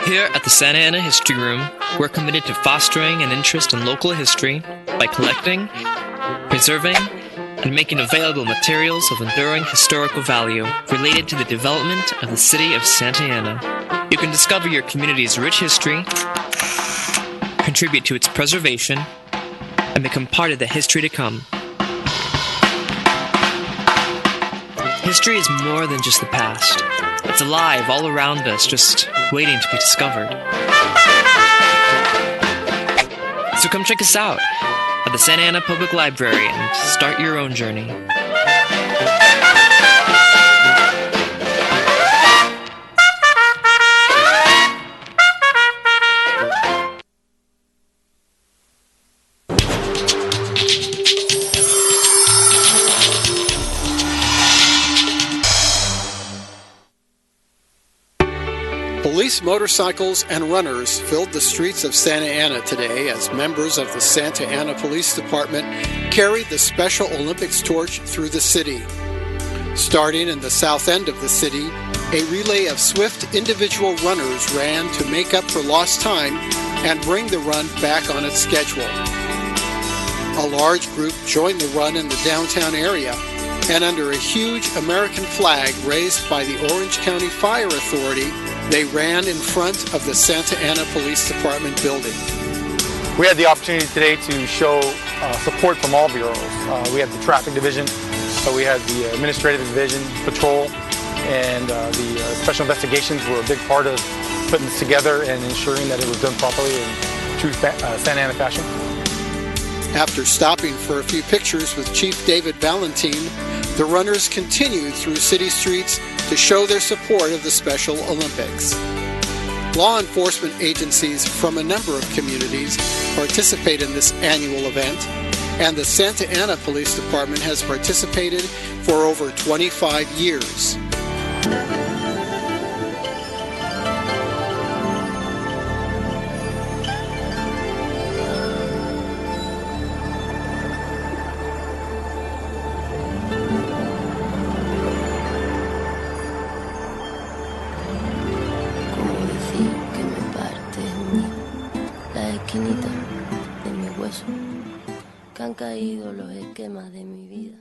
Here at the Santa Ana History Room, we're committed to fostering an interest in local history by collecting, preserving, and making available materials of enduring historical value related to the development of the city of Santa Ana. You can discover your community's rich history, contribute to its preservation, and become part of the history to come. History is more than just the past. It's alive all around us, just waiting to be discovered. So come check us out at the Santa Ana Public Library and start your own journey. Police motorcycles and runners filled the streets of Santa Ana today as members of the Santa Ana Police Department carried the Special Olympics torch through the city. Starting in the south end of the city, a relay of swift individual runners ran to make up for lost time and bring the run back on its schedule. A large group joined the run in the downtown area, and under a huge American flag raised by the Orange County Fire Authority, they ran in front of the Santa Ana Police Department building. We had the opportunity today to show support from all bureaus. We had the traffic division, we had the administrative division, patrol, and the special investigations were a big part of putting this together and ensuring that it was done properly in true Santa Ana fashion. After stopping for a few pictures with Chief David Valentine, the runners continued through city streets to show their support of the Special Olympics. Law enforcement agencies from a number of communities participate in this annual event, and the Santa Ana Police Department has participated for over 25 years. Que han caído los esquemas de mi vida.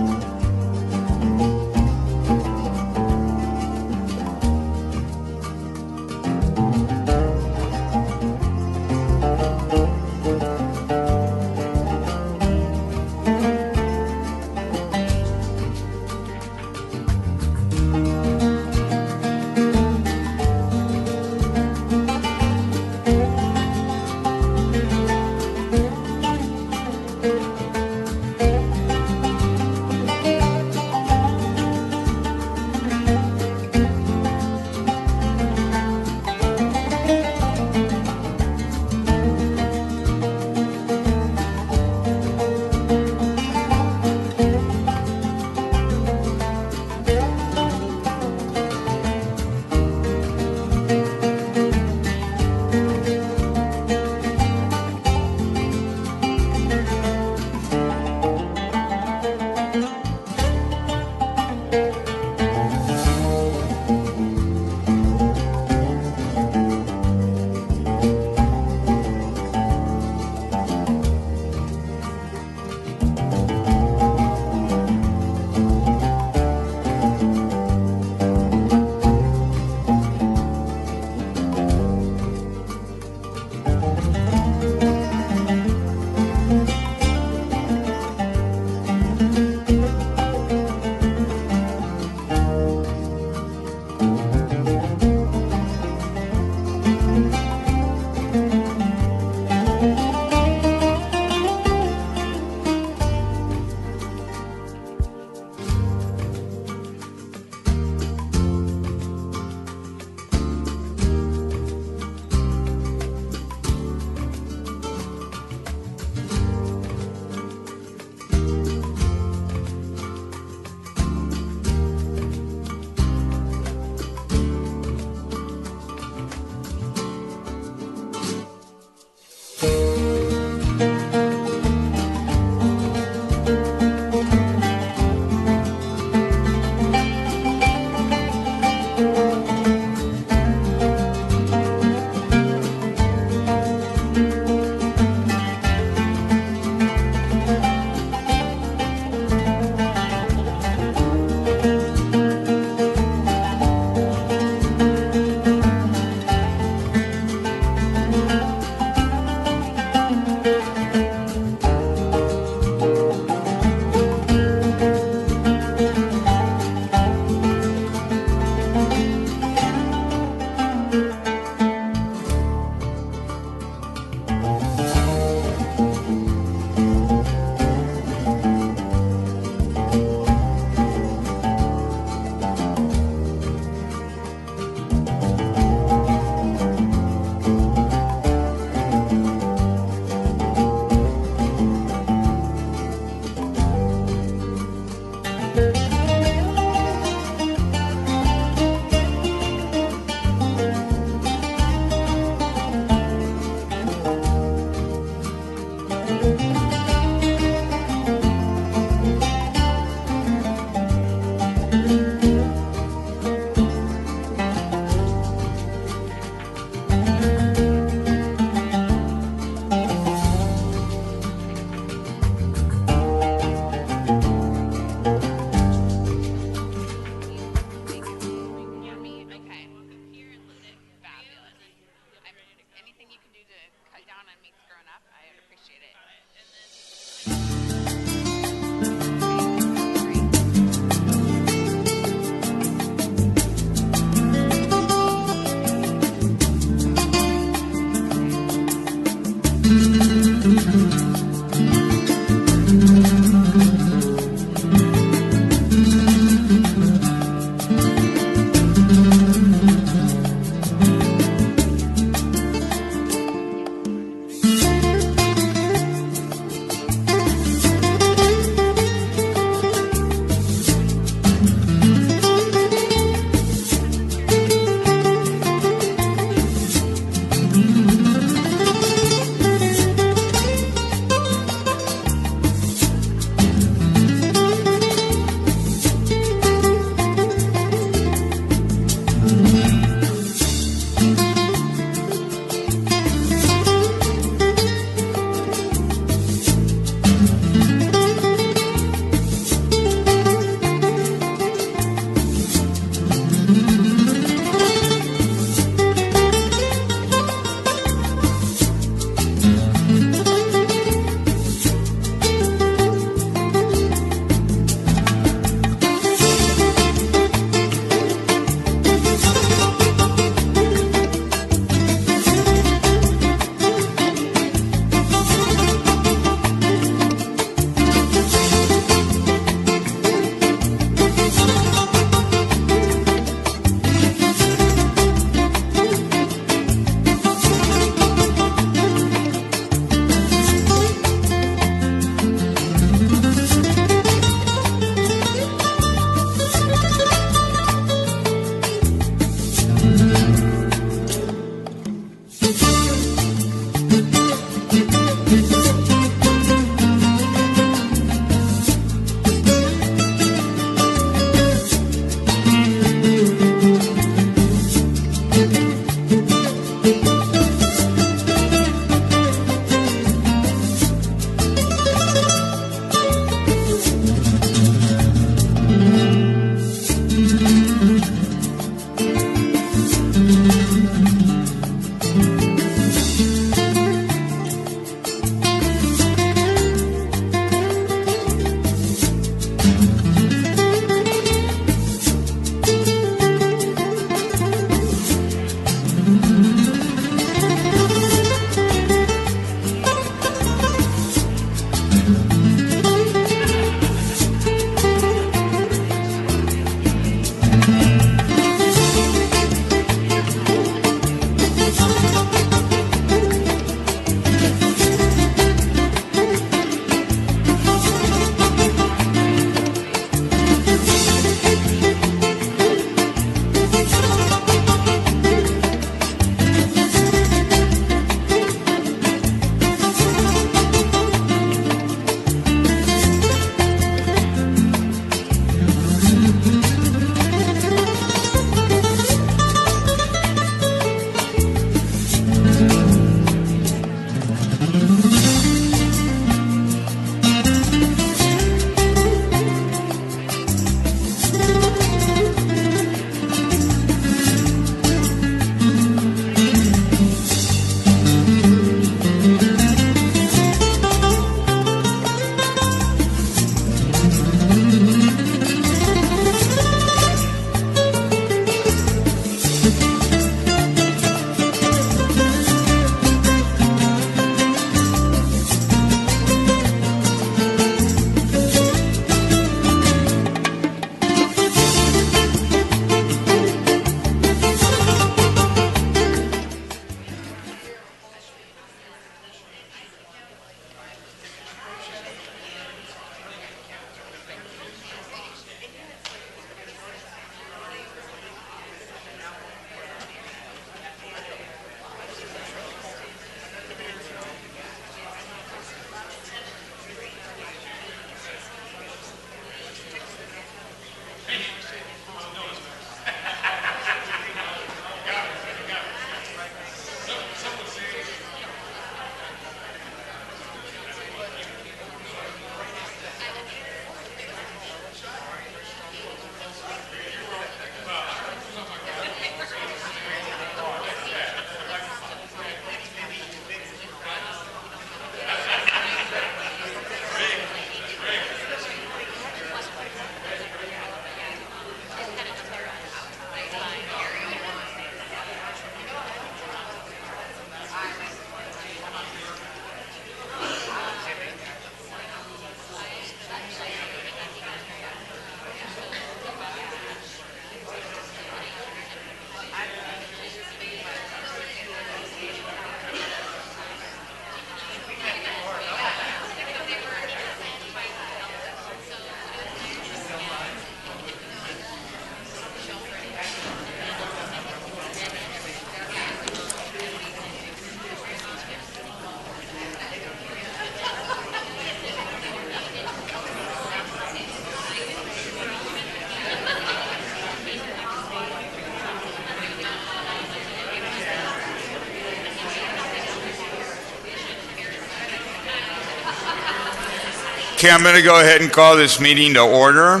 Okay, I'm going to go ahead and call this meeting to order.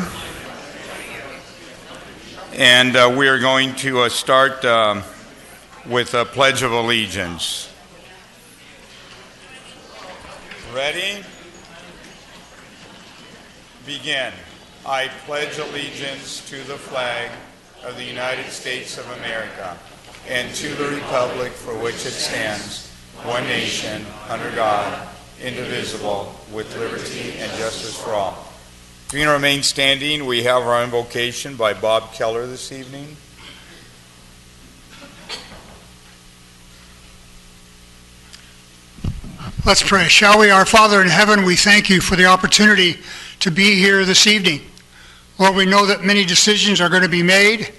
And we are going to start with a Pledge of Allegiance. Ready? Begin. I pledge allegiance to the flag of the United States of America and to the republic for which it stands, one nation, under God, indivisible, with liberty and justice for all. If you can remain standing, we have our invocation by Bob Keller this evening. Let's pray. Shall we? Our Father in heaven, we thank you for the opportunity to be here this evening. Lord, we know that many decisions are going to be made,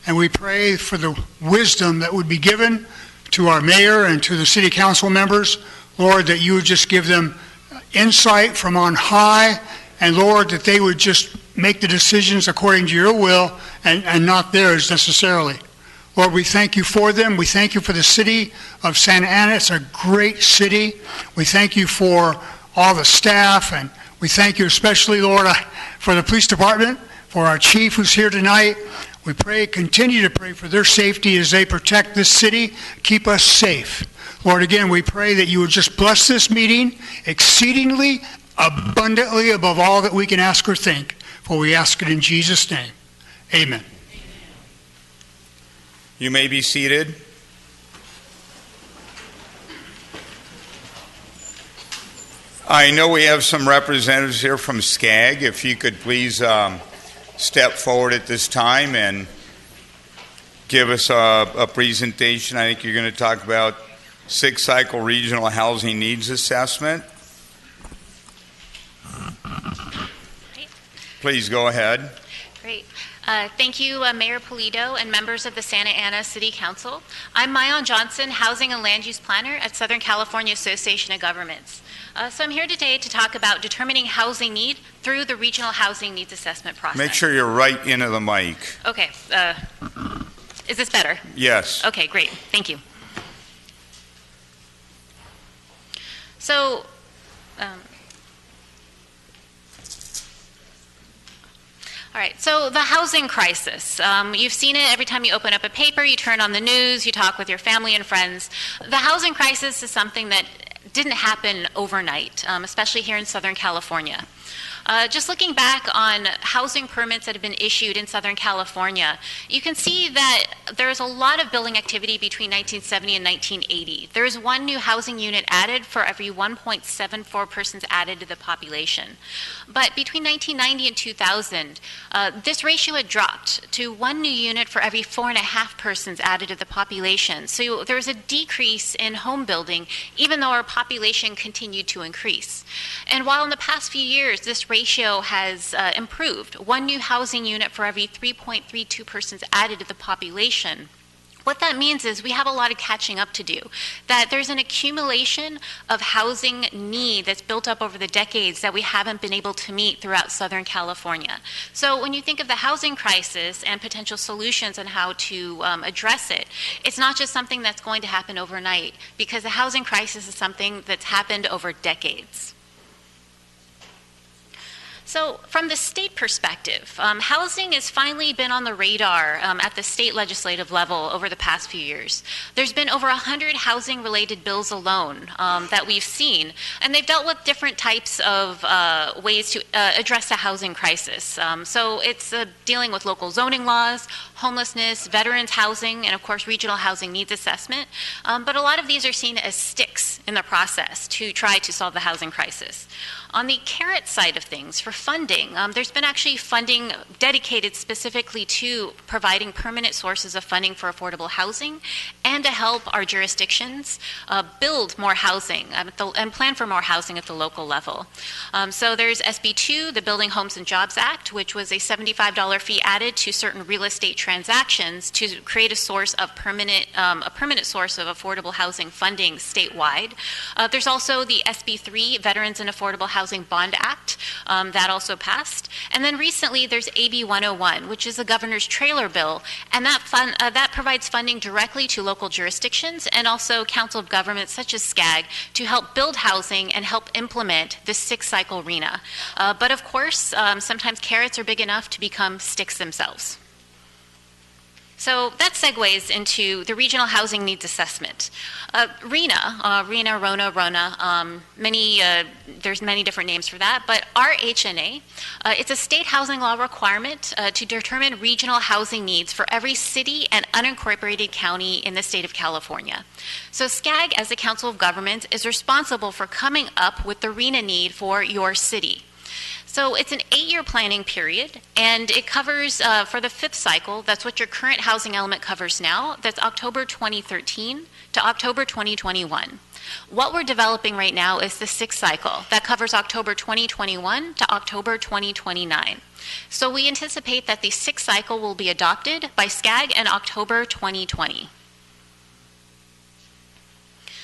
and we pray for the wisdom that would be given to our mayor and to the city council members. Lord, that you would just give them insight from on high, and Lord, that they would just make the decisions according to your will and not theirs necessarily. Lord, we thank you for them. We thank you for the city of Santa Ana. It's a great city. We thank you for all the staff, and we thank you especially, Lord, for the police department, for our chief who's here tonight. We pray, continue to pray for their safety as they protect this city, keep us safe. Lord, again, we pray that you would just bless this meeting exceedingly, abundantly above all that we can ask or think, for we ask it in Jesus' name. Amen. You may be seated. I know we have some representatives here from SCAG. If you could please step forward at this time and give us a presentation. I think you're going to talk about six-cycle regional housing needs assessment. Great. Please go ahead. Great. Thank you, Mayor Polito and members of the Santa Ana City Council. I'm Mayon Johnson, Housing and Land Use Planner at Southern California Association of Governments. So I'm here today to talk about determining housing need through the Regional Housing Needs Assessment process. Make sure you're right into the mic. Okay. Is this better? Yes. Okay, great. Thank you. So, all right, so the housing crisis. You've seen it every time you open up a paper, you turn on the news, you talk with your family and friends. The housing crisis is something that didn't happen overnight, especially here in Southern California. Just looking back on housing permits that have been issued in Southern California, you can see that there's a lot of building activity between 1970 and 1980. There's one new housing unit added for every 1.74 persons added to the population. But between 1990 and 2000, this ratio had dropped to one new unit for every 4.5 persons added to the population. So there was a decrease in home building, even though our population continued to increase. And while in the past few years, this ratio has improved, one new housing unit for every 3.32 persons added to the population, what that means is we have a lot of catching up to do, that there's an accumulation of housing need that's built up over the decades that we haven't been able to meet throughout Southern California. So when you think of the housing crisis and potential solutions on how to address it, it's not just something that's going to happen overnight, because the housing crisis is something that's happened over decades. So from the state perspective, housing has finally been on the radar at the state legislative level over the past few years. There's been over 100 housing-related bills alone that we've seen, and they've dealt with different types of ways to address the housing crisis. So it's dealing with local zoning laws, homelessness, veterans housing, and of course regional housing needs assessment. But a lot of these are seen as sticks in the process to try to solve the housing crisis. On the carrot side of things, for funding, there's been actually funding dedicated specifically to providing permanent sources of funding for affordable housing and to help our jurisdictions build more housing and plan for more housing at the local level. So there's SB 2, the Building Homes and Jobs Act, which was a $75 fee added to certain real estate transactions to create a source of permanent source of affordable housing funding statewide. There's also the SB 3, Veterans and Affordable Housing Bond Act, that also passed. And then recently there's AB 101, which is the governor's trailer bill, and that provides funding directly to local jurisdictions and also council of governments such as SCAG to help build housing and help implement the six-cycle RHNA. But of course, sometimes carrots are big enough to become sticks themselves. So that segues into the Regional Housing Needs Assessment. RHNA, Rona, there's many different names for that, but RHNA, it's a state housing law requirement to determine regional housing needs for every city and unincorporated county in the state of California. So SCAG, as the Council of Governments, is responsible for coming up with the RHNA need for your city. So it's an 8-year planning period, and it covers, for the 5th cycle, that's what your current housing element covers now, that's October 2013 to October 2021. What we're developing right now is the 6th cycle. That covers October 2021 to October 2029. So we anticipate that the 6th cycle will be adopted by SCAG in October 2020.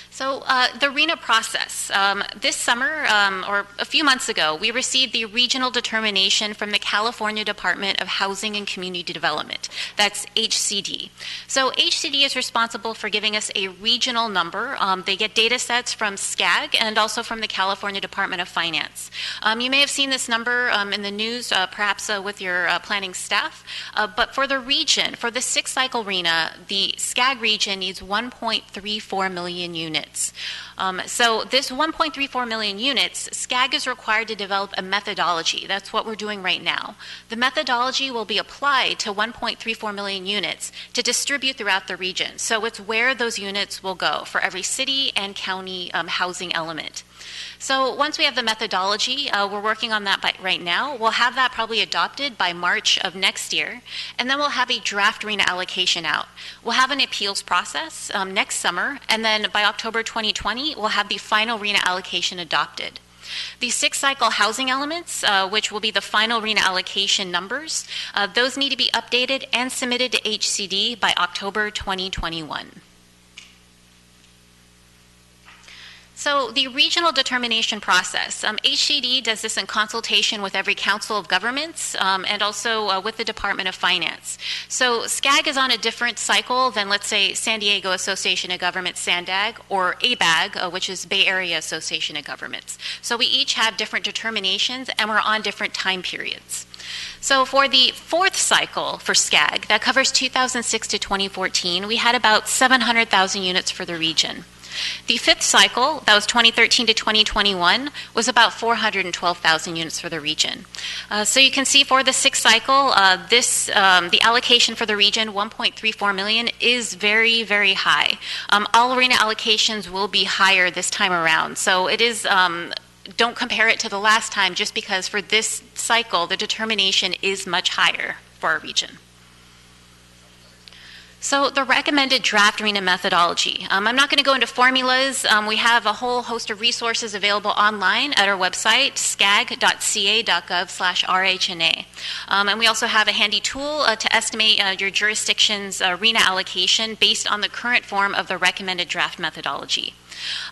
So the RHNA process. This summer, or a few months ago, we received the regional determination from the California Department of Housing and Community Development. That's HCD. So HCD is responsible for giving us a regional number. They get data sets from SCAG and also from the California Department of Finance. You may have seen this number in the news, perhaps with your planning staff. But for the region, for the 6th cycle RHNA, the SCAG region needs 1.34 million units. So this 1.34 million units, SCAG is required to develop a methodology. That's what we're doing right now. The methodology will be applied to 1.34 million units to distribute throughout the region. So it's where those units will go for every city and county housing element. So once we have the methodology, we're working on that right now. We'll have that probably adopted by March of next year, and then we'll have a draft RHNA allocation out. We'll have an appeals process next summer, and then by October 2020, we'll have the final RHNA allocation adopted. The 6th cycle housing elements, which will be the final RHNA allocation numbers, those need to be updated and submitted to HCD by October 2021. So the regional determination process, HCD does this in consultation with every council of governments and also with the Department of Finance. So SCAG is on a different cycle than, let's say, San Diego Association of Governments, SANDAG, or ABAG, which is Bay Area Association of Governments. So we each have different determinations and we're on different time periods. So for the 4th cycle for SCAG, that covers 2006 to 2014, we had about 700,000 units for the region. The 5th cycle, that was 2013 to 2021, was about 412,000 units for the region. So you can see for the 6th cycle, the allocation for the region, 1.34 million, is very, very high. All RHNA allocations will be higher this time around. So it is, don't compare it to the last time just because for this cycle, the determination is much higher for our region. So the recommended draft RHNA methodology. I'm not going to go into formulas. We have a whole host of resources available online at our website, scag.ca.gov/RHNA. And we also have a handy tool to estimate your jurisdiction's RHNA allocation based on the current form of the recommended draft methodology.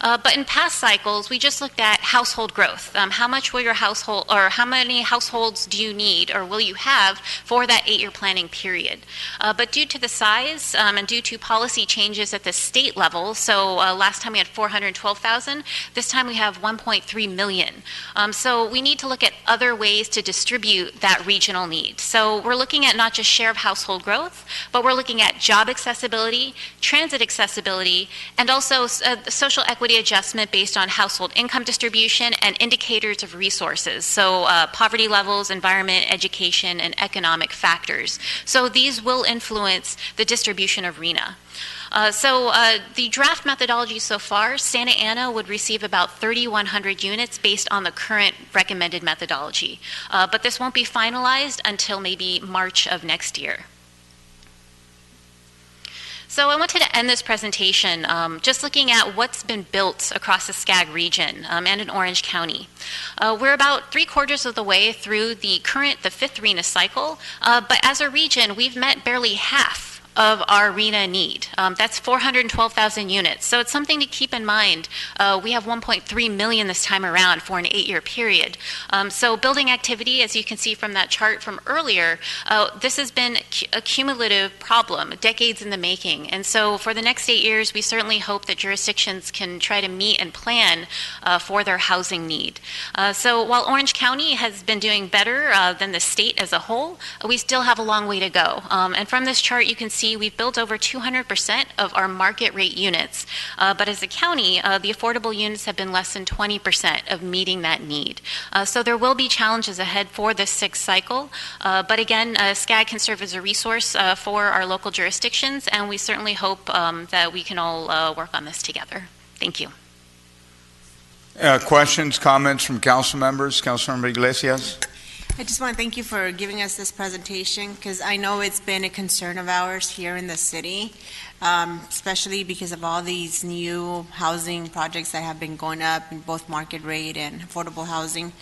But in past cycles, we just looked at household growth. How much will your household, or how many households do you need, or will you have for that 8-year planning period? But due to the size and due to policy changes at the state level, so last time we had 412,000, this time we have 1.3 million. So we need to look at other ways to distribute that regional need. So we're looking at not just share of household growth, but we're looking at job accessibility, transit accessibility, and also social equity adjustment based on household income distribution and indicators of resources, so poverty levels, environment, education, and economic factors. So these will influence the distribution of RHNA. The draft methodology so far, Santa Ana would receive about 3,100 units based on the current recommended methodology. But this won't be finalized until maybe March of next year. So I wanted to end this presentation just looking at what's been built across the SCAG region and in Orange County. We're about 3/4 of the way through the 5th RHNA cycle, but as a region, we've met barely half of our RHNA need. That's 412,000 units. So it's something to keep in mind. We have 1.3 million this time around for an 8-year period. So building activity, as you can see from that chart from earlier, this has been a cumulative problem, decades in the making. And so for the next 8 years, we certainly hope that jurisdictions can try to meet and plan for their housing need. So while Orange County has been doing better than the state as a whole, we still have a long way to go. And from this chart, you can see city, we've built over 200% of our market rate units. But as a county, the affordable units have been less than 20% of meeting that need. So there will be challenges ahead for this sixth cycle. But again, SCAG can serve as a resource for our local jurisdictions, and we certainly hope that we can all work on this together. Thank you. Questions, comments from council members? Councilmember Iglesias? I just want to thank you for giving us this presentation, because I know it's been a concern of ours here in the city, especially because of all these new housing projects that have been going up in both market rate and affordable housing.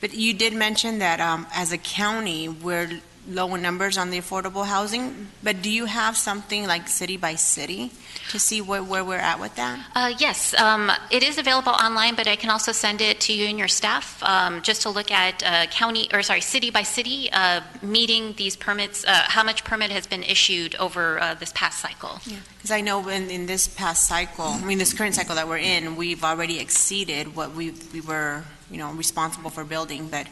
But you did mention that as a county, we're low in numbers on the affordable housing, but do you have something like city by city to see where we're at with that? Yes, it is available online, but I can also send it to you and your staff just to look at city by city meeting these permits, how much permit has been issued over this past cycle. Yeah, because I know in this past cycle, this current cycle that we're in, we've already exceeded what we were responsible for building. But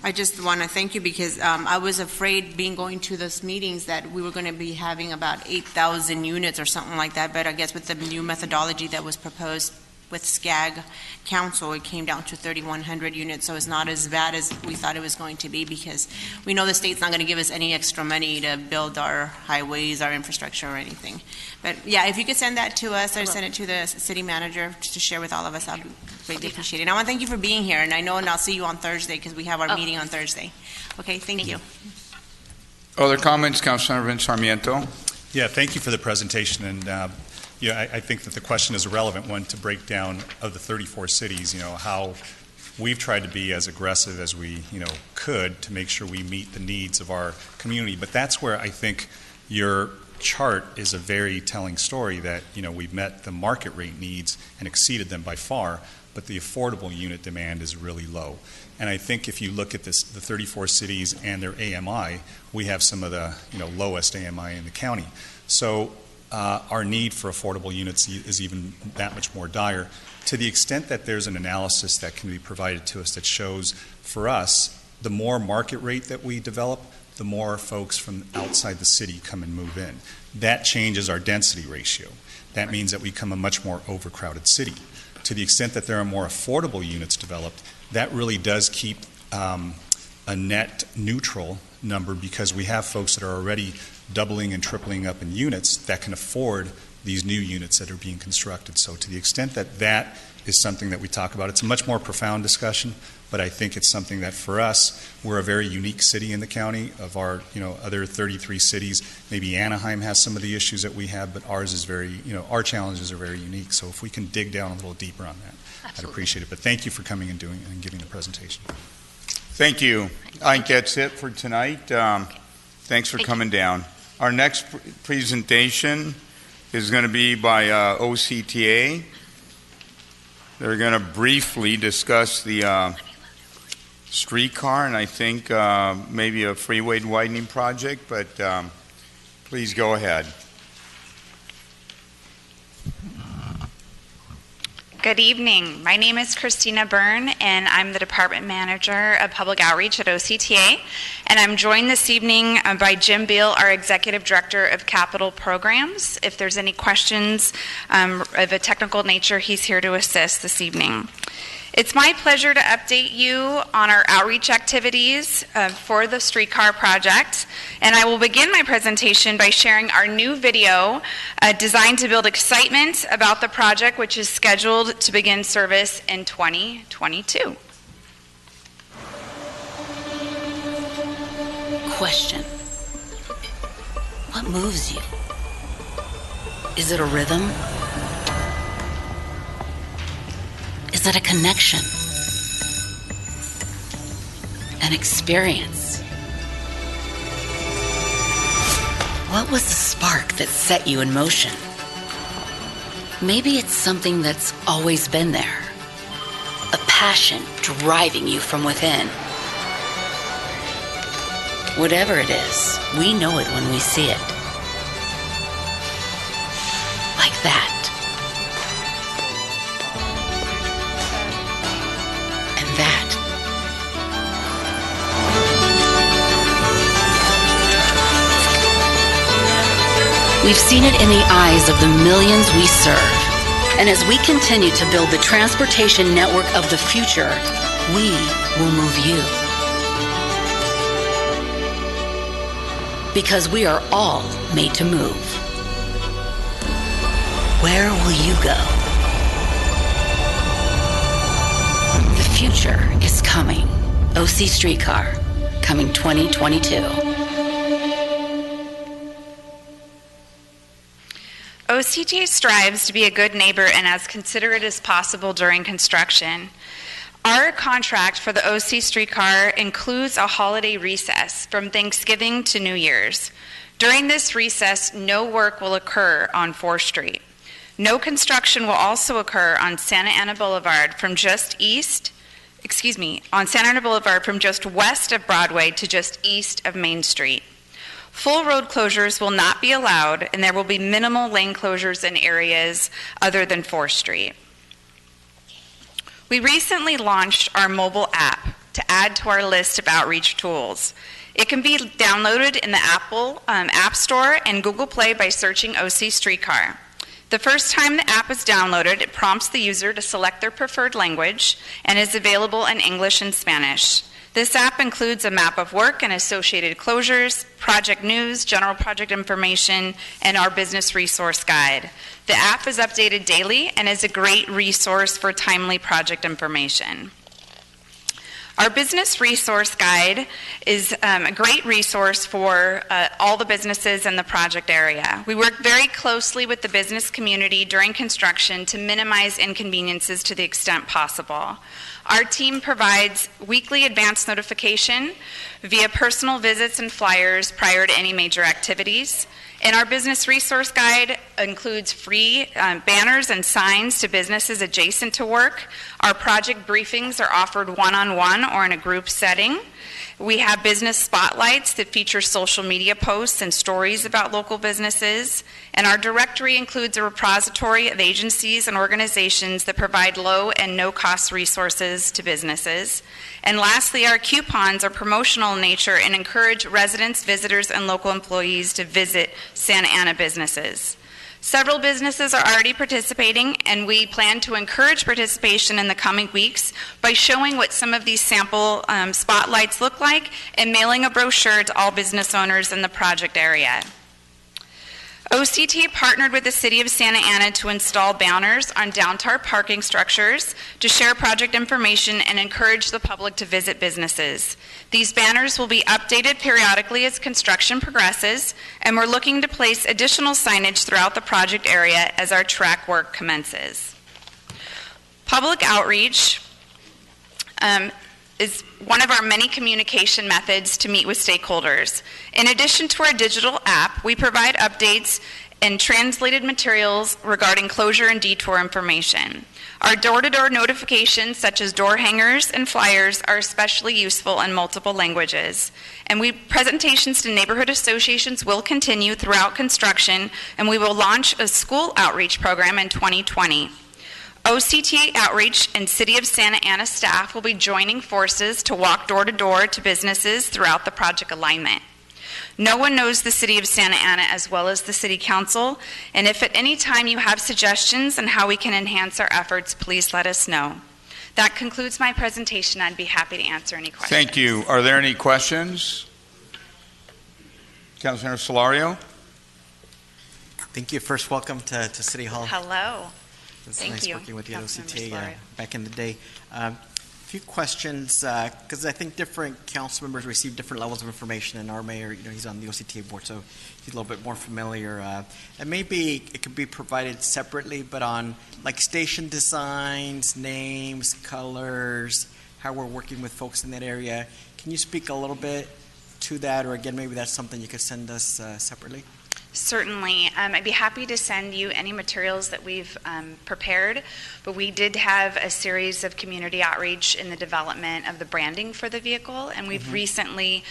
I just want to thank you, because I was afraid going to those meetings that we were going to be having about 8,000 units or something like that. But I guess with the new methodology that was proposed with SCAG Council, it came down to 3,100 units. So it's not as bad as we thought it was going to be, because we know the state's not going to give us any extra money to build our highways, our infrastructure, or anything. But yeah, if you could send that to us or send it to the city manager to share with all of us, I'd greatly appreciate it. And I want to thank you for being here, and I'll see you on Thursday, because we have our meeting on Thursday. Okay, thank you. Other comments, Councilmember Sarmiento? Yeah, thank you for the presentation, and I think that the question is a relevant one to break down of the 34 cities, how we've tried to be as aggressive as we, could to make sure we meet the needs of our community. But that's where I think your chart is a very telling story, that, we've met the market rate needs and exceeded them by far, but the affordable unit demand is really low. And I think if you look at the 34 cities and their AMI, we have some of the lowest AMI in the county. So our need for affordable units is even that much more dire, to the extent that there's an analysis that can be provided to us that shows, for us, the more market rate that we develop, the more folks from outside the city come and move in. That changes our density ratio. That means that we become a much more overcrowded city. To the extent that there are more affordable units developed, that really does keep a net neutral number, because we have folks that are already doubling and tripling up in units that can afford these new units that are being constructed. So to the extent that that is something that we talk about, it's a much more profound discussion, but I think it's something that for us, we're a very unique city in the county. Of our other 33 cities, maybe Anaheim has some of the issues that we have, but ours is very, our challenges are very unique. So if we can dig down a little deeper on that, Absolutely. I'd appreciate it. But thank you for coming and doing and giving the presentation. Thank you. I think that's it for tonight. Thanks for coming down. Our next presentation is going to be by OCTA. They're going to briefly discuss the streetcar and I think maybe a freeway widening project, but please go ahead. Good evening. My name is Christina Byrne, and I'm the Department Manager of Public Outreach at OCTA. And I'm joined this evening by Jim Beal, our Executive Director of Capital Programs. If there's any questions of a technical nature, he's here to assist this evening. It's my pleasure to update you on our outreach activities for the streetcar project, and I will begin my presentation by sharing our new video designed to build excitement about the project, which is scheduled to begin service in 2022. Question: what moves you? Is it a rhythm? Is it a connection? An experience? What was the spark that set you in motion? Maybe it's something that's always been there. A passion driving you from within. Whatever it is, we know it when we see it. Like that. That. We've seen it in the eyes of the millions we serve. And as we continue to build the transportation network of the future, we will move you. Because we are all made to move. Where will you go? The future is coming. OC Streetcar, coming 2022. OCTA strives to be a good neighbor and as considerate as possible during construction. Our contract for the OC Streetcar includes a holiday recess from Thanksgiving to New Year's. During this recess, no work will occur on 4th Street. No construction will also occur on Santa Ana Boulevard from just west of Broadway to just east of Main Street. Full road closures will not be allowed, and there will be minimal lane closures in areas other than 4th Street. We recently launched our mobile app to add to our list of outreach tools. It can be downloaded in the Apple App Store and Google Play by searching OC Streetcar. The first time the app is downloaded, it prompts the user to select their preferred language and is available in English and Spanish. This app includes a map of work and associated closures, project news, general project information, and our business resource guide. The app is updated daily and is a great resource for timely project information. Our business resource guide is a great resource for all the businesses in the project area. We work very closely with the business community during construction to minimize inconveniences to the extent possible. Our team provides weekly advance notification via personal visits and flyers prior to any major activities. And our business resource guide includes free banners and signs to businesses adjacent to work. Our project briefings are offered one-on-one or in a group setting. We have business spotlights that feature social media posts and stories about local businesses. And our directory includes a repository of agencies and organizations that provide low and no-cost resources to businesses. And lastly, our coupons are promotional in nature and encourage residents, visitors, and local employees to visit Santa Ana businesses. Several businesses are already participating, and we plan to encourage participation in the coming weeks by showing what some of these sample spotlights look like and mailing a brochure to all business owners in the project area. OCTA partnered with the City of Santa Ana to install banners on downtown parking structures to share project information and encourage the public to visit businesses. These banners will be updated periodically as construction progresses, and we're looking to place additional signage throughout the project area as our track work commences. Public outreach is one of our many communication methods to meet with stakeholders. In addition to our digital app, we provide updates and translated materials regarding closure and detour information. Our door-to-door notifications, such as door hangers and flyers, are especially useful in multiple languages. And presentations to neighborhood associations will continue throughout construction, and we will launch a school outreach program in 2020. OCTA Outreach and City of Santa Ana staff will be joining forces to walk door-to-door to businesses throughout the project alignment. No one knows the City of Santa Ana as well as the City Council, and if at any time you have suggestions on how we can enhance our efforts, please let us know. That concludes my presentation. I'd be happy to answer any questions. Thank you. Are there any questions? Councilor Solario? Thank you. First, welcome to City Hall. Hello. It's Thank nice you. working with you at Councilmember OCTA back in the day. A few questions, because I think different council members receive different levels of information, and our mayor, he's on the OCTA board, so he's a little bit more familiar. And maybe it could be provided separately, but on like station designs, names, colors, how we're working with folks in that area. Can you speak a little bit to that, or again, maybe that's something you could send us separately? Certainly. I'd be happy to send you any materials that we've prepared, but we did have a series of community outreach in the development of the branding for the vehicle, and we've recently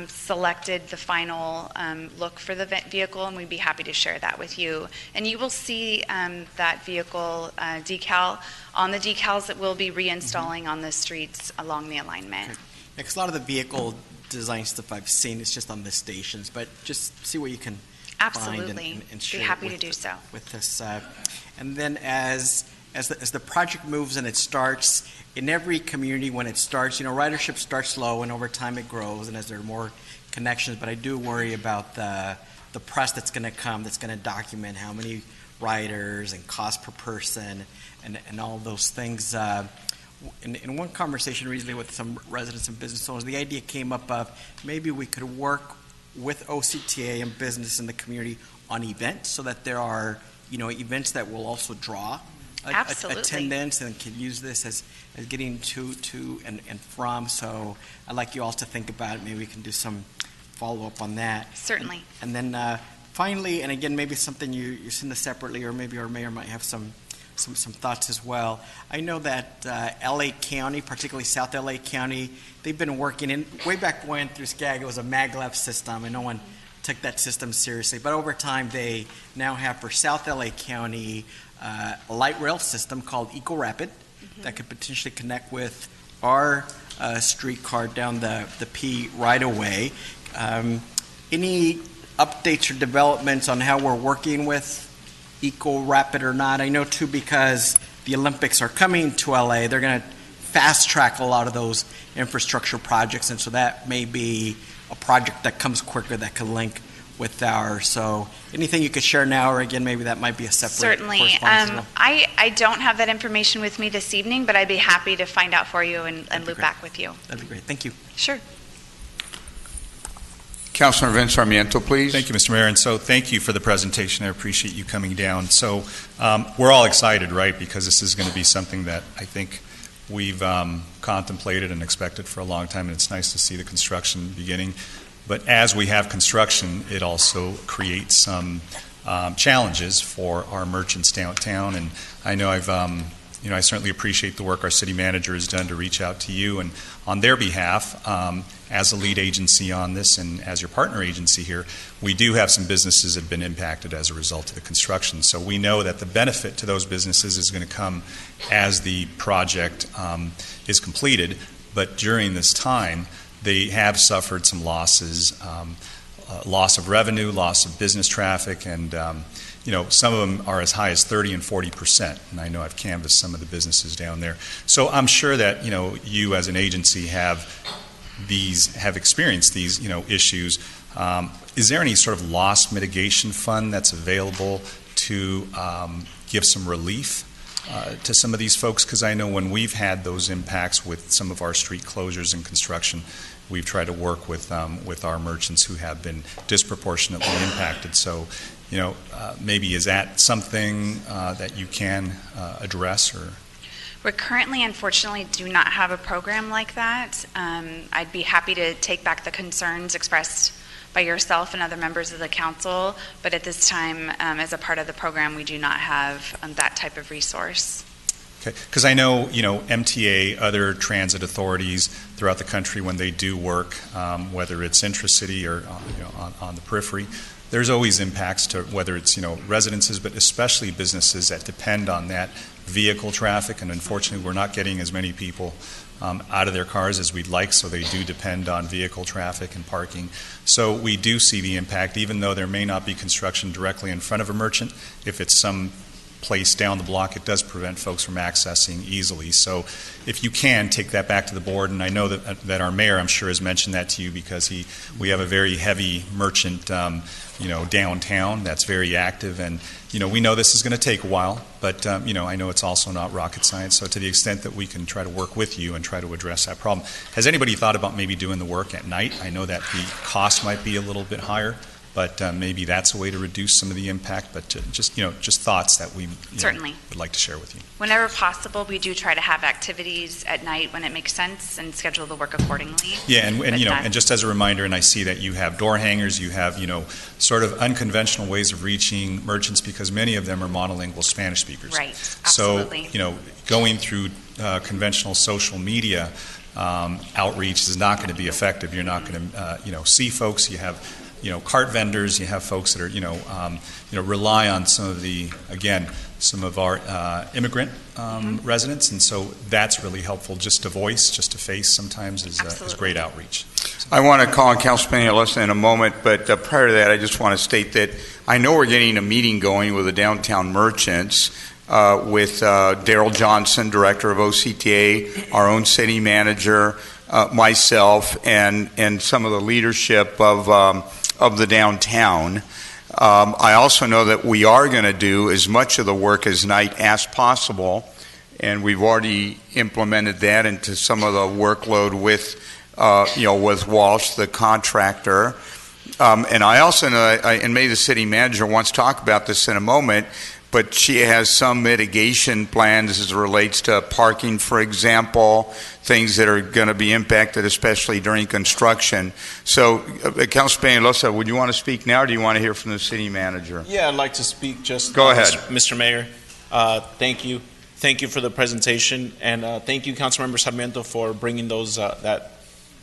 selected the final look for the vehicle, and we'd be happy to share that with you. And you will see that vehicle decal on the decals that we'll be reinstalling on the streets along the alignment. Okay. Yeah, because a lot of the vehicle design stuff I've seen is just on the stations, but just see what you can Absolutely. and Be share happy with to do so. with us. And then as the project moves and it starts, in every community when it starts, ridership starts slow and over time it grows and as there are more connections, but I do worry about the press that's going to come, that's going to document how many riders and cost per person and all those things. In one conversation recently with some residents and business owners, the idea came up of maybe we could work with OCTA and business in the community on events so that there are, events that will also draw attendance and can use this as getting to and from. So I'd like you all to think about it. Maybe we can do some follow-up on that. Certainly. And then finally, and again, maybe something you send this separately, or maybe our mayor might have some thoughts as well. I know that LA County, particularly South LA County, they've been working in, way back when through SCAG, it was a maglev system, and no one took that system seriously. But over time, they now have for South LA County a light rail system called incl that could potentially connect with our streetcar down the P right away. Any updates or developments on how we're working with incl or not? I know too, because the Olympics are coming to LA, they're going to fast track a lot of those infrastructure projects, and so that may be a project that comes quicker that can link with ours. So anything you could share now, or again, maybe that might be a separate Certainly. correspondence as well. I don't have that information with me this evening, but I'd be happy to find out for you and loop great. back with you. That'd be great. Thank you. Sure. Councilor Vince Sarmiento, please. Thank you, Mr. Mayor, and so thank you for the presentation. I appreciate you coming down. So we're all excited, right, because this is going to be something that I think we've contemplated and expected for a long time, and it's nice to see the construction beginning. But as we have construction, it also creates some challenges for our merchants downtown, and I know I certainly appreciate the work our city manager has done to reach out to you, and on their behalf, as a lead agency on this and as your partner agency here, we do have some businesses that have been impacted as a result of the construction. So we know that the benefit to those businesses is going to come as the project is completed, but during this time, they have suffered some losses, loss of revenue, loss of business traffic, and some of them are as high as 30 and 40%, and I know I've canvassed some of the businesses down there. So I'm sure that you as an agency have experienced these issues. Is there any sort of loss mitigation fund that's available to give some relief to some of these folks? Because I know when we've had those impacts with some of our street closures and construction, we've tried to work with our merchants who have been disproportionately impacted. So, maybe is that something that you can address? Or We currently, unfortunately, do not have a program like that. I'd be happy to take back the concerns expressed by yourself and other members of the council, but at this time, as a part of the program, we do not have that type of resource. Okay, because I know, MTA, other transit authorities throughout the country, when they do work, whether it's intra-city or on the periphery, there's always impacts to whether it's residences, but especially businesses that depend on that vehicle traffic. And unfortunately, we're not getting as many people out of their cars as we'd like, so they do depend on vehicle traffic and parking. So we do see the impact, even though there may not be construction directly in front of a merchant. If it's some place down the block, it does prevent folks from accessing easily. So if you can, take that back to the board, and I know that our mayor, I'm sure, has mentioned that to you, because we have a very heavy merchant downtown that's very active, and we know this is going to take a while, but I know it's also not rocket science. So to the extent that we can try to work with you and try to address that problem, has anybody thought about maybe doing the work at night? I know that the cost might be a little bit higher, but maybe that's a way to reduce some of the impact. But just thoughts that we Certainly would like to share with you. Whenever possible, we do try to have activities at night when it makes sense and schedule the work accordingly. Yeah, and just as a reminder, and I see that you have door hangers, you have sort of unconventional ways of reaching merchants, because many of them are monolingual Spanish speakers. Right. Absolutely. So going through conventional social media outreach is not going to be effective. You're not going to see folks. You have cart vendors, you have folks that are, rely on some of our immigrant residents, and so that's really helpful. Just a voice, just a face sometimes is great outreach. I want to call on Councilman Elissa in a moment, but prior to that, I just want to state that I know we're getting a meeting going with the downtown merchants with Daryl Johnson, director of OCTA, our own city manager, myself, and some of the leadership of the downtown. I also know that we are going to do as much of the work as night as possible, and we've already implemented that into some of the workload with Walsh, the contractor. And I also know, and maybe the city manager wants to talk about this in a moment, but she has some mitigation plans as it relates to parking, for example, things that are going to be impacted, especially during construction. So, Councilman Elissa, would you want to speak now, or do you want to hear from the city manager? Yeah, I'd like to speak just. Go ahead. Mr. Mayor. Thank you. Thank you for the presentation, and thank you, Councilmember Sarmiento, for bringing those that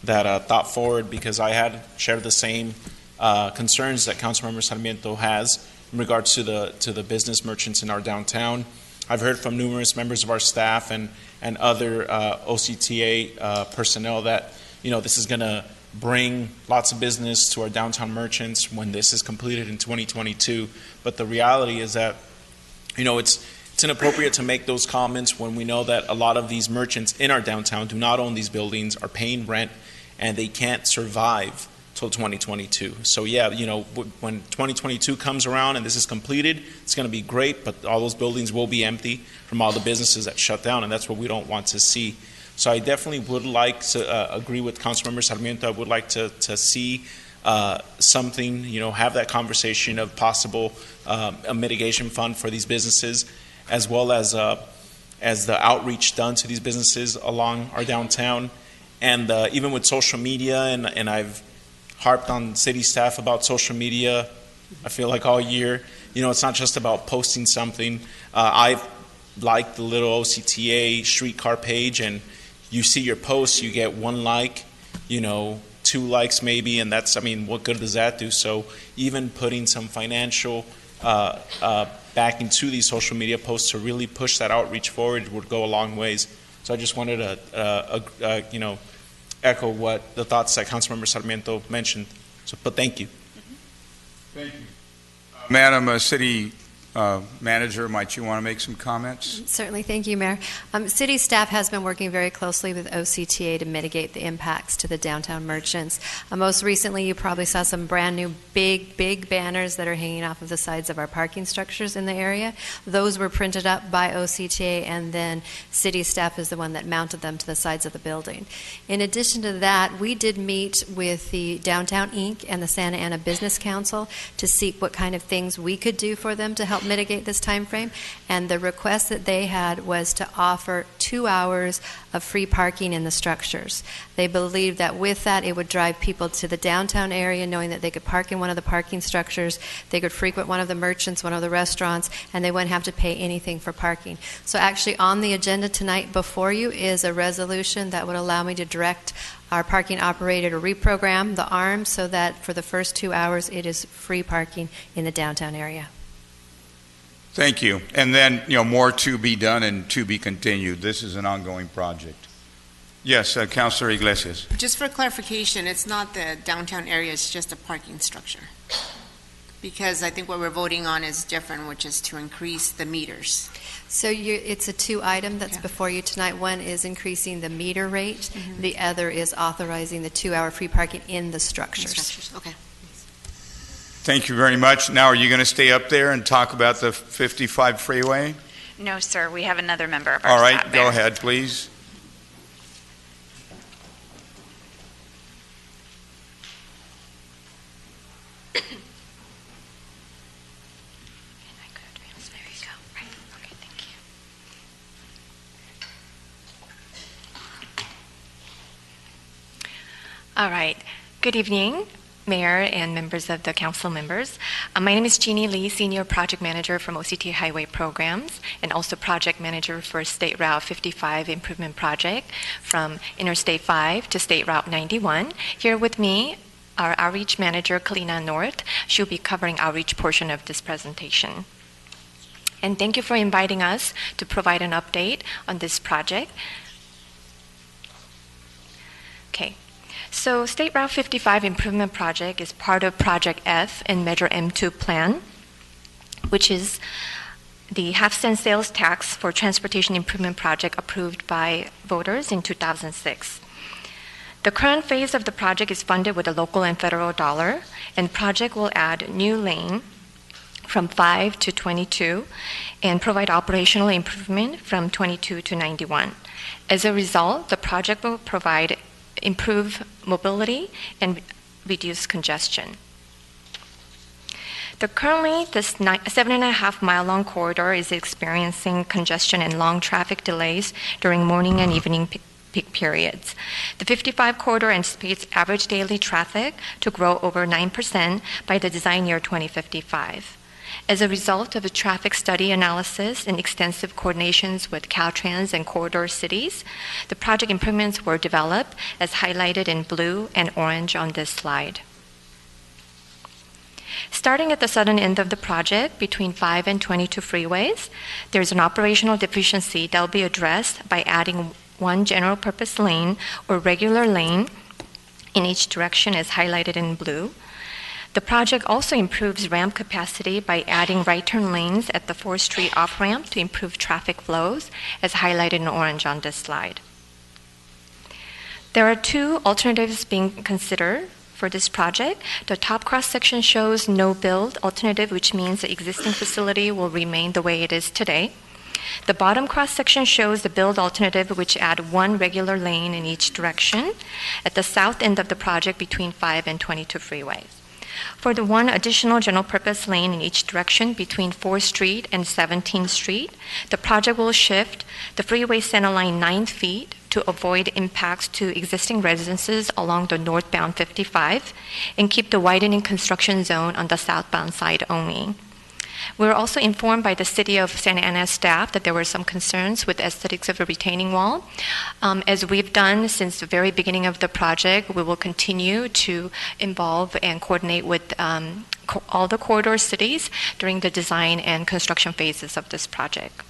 thought forward, because I had shared the same concerns that Councilmember Sarmiento has in regards to the business merchants in our downtown. I've heard from numerous members of our staff and other OCTA personnel that this is going to bring lots of business to our downtown merchants when this is completed in 2022. But the reality is that it's inappropriate to make those comments when we know that a lot of these merchants in our downtown do not own these buildings, are paying rent, and they can't survive till 2022. So yeah, when 2022 comes around and this is completed, it's going to be great, but all those buildings will be empty from all the businesses that shut down, and that's what we don't want to see. So I definitely would like to agree with Councilmember Sarmiento. I would like to see something, have that conversation of possible a mitigation fund for these businesses, as well as the outreach done to these businesses along our downtown. And even with social media, and I've harped on city staff about social media, I feel like all year. It's not just about posting something. I've liked the little OCTA streetcar page, and you see your post, you get 1 like, 2 likes maybe, and that's, what good does that do? So even putting some financial back into these social media posts to really push that outreach forward would go a long ways. So I just wanted to, echo what the thoughts that Councilmember Sarmiento mentioned. So, but thank you. Thank you. Madam City Manager, might you want to make some comments? Certainly. Thank you, Mayor. City staff has been working very closely with OCTA to mitigate the impacts to the downtown merchants. Most recently, you probably saw some brand new big banners that are hanging off of the sides of our parking structures in the area. Those were printed up by OCTA, and then city staff is the one that mounted them to the sides of the building. In addition to that, we did meet with the Downtown Inc. and the Santa Ana Business Council to seek what kind of things we could do for them to help mitigate this time frame, and the request that they had was to offer 2 hours of free parking in the structures. They believed that with that it would drive people to the downtown area, knowing that they could park in one of the parking structures, they could frequent one of the merchants, one of the restaurants, and they wouldn't have to pay anything for parking. So actually on the agenda tonight before you is a resolution that would allow me to direct our parking operator to reprogram the arm so that for the first 2 hours it is free parking in the downtown area. Thank you. And then, more to be done and to be continued. This is an ongoing project. Yes, Councilor Iglesias. Just for clarification, it's not the downtown area, it's just a parking structure. Because I think what we're voting on is different, which is to increase the meters. So it's a 2 item that's before you tonight. One is increasing the meter rate. Mm-hmm. The other is authorizing the 2-hour free parking in the structures. Okay. Thank you very much. Now, are you going to stay up there and talk about the 55 freeway? No, sir. We have another member of our All right, staff go there. ahead, please. All right. Good evening, Mayor and members of the council members. My name is Jeannie Lee, Senior Project Manager from OCTA Highway Programs, and also Project Manager for State Route 55 Improvement Project from Interstate 5 to State Route 91. Here with me our outreach manager, Kalina North. She'll be covering outreach portion of this presentation. And thank you for inviting us to provide an update on this project. Okay, so State Route 55 Improvement Project is part of Project F in Measure M2 plan, which is the half-cent sales tax for transportation improvement project approved by voters in 2006. The current phase of the project is funded with a local and federal dollar, and project will add new lane from 5 to 22 and provide operational improvement from 22 to 91. As a result, the project will provide improved mobility and reduce congestion. Currently, this 7.5-mile-long corridor is experiencing congestion and long traffic delays during morning and evening peak periods. The 55 corridor anticipates average daily traffic to grow over 9% by the design year 2055. As a result of a traffic study analysis and extensive coordinations with Caltrans and corridor cities, the project improvements were developed as highlighted in blue and orange on this slide. Starting at the southern end of the project, between 5 and 22 freeways, there's an operational deficiency that will be addressed by adding one general purpose lane or regular lane in each direction as highlighted in blue. The project also improves ramp capacity by adding right turn lanes at the 4th Street off-ramp to improve traffic flows, as highlighted in orange on this slide. There are two alternatives being considered for this project. The top cross-section shows no-build alternative, which means the existing facility will remain the way it is today. The bottom cross-section shows the build alternative, which add one regular lane in each direction at the south end of the project between 5 and 22 freeways. For the one additional general purpose lane in each direction between 4th Street and 17th Street, the project will shift the freeway center line 9 feet to avoid impacts to existing residences along the northbound 55 and keep the widening construction zone on the southbound side only. We were also informed by the City of Santa Ana staff that there were some concerns with aesthetics of a retaining wall. As we've done since the very beginning of the project, we will continue to involve and coordinate with all the corridor cities during the design and construction phases of this project.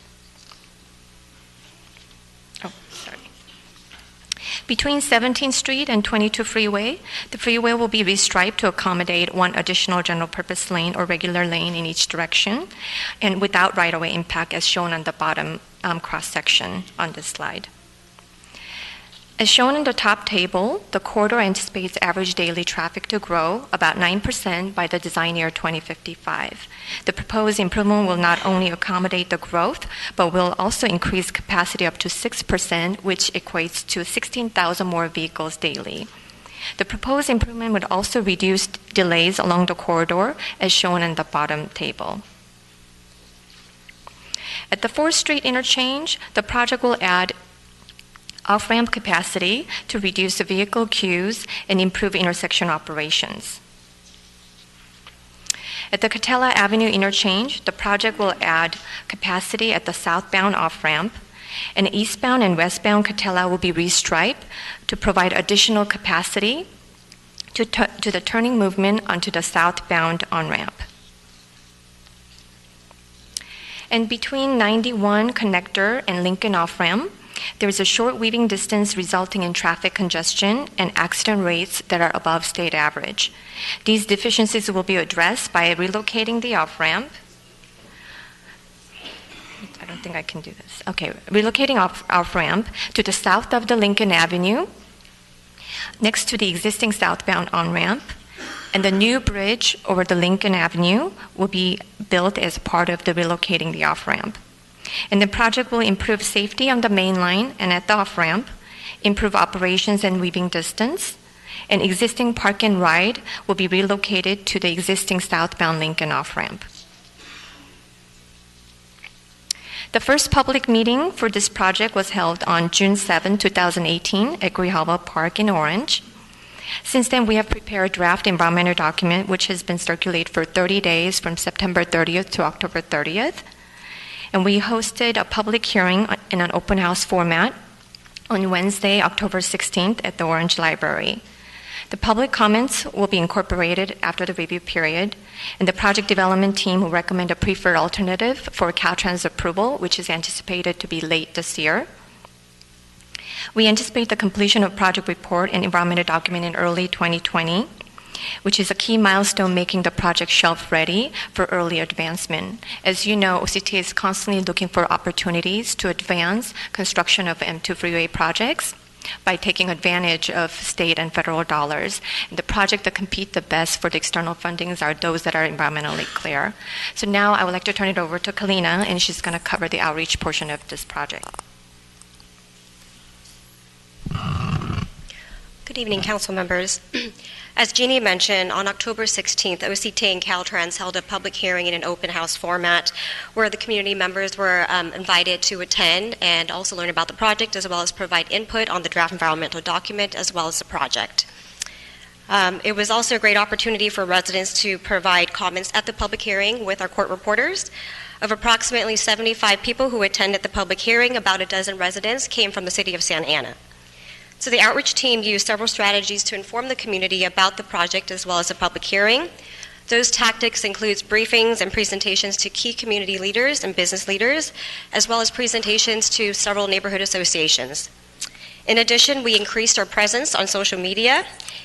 Between 17th Street and 22 Freeway, the freeway will be restriped to accommodate one additional general purpose lane or regular lane in each direction and without right-of-way impact as shown on the bottom cross-section on this slide. As shown in the top table, the corridor anticipates average daily traffic to grow about 9% by the design year 2055. The proposed improvement will not only accommodate the growth, but will also increase capacity up to 6%, which equates to 16,000 more vehicles daily. The proposed improvement would also reduce delays along the corridor, as shown in the bottom table. At the 4th Street interchange, the project will add off-ramp capacity to reduce the vehicle queues and improve intersection operations. At the Catella Avenue interchange, the project will add capacity at the southbound off-ramp, and eastbound and westbound Catella will be restriped to provide additional capacity to the turning movement onto the southbound on-ramp. And between 91 Connector and Lincoln off-ramp, there is a short weaving distance resulting in traffic congestion and accident rates that are above state average. These deficiencies will be addressed by relocating the off-ramp. I don't think I can do this. Okay, relocating off-ramp to the south of the Lincoln Avenue, next to the existing southbound on-ramp, and the new bridge over the Lincoln Avenue will be built as part of the relocating the off-ramp. And the project will improve safety on the main line and at the off-ramp, improve operations and weaving distance, and existing park and ride will be relocated to the existing southbound Lincoln off-ramp. The first public meeting for this project was held on June 7, 2018 at Grijalva Park in Orange. Since then, we have prepared a draft environmental document which has been circulated for 30 days from September 30th to October 30th. And we hosted a public hearing in an open house format on Wednesday, October 16th at the Orange Library. The public comments will be incorporated after the review period, and the project development team will recommend a preferred alternative for Caltrans approval, which is anticipated to be late this year. We anticipate the completion of project report and environmental document in early 2020, which is a key milestone making the project shelf ready for early advancement. As you know, OCTA is constantly looking for opportunities to advance construction of M2 freeway projects by taking advantage of state and federal dollars. And the projects that compete the best for the external fundings are those that are environmentally clear. So now I would like to turn it over to Kalina, and she's going to cover the outreach portion of this project. Good evening, council members. As Jeannie mentioned, on October 16th, OCTA and Caltrans held a public hearing in an open house format where the community members were invited to attend and also learn about the project, as well as provide input on the draft environmental document, as well as the project. It was also a great opportunity for residents to provide comments at the public hearing with our court reporters. Of approximately 75 people who attended the public hearing, about a dozen residents came from the city of Santa Ana. So the outreach team used several strategies to inform the community about the project as well as the public hearing. Those tactics include briefings and presentations to key community leaders and business leaders, as well as presentations to several neighborhood associations. In addition, we increased our presence on social media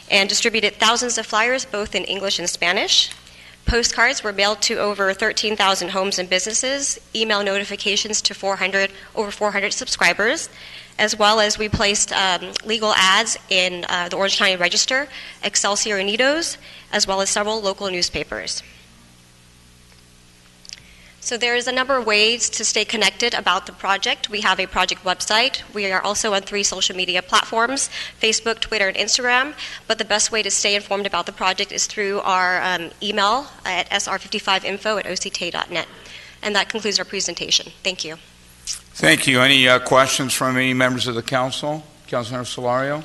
and distributed thousands of flyers, both in English and Spanish. Postcards were mailed to over 13,000 homes and businesses, email notifications to over 400 subscribers, as well as we placed legal ads in the Orange County Register, Excelsior Unidos, as well as several local newspapers. So there is a number of ways to stay connected about the project. We have a project website. We are also on 3 social media platforms, Facebook, Twitter, and Instagram. But the best way to stay informed about the project is through our email at sr55info@octa.net. And that concludes our presentation. Thank you. Thank you. Any questions from any members of the council? Councilmember Solario?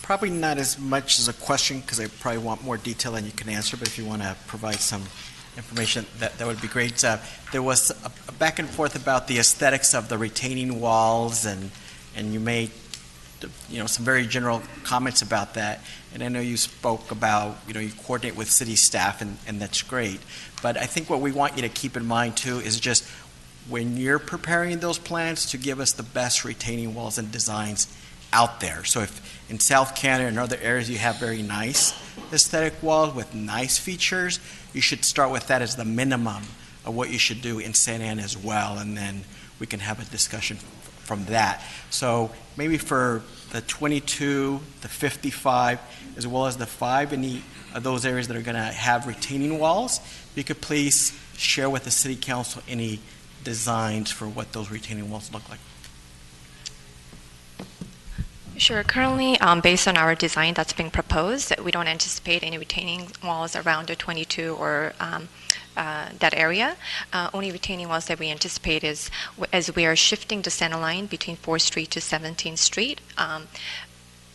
Probably not as much as a question, because I probably want more detail than you can answer, but if you want to provide some information, that would be great. There was a back and forth about the aesthetics of the retaining walls, and you made some very general comments about that. And I know you spoke about, you coordinate with city staff, and that's great. But I think what we want you to keep in mind, too, is just when you're preparing those plans to give us the best retaining walls and designs out there. So if in South Canada and other areas you have very nice aesthetic walls with nice features, you should start with that as the minimum of what you should do in Santa Ana as well, and then we can have a discussion from that. So maybe for the 22, the 55, as well as the 5, any of those areas that are going to have retaining walls, you could please share with the City Council any designs for what those retaining walls look like. Sure. Currently, based on our design that's being proposed, we don't anticipate any retaining walls around the 22 or that area. Only retaining walls that we anticipate is as we are shifting the center line between 4th Street to 17th Street,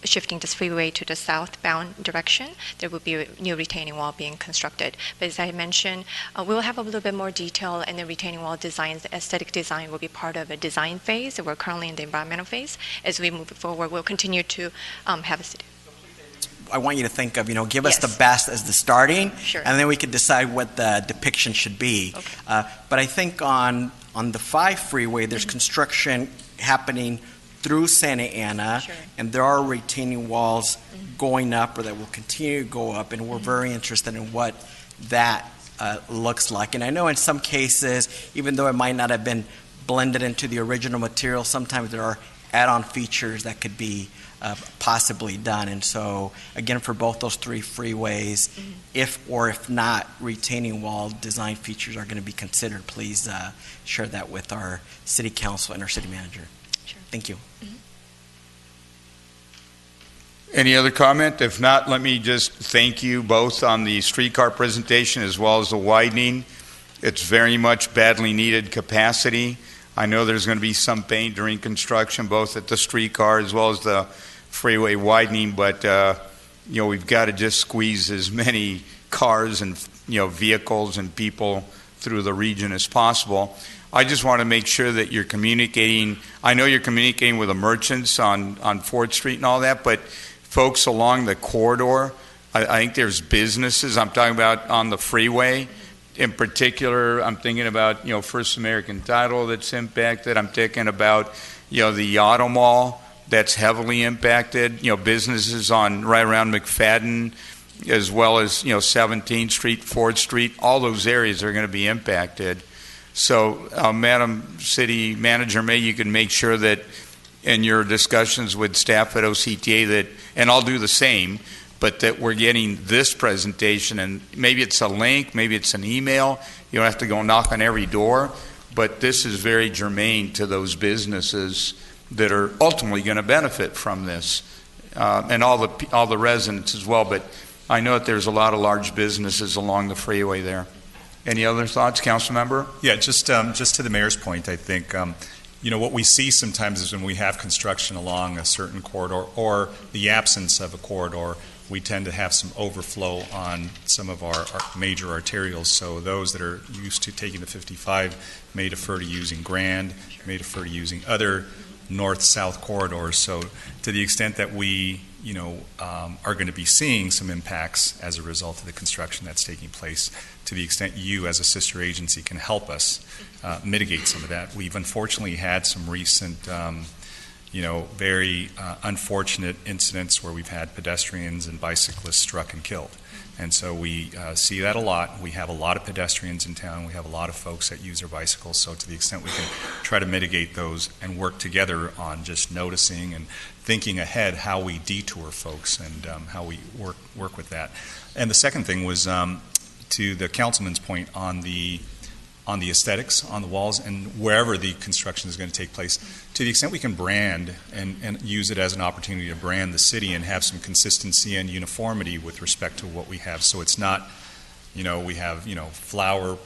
shifting this freeway to the southbound direction, there will be a new retaining wall being constructed. But as I mentioned, we'll have a little bit more detail in the retaining wall designs. The aesthetic design will be part of a design phase. We're currently in the environmental phase. As we move forward, we'll continue to have a city. I want you to think of, give us the best as the starting, sure, and then we can decide what the depiction should be. Okay. But I think on the 5 freeway, there's construction happening through Santa Ana, sure, and there are retaining walls going up or that will continue to go up, and we're very interested in what that looks like. And I know in some cases, even though it might not have been blended into the original material, sometimes there are add-on features that could be possibly done. And so, again, for both those 3 freeways, if not retaining wall design features are going to be considered, please share that with our City Council and our City Manager. Sure. Thank you. Any other comment? If not, let me just thank you both on the streetcar presentation as well as the widening. It's very much badly needed capacity. I know there's going to be some pain during construction, both at the streetcar as well as the freeway widening, but we've got to just squeeze as many cars and vehicles and people through the region as possible. I just want to make sure that you're communicating. I know you're communicating with the merchants on 4th Street and all that, but folks along the corridor. I think there's businesses, I'm talking about on the freeway. In particular, I'm thinking about, First American Title that's impacted. I'm thinking about, the Auto Mall that's heavily impacted. Businesses right around McFadden, as well as, 17th Street, 4th Street. All those areas are going to be impacted. So, Madam City Manager, maybe you can make sure that in your discussions with staff at OCTA that, and I'll do the same, but that we're getting this presentation, and maybe it's a link, maybe it's an email. You don't have to go knock on every door, but this is very germane to those businesses that are ultimately going to benefit from this, and all the residents as well. But I know that there's a lot of large businesses along the freeway there. Any other thoughts, Council Member? Yeah, just to the mayor's point, I think what we see sometimes is when we have construction along a certain corridor or the absence of a corridor, we tend to have some overflow on some of our major arterials. So those that are used to taking the 55 may defer to using Grand, may defer to using other north-south corridors. So to the extent that we, are going to be seeing some impacts as a result of the construction that's taking place, to the extent you as a sister agency can help us mitigate some of that. We've unfortunately had some recent very unfortunate incidents where we've had pedestrians and bicyclists struck and killed. And so we see that a lot. We have a lot of pedestrians in town. We have a lot of folks that use their bicycles. So to the extent we can try to mitigate those and work together on just noticing and thinking ahead how we detour folks and how we work with that. And the second thing was to the councilman's point on the aesthetics on the walls and wherever the construction is going to take place, to the extent we can brand and use it as an opportunity to brand the city and have some consistency and uniformity with respect to what we have. So it's not, we have, flower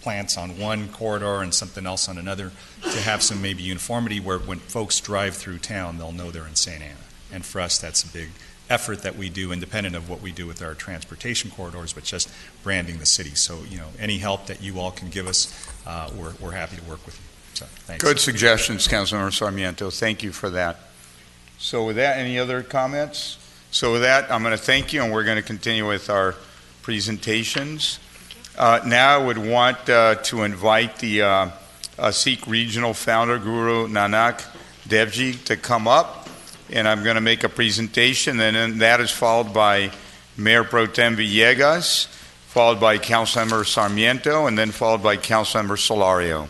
plants on one corridor and something else on another, to have some maybe uniformity where when folks drive through town, they'll know they're in Santa Ana. And for us, that's a big effort that we do independent of what we do with our transportation corridors, but just branding the city. So, any help that you all can give us, we're happy to work with you. So, thanks. Good suggestions, Councilmember Sarmiento. Thank you for that. So with that, any other comments? So with that, I'm going to thank you, and we're going to continue with our presentations. Now I would want to invite the Sikh Regional Founder, Guru Nanak Devji, to come up. And I'm going to make a presentation, and then that is followed by Mayor Pro Tem Villegas, followed by Councilmember Sarmiento, and then followed by Councilmember Solario.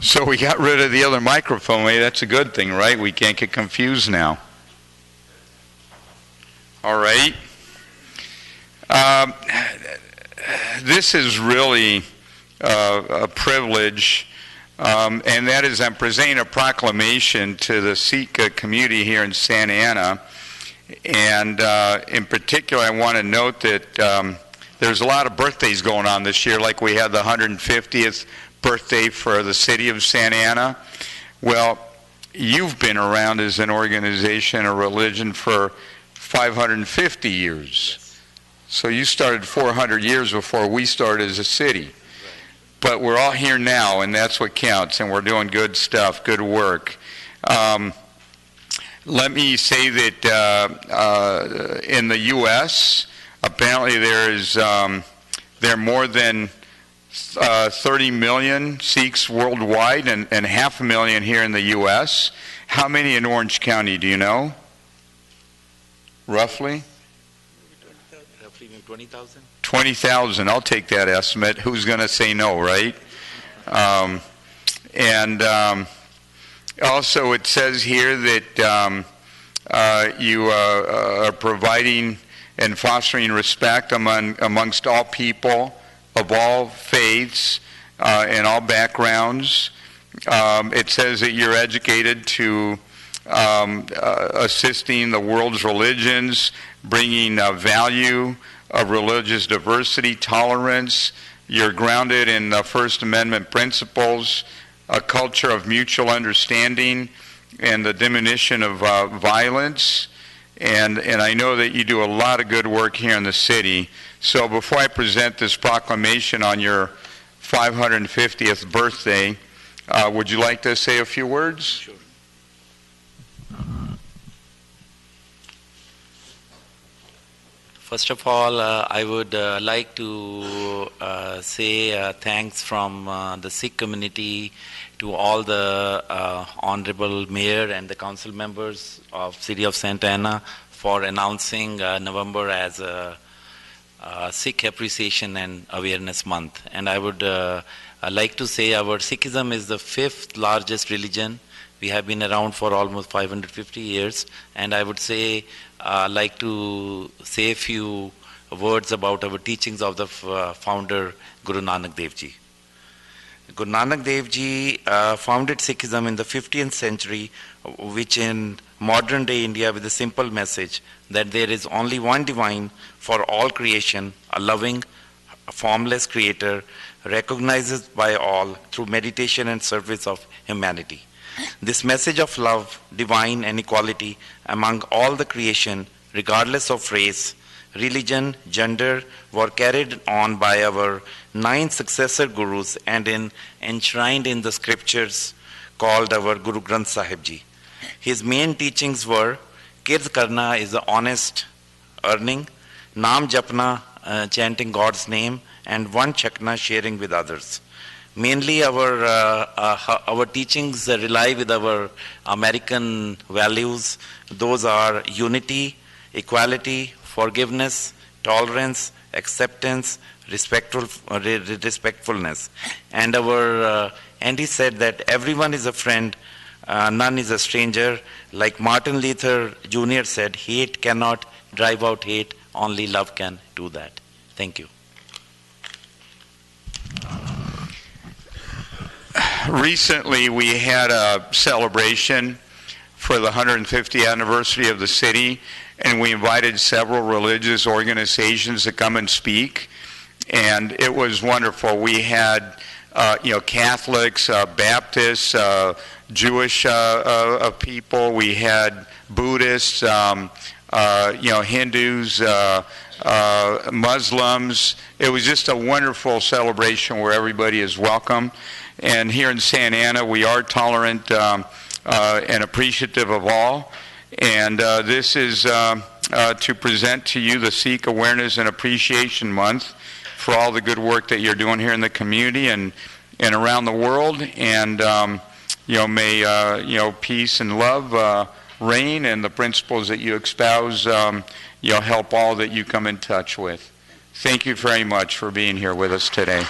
So we got rid of the other microphone. Maybe that's a good thing, right? We can't get confused now. All right. This is really a privilege, and that is I'm presenting a proclamation to the Sikh community here in Santa Ana. And in particular, I want to note that there's a lot of birthdays going on this year, like we had the 150th birthday for the city of Santa Ana. Well, you've been around as an organization or religion for 550 years. So you started 400 years before we started as a city. But we're all here now, and that's what counts, and we're doing good stuff, good work. Let me say that in the U.S., apparently there are more than 30 million Sikhs worldwide and 500,000 here in the U.S. How many in Orange County, do you know? Roughly? 20,000. 20,000. I'll take that estimate. Who's going to say no, right? Also, it says here that you are providing and fostering respect amongst all people of all faiths and all backgrounds. It says that you're educated to assisting the world's religions, bringing value of religious diversity, tolerance. You're grounded in the First Amendment principles, a culture of mutual understanding, and the diminution of violence. And I know that you do a lot of good work here in the city. So before I present this proclamation on your 550th birthday, would you like to say a few words? Sure. First of all, I would like to say thanks from the Sikh community to all the honorable mayor and the council members of City of Santa Ana for announcing November as a Sikh Appreciation and Awareness Month. And I would like to say our Sikhism is the 5th largest religion. We have been around for almost 550 years, and I would say like to say a few words about our teachings of the founder Guru Nanak Dev Ji. Guru Nanak Dev Ji founded Sikhism in the 15th century, which in modern day India with a simple message that there is only one divine for all creation, a loving, formless creator, recognized by all through meditation and service of humanity. This message of love, divine, and equality among all the creation, regardless of race, religion, gender, were carried on by our 9 successor gurus and enshrined in the scriptures called our Guru Granth Sahib Ji. His main teachings were Kird Karna is the honest earning, Naam Japna, chanting God's name, and One Chakna, sharing with others. Mainly our teachings rely with our American values. Those are unity, equality, forgiveness, tolerance, acceptance, respectfulness. And he said that everyone is a friend, none is a stranger. Like Martin Luther Jr. said, hate cannot drive out hate, only love can do that. Thank you. Recently, we had a celebration for the 150th anniversary of the city, and we invited several religious organizations to come and speak, and it was wonderful. We had, Catholics, Baptists, Jewish people. We had Buddhists, Hindus, Muslims. It was just a wonderful celebration where everybody is welcome. And here in Santa Ana, we are tolerant and appreciative of all. And this is to present to you the Sikh Awareness and Appreciation Month for all the good work that you're doing here in the community and around the world. And may peace and love reign, and the principles that you espouse help all that you come in touch with. Thank you very much for being here with us today.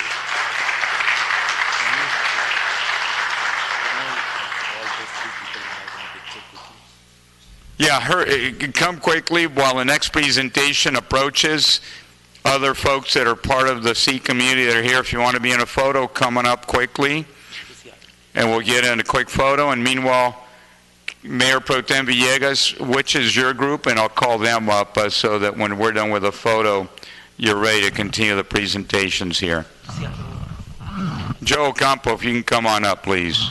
Yeah, come quickly while the next presentation approaches. Other folks that are part of the Sikh community that are here, if you want to be in a photo, coming up quickly. And we'll get in a quick photo. And meanwhile, Mayor Pro Tem Villegas, which is your group? And I'll call them up so that when we're done with the photo, you're ready to continue the presentations here. Joe Ocampo, if you can come on up, please.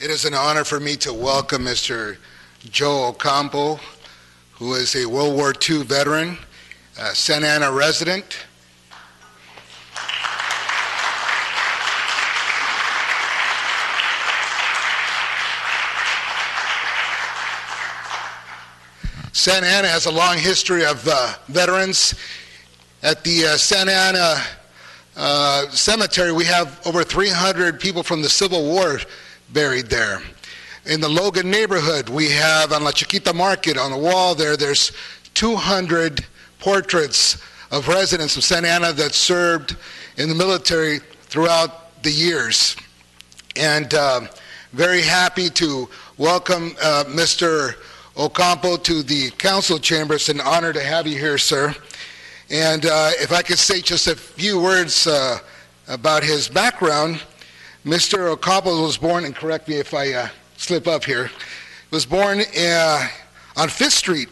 It is an honor for me to welcome Mr. Joe Ocampo, who is a World War II veteran, Santa Ana resident. Santa Ana has a long history of veterans. At the Santa Ana Cemetery, we have over 300 people from the Civil War buried there. In the Logan neighborhood, we have on La Chiquita Market, on the wall there's 200 portraits of residents of Santa Ana that served in the military throughout the years. And very happy to welcome Mr. Ocampo to the council chamber. It's an honor to have you here, sir. And if I could say just a few words about his background, Mr. Ocampo was born, and correct me if I slip up here, was born on 5th Street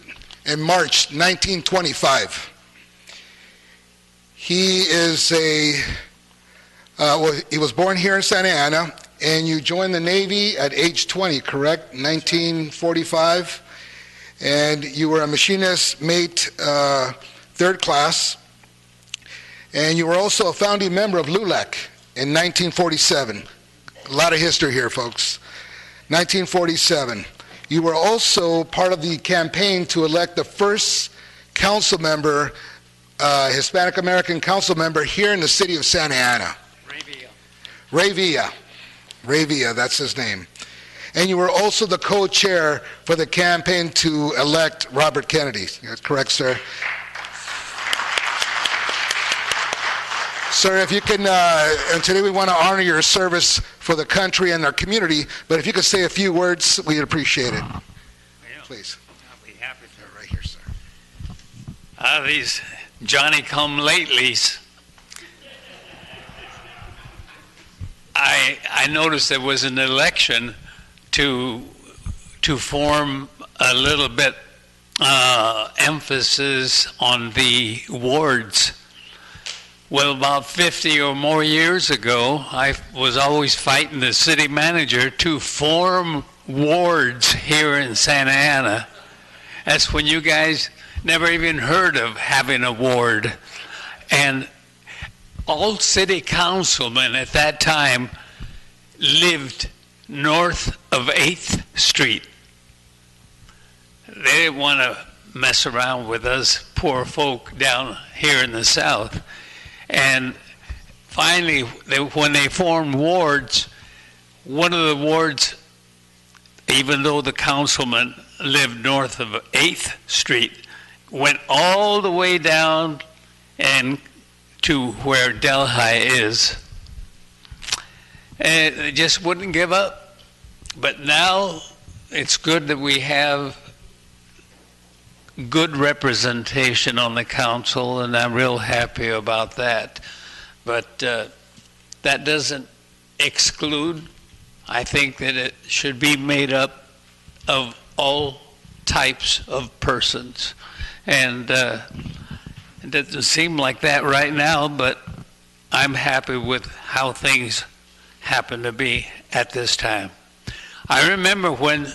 in March 1925. He is he was born here in Santa Ana, and you joined the Navy at age 20, correct? 1945. And you were a machinist mate, 3rd class. And you were also a founding member of LULAC in 1947. A lot of history here, folks. 1947. You were also part of the campaign to elect the first council member, Hispanic American council member here in the city of Santa Ana. Ray Villa. Ray Villa, that's his name. And you were also the co-chair for the campaign to elect Robert Kennedy. That's correct, sir. Sir, if you can, and today we want to honor your service for the country and our community, but if you could say a few words, we'd appreciate it. Please. I'll be happy to. Right here, sir. These Johnny-come-latelys. I noticed there was an election to form a little bit emphasis on the wards. Well, about 50 or more years ago, I was always fighting the city manager to form wards here in Santa Ana. That's when you guys never even heard of having a ward. And all city councilmen at that time lived north of 8th Street. They didn't want to mess around with us poor folk down here in the south. And finally, when they formed wards, one of the wards, even though the councilman lived north of 8th Street, went all the way down and to where Delhi is. And they just wouldn't give up. But now it's good that we have good representation on the council, and I'm real happy about that. But that doesn't exclude. I think that it should be made up of all types of persons. And it doesn't seem like that right now, but I'm happy with how things happen to be at this time. I remember when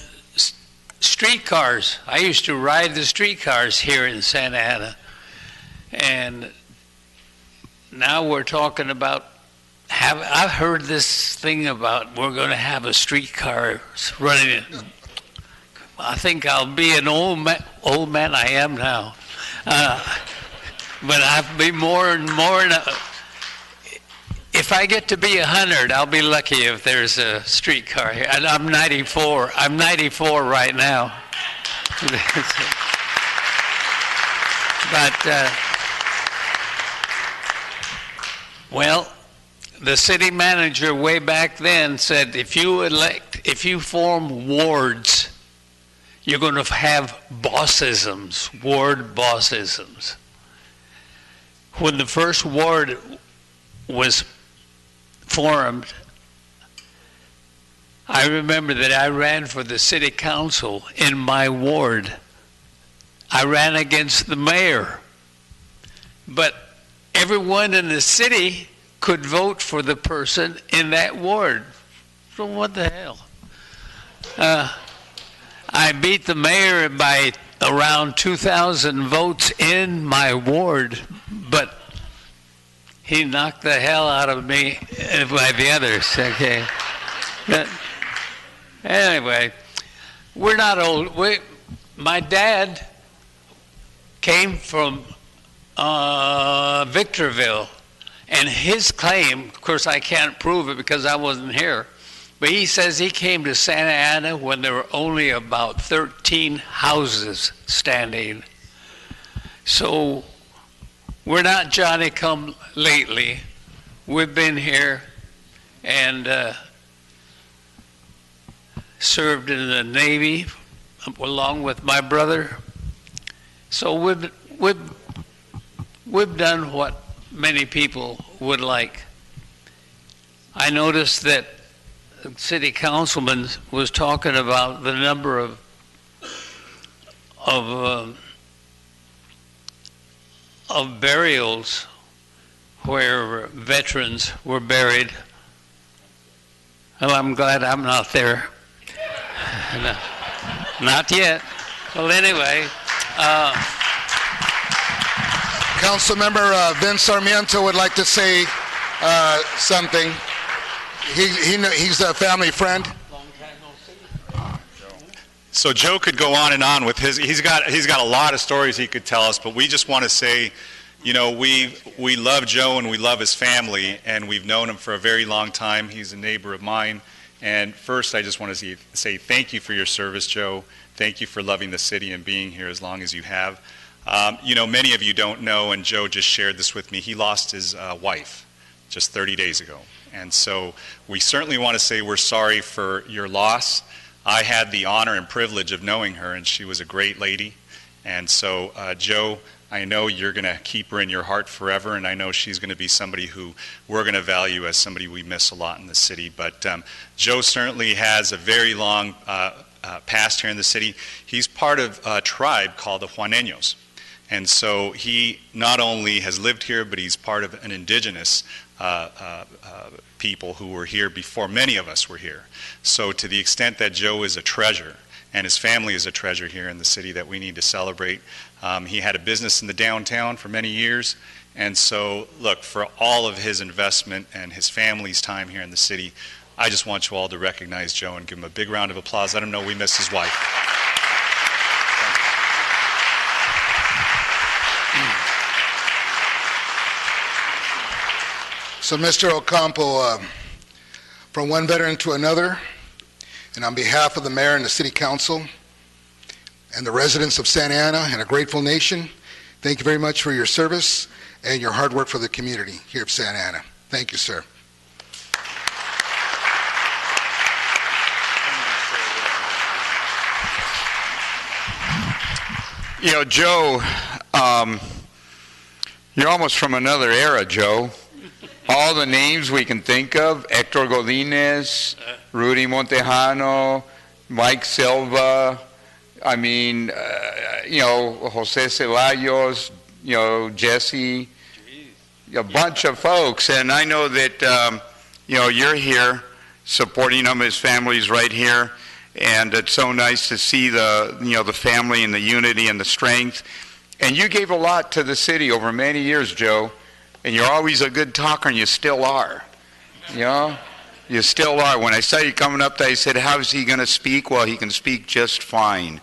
streetcars, I used to ride the streetcars here in Santa Ana, and now we're talking about I've heard this thing about we're going to have a streetcar running. I think I'll be an old man I am now, but I'll be more and more. If I get to be 100, I'll be lucky if there's a streetcar here. And I'm 94. I'm 94 right now. But, well, the city manager way back then said if you form wards, you're going to have bossisms, ward bossisms. When the first ward was formed, I remember that I ran for the city council in my ward. I ran against the mayor, but everyone in the city could vote for the person in that ward. So what the hell? I beat the mayor by around 2,000 votes in my ward, but he knocked the hell out of me by the others, okay? But anyway, we're not old. My dad came from Victorville. And his claim, of course I can't prove it because I wasn't here, but he says he came to Santa Ana when there were only about 13 houses standing. So we're not Johnny come lately. We've been here and served in the Navy along with my brother. So we've done what many people would like. I noticed that the city councilman was talking about the number of burials where veterans were buried. Well, I'm glad I'm not there. No, not yet. Well, anyway. Councilmember Vince Sarmiento would like to say something. He's a family friend. So Joe could go on and on with his. He's got a lot of stories he could tell us, but we just want to say, you know, we love Joe and we love his family, and we've known him for a very long time. He's a neighbor of mine. And first, I just want to say thank you for your service, Joe. Thank you for loving the city and being here as long as you have. You know, many of you don't know, and Joe just shared this with me, he lost his wife just 30 days ago. And so we certainly want to say we're sorry for your loss. I had the honor and privilege of knowing her, and she was a great lady. And so, Joe, I know you're going to keep her in your heart forever, and I know she's going to be somebody who we're going to value as somebody we miss a lot in the city. But Joe certainly has a very long past here in the city. He's part of a tribe called the Juaneños. And so he not only has lived here, but he's part of an indigenous people who were here before many of us were here. So to the extent that Joe is a treasure, and his family is a treasure here in the city that we need to celebrate. He had a business in the downtown for many years, and so look, for all of his investment and his family's time here in the city, I just want you all to recognize Joe and give him a big round of applause. Let him know we miss his wife. So, Mr. Ocampo, from one veteran to another, and on behalf of the mayor and the city council and the residents of Santa Ana and a grateful nation, thank you very much for your service and your hard work for the community here of Santa Ana. Thank you, sir. You know, Joe, you're almost from another era, Joe. All the names we can think of, Hector Godinez, Rudy Montejano, Mike Silva, I mean, you know, Jose Ceballos, you know, Jesse, a bunch of folks. And I know that, you know, you're here supporting him, his family's right here. And it's so nice to see the, you know, the family and the unity and the strength. And you gave a lot to the city over many years, Joe. And you're always a good talker, and you still are. You know? You still are. When I saw you coming up there, I said, how's he going to speak? Well, he can speak just fine.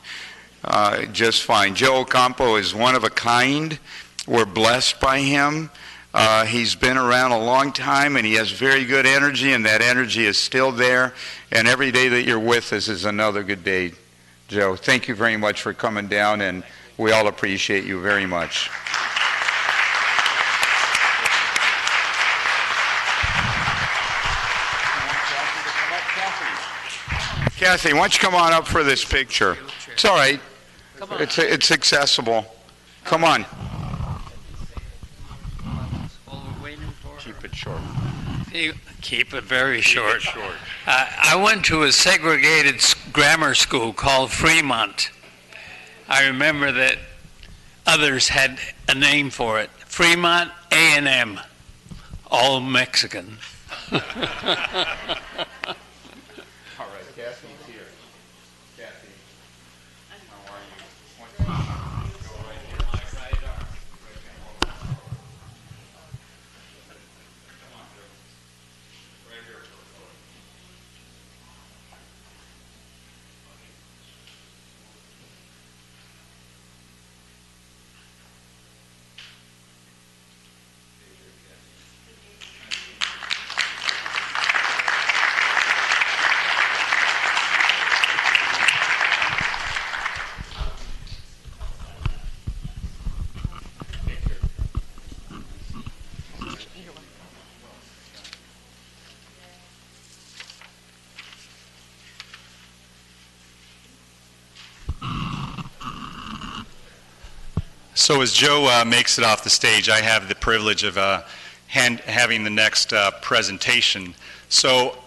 Just fine. Joe Ocampo is one of a kind. We're blessed by him. He's been around a long time, and he has very good energy, and that energy is still there. And every day that you're with us is another good day, Joe. Thank you very much for coming down, and we all appreciate you very much. Kathy, why don't you come on up for this picture? It's all right. It's accessible. Come on. Keep it short. Keep it very short. I went to a segregated grammar school called Fremont. I remember that others had a name for it. Fremont A&M, all Mexican. So as Joe makes it off the stage, I have the privilege of having the next presentation. So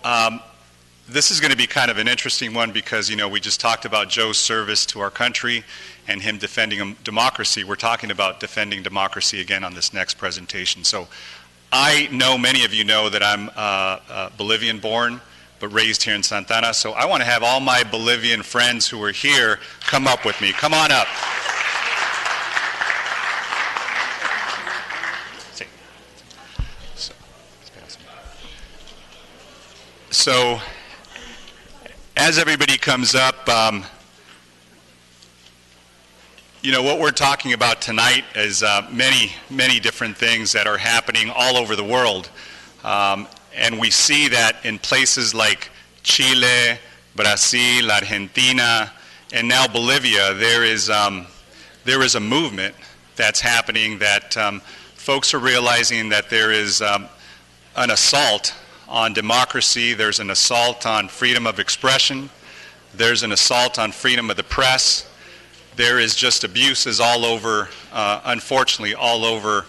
this is going to be kind of an interesting one because, you know, we just talked about Joe's service to our country and him defending democracy. We're talking about defending democracy again on this next presentation. So I know many of you know that I'm Bolivian born, but raised here in Santa Ana. So I want to have all my Bolivian friends who are here come up with me. Come on up. So as everybody comes up, you know, what we're talking about tonight is many different things that are happening all over the world. And we see that in places like Chile, Brazil, Argentina, and now Bolivia, there is a movement that's happening that folks are realizing that there is an assault on democracy, there's an assault on freedom of expression, there's an assault on freedom of the press. There is just abuses all over, unfortunately, all over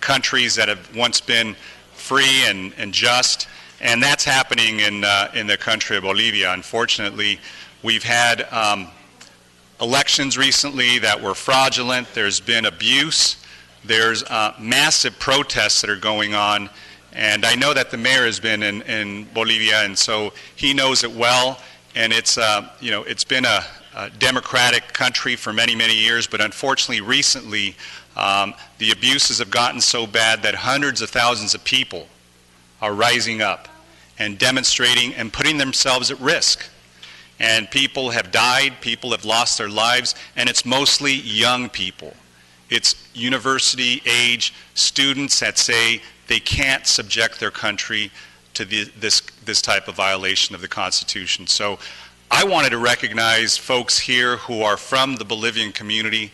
countries that have once been free and just, and that's happening in the country of Bolivia. Unfortunately, we've had elections recently that were fraudulent. There's been abuse. There's massive protests that are going on, and I know that the mayor has been in Bolivia, and so he knows it well. And it's you know, it's been a democratic country for many years, but unfortunately recently the abuses have gotten so bad that hundreds of thousands of people are rising up and demonstrating and putting themselves at risk. And people have died, people have lost their lives, and it's mostly young people. It's university age students that say they can't subject their country to this type of violation of the Constitution. So I wanted to recognize folks here who are from the Bolivian community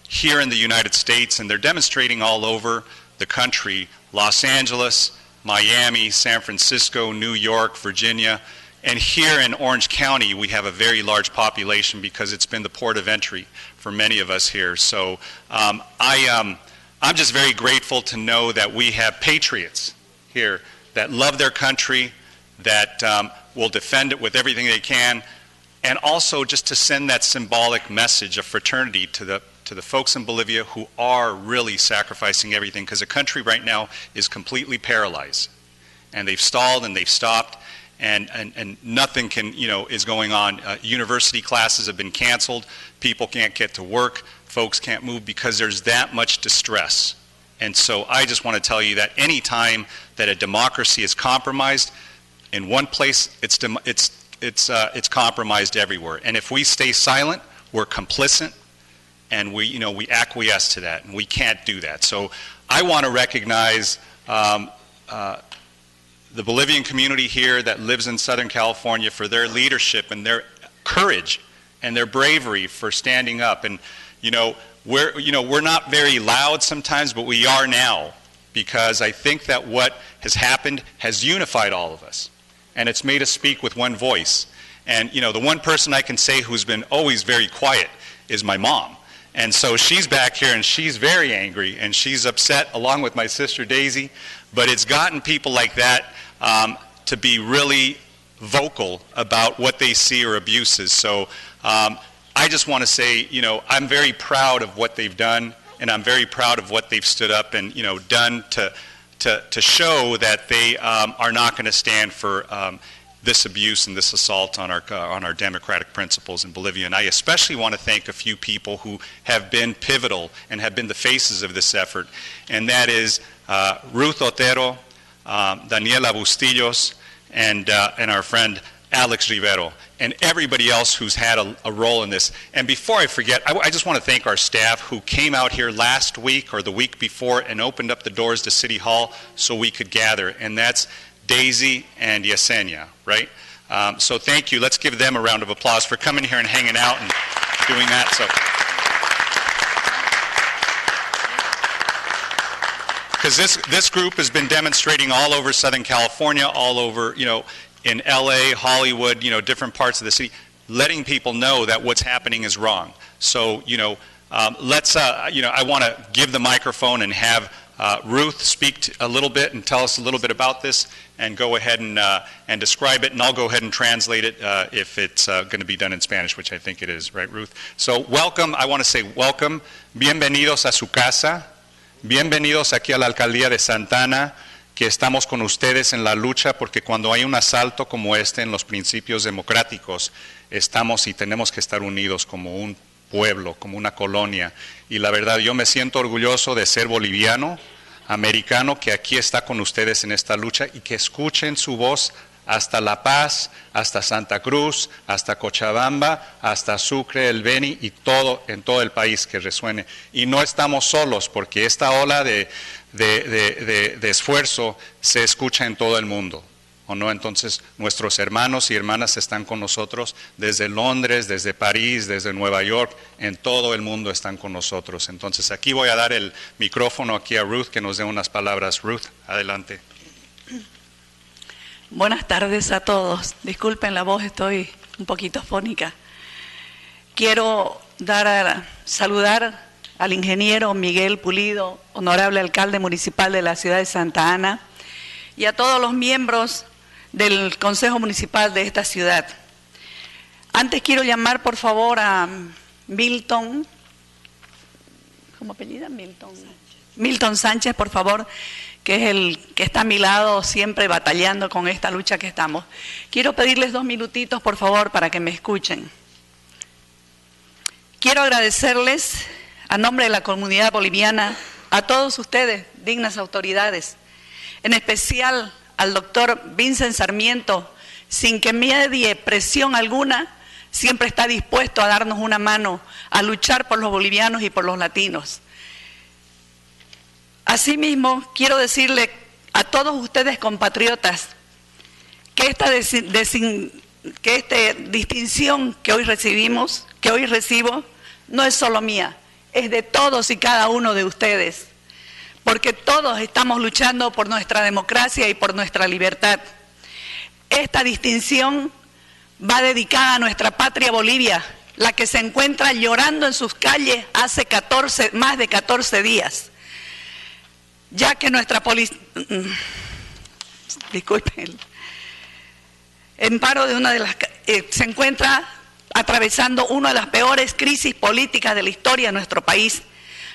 here in the United States, and they're demonstrating all over the country: Los Angeles, Miami, San Francisco, New York, Virginia, and here in Orange County we have a very large population because it's been the port of entry for many of us here. So I'm just very grateful to know that we have patriots here that love their country, that will defend it with everything they can, and also just to send that symbolic message of fraternity to the folks in Bolivia who are really sacrificing everything, because the country right now is completely paralyzed, and they've stalled and they've stopped, and nothing can, you know, is going on. University classes have been canceled, people can't get to work, folks can't move because there's that much distress. And so I just want to tell you that any time that a democracy is compromised in one place, it's compromised everywhere. And if we stay silent, we're complicit, and we acquiesce to that, and we can't do that. So I want to recognize the Bolivian community here that lives in Southern California for their leadership and their courage and their bravery for standing up. And we're not very loud sometimes, but we are now, because I think that what has happened has unified all of us, and it's made us speak with one voice. And the one person I can say who's been always very quiet is my mom. And so she's back here and she's very angry and she's upset, along with my sister Daisy. But it's gotten people like that to be really vocal about what they see are abuses. So I just want to say, I'm very proud of what they've done, and I'm very proud of what they've stood up and done to show that they are not going to stand for this abuse and this assault on our democratic principles in Bolivia. And I especially want to thank a few people who have been pivotal and have been the faces of this effort, and that is Ruth Otero, Daniela Bustillos, and our friend Alex Rivero, and everybody else who's had a role in this. And before I forget, I just want to thank our staff who came out here last week or the week before and opened up the doors to City Hall so we could gather, and that's Daisy and Yesenia, right? So thank you. Let's give them a round of applause for coming here and hanging out and doing that. So, because this group has been demonstrating all over Southern California, all over, in LA, Hollywood, different parts of the city, letting people know that what's happening is wrong. So, Let's, I want to give the microphone and have Ruth speak a little bit and tell us a little bit about this, and go ahead and describe it, and I'll go ahead and translate it if it's going to be done in Spanish, which I think it is, right, Ruth? So welcome, I want to say welcome, bienvenidos a su casa, bienvenidos aquí a la Alcaldía de Santa Ana, que estamos con ustedes en la lucha, porque cuando hay un asalto como este en los principios democráticos, estamos y tenemos que estar unidos como un pueblo, como una colonia. Y la verdad, yo me siento orgulloso de ser boliviano, americano, que aquí está con ustedes en esta lucha, y que escuchen su voz hasta La Paz, hasta Santa Cruz, hasta Cochabamba, hasta Sucre, el Beni, y en todo el país que resuene. Y no estamos solos, porque esta ola de esfuerzo se escucha en todo el mundo, ¿o no? Entonces, nuestros hermanos y hermanas están con nosotros desde Londres, desde París, desde Nueva York, en todo el mundo están con nosotros. Entonces, aquí voy a dar el micrófono aquí a Ruth, que nos dé unas palabras. Ruth, adelante. Buenas tardes a todos. Disculpen la voz, estoy un poquito afónica. Quiero saludar al ingeniero Miguel Pulido, honorable alcalde municipal de la ciudad de Santa Ana, y a todos los miembros del Consejo Municipal de esta ciudad. Antes quiero llamar, por favor, a Milton, ¿cómo apellida? Milton Sánchez, por favor, que es el que está a mi lado siempre batallando con esta lucha que estamos. Quiero pedirles 2 minutitos, por favor, para que me escuchen. Quiero agradecerles, a nombre de la comunidad boliviana, a todos ustedes, dignas autoridades, en especial al doctor Vincent Sarmiento, sin que medie presión alguna, siempre está dispuesto a darnos una mano, a luchar por los bolivianos y por los latinos. Asimismo, quiero decirle a todos ustedes, compatriotas, que esta distinción que hoy recibo, no es solo mía, es de todos y cada uno de ustedes, porque todos estamos luchando por nuestra democracia y por nuestra libertad. Esta distinción va dedicada a nuestra patria Bolivia, la que se encuentra llorando en sus calles hace más de 14 días, ya que nuestra disculpen, en paro de una de las se encuentra atravesando una de las peores crisis políticas de la historia de nuestro país,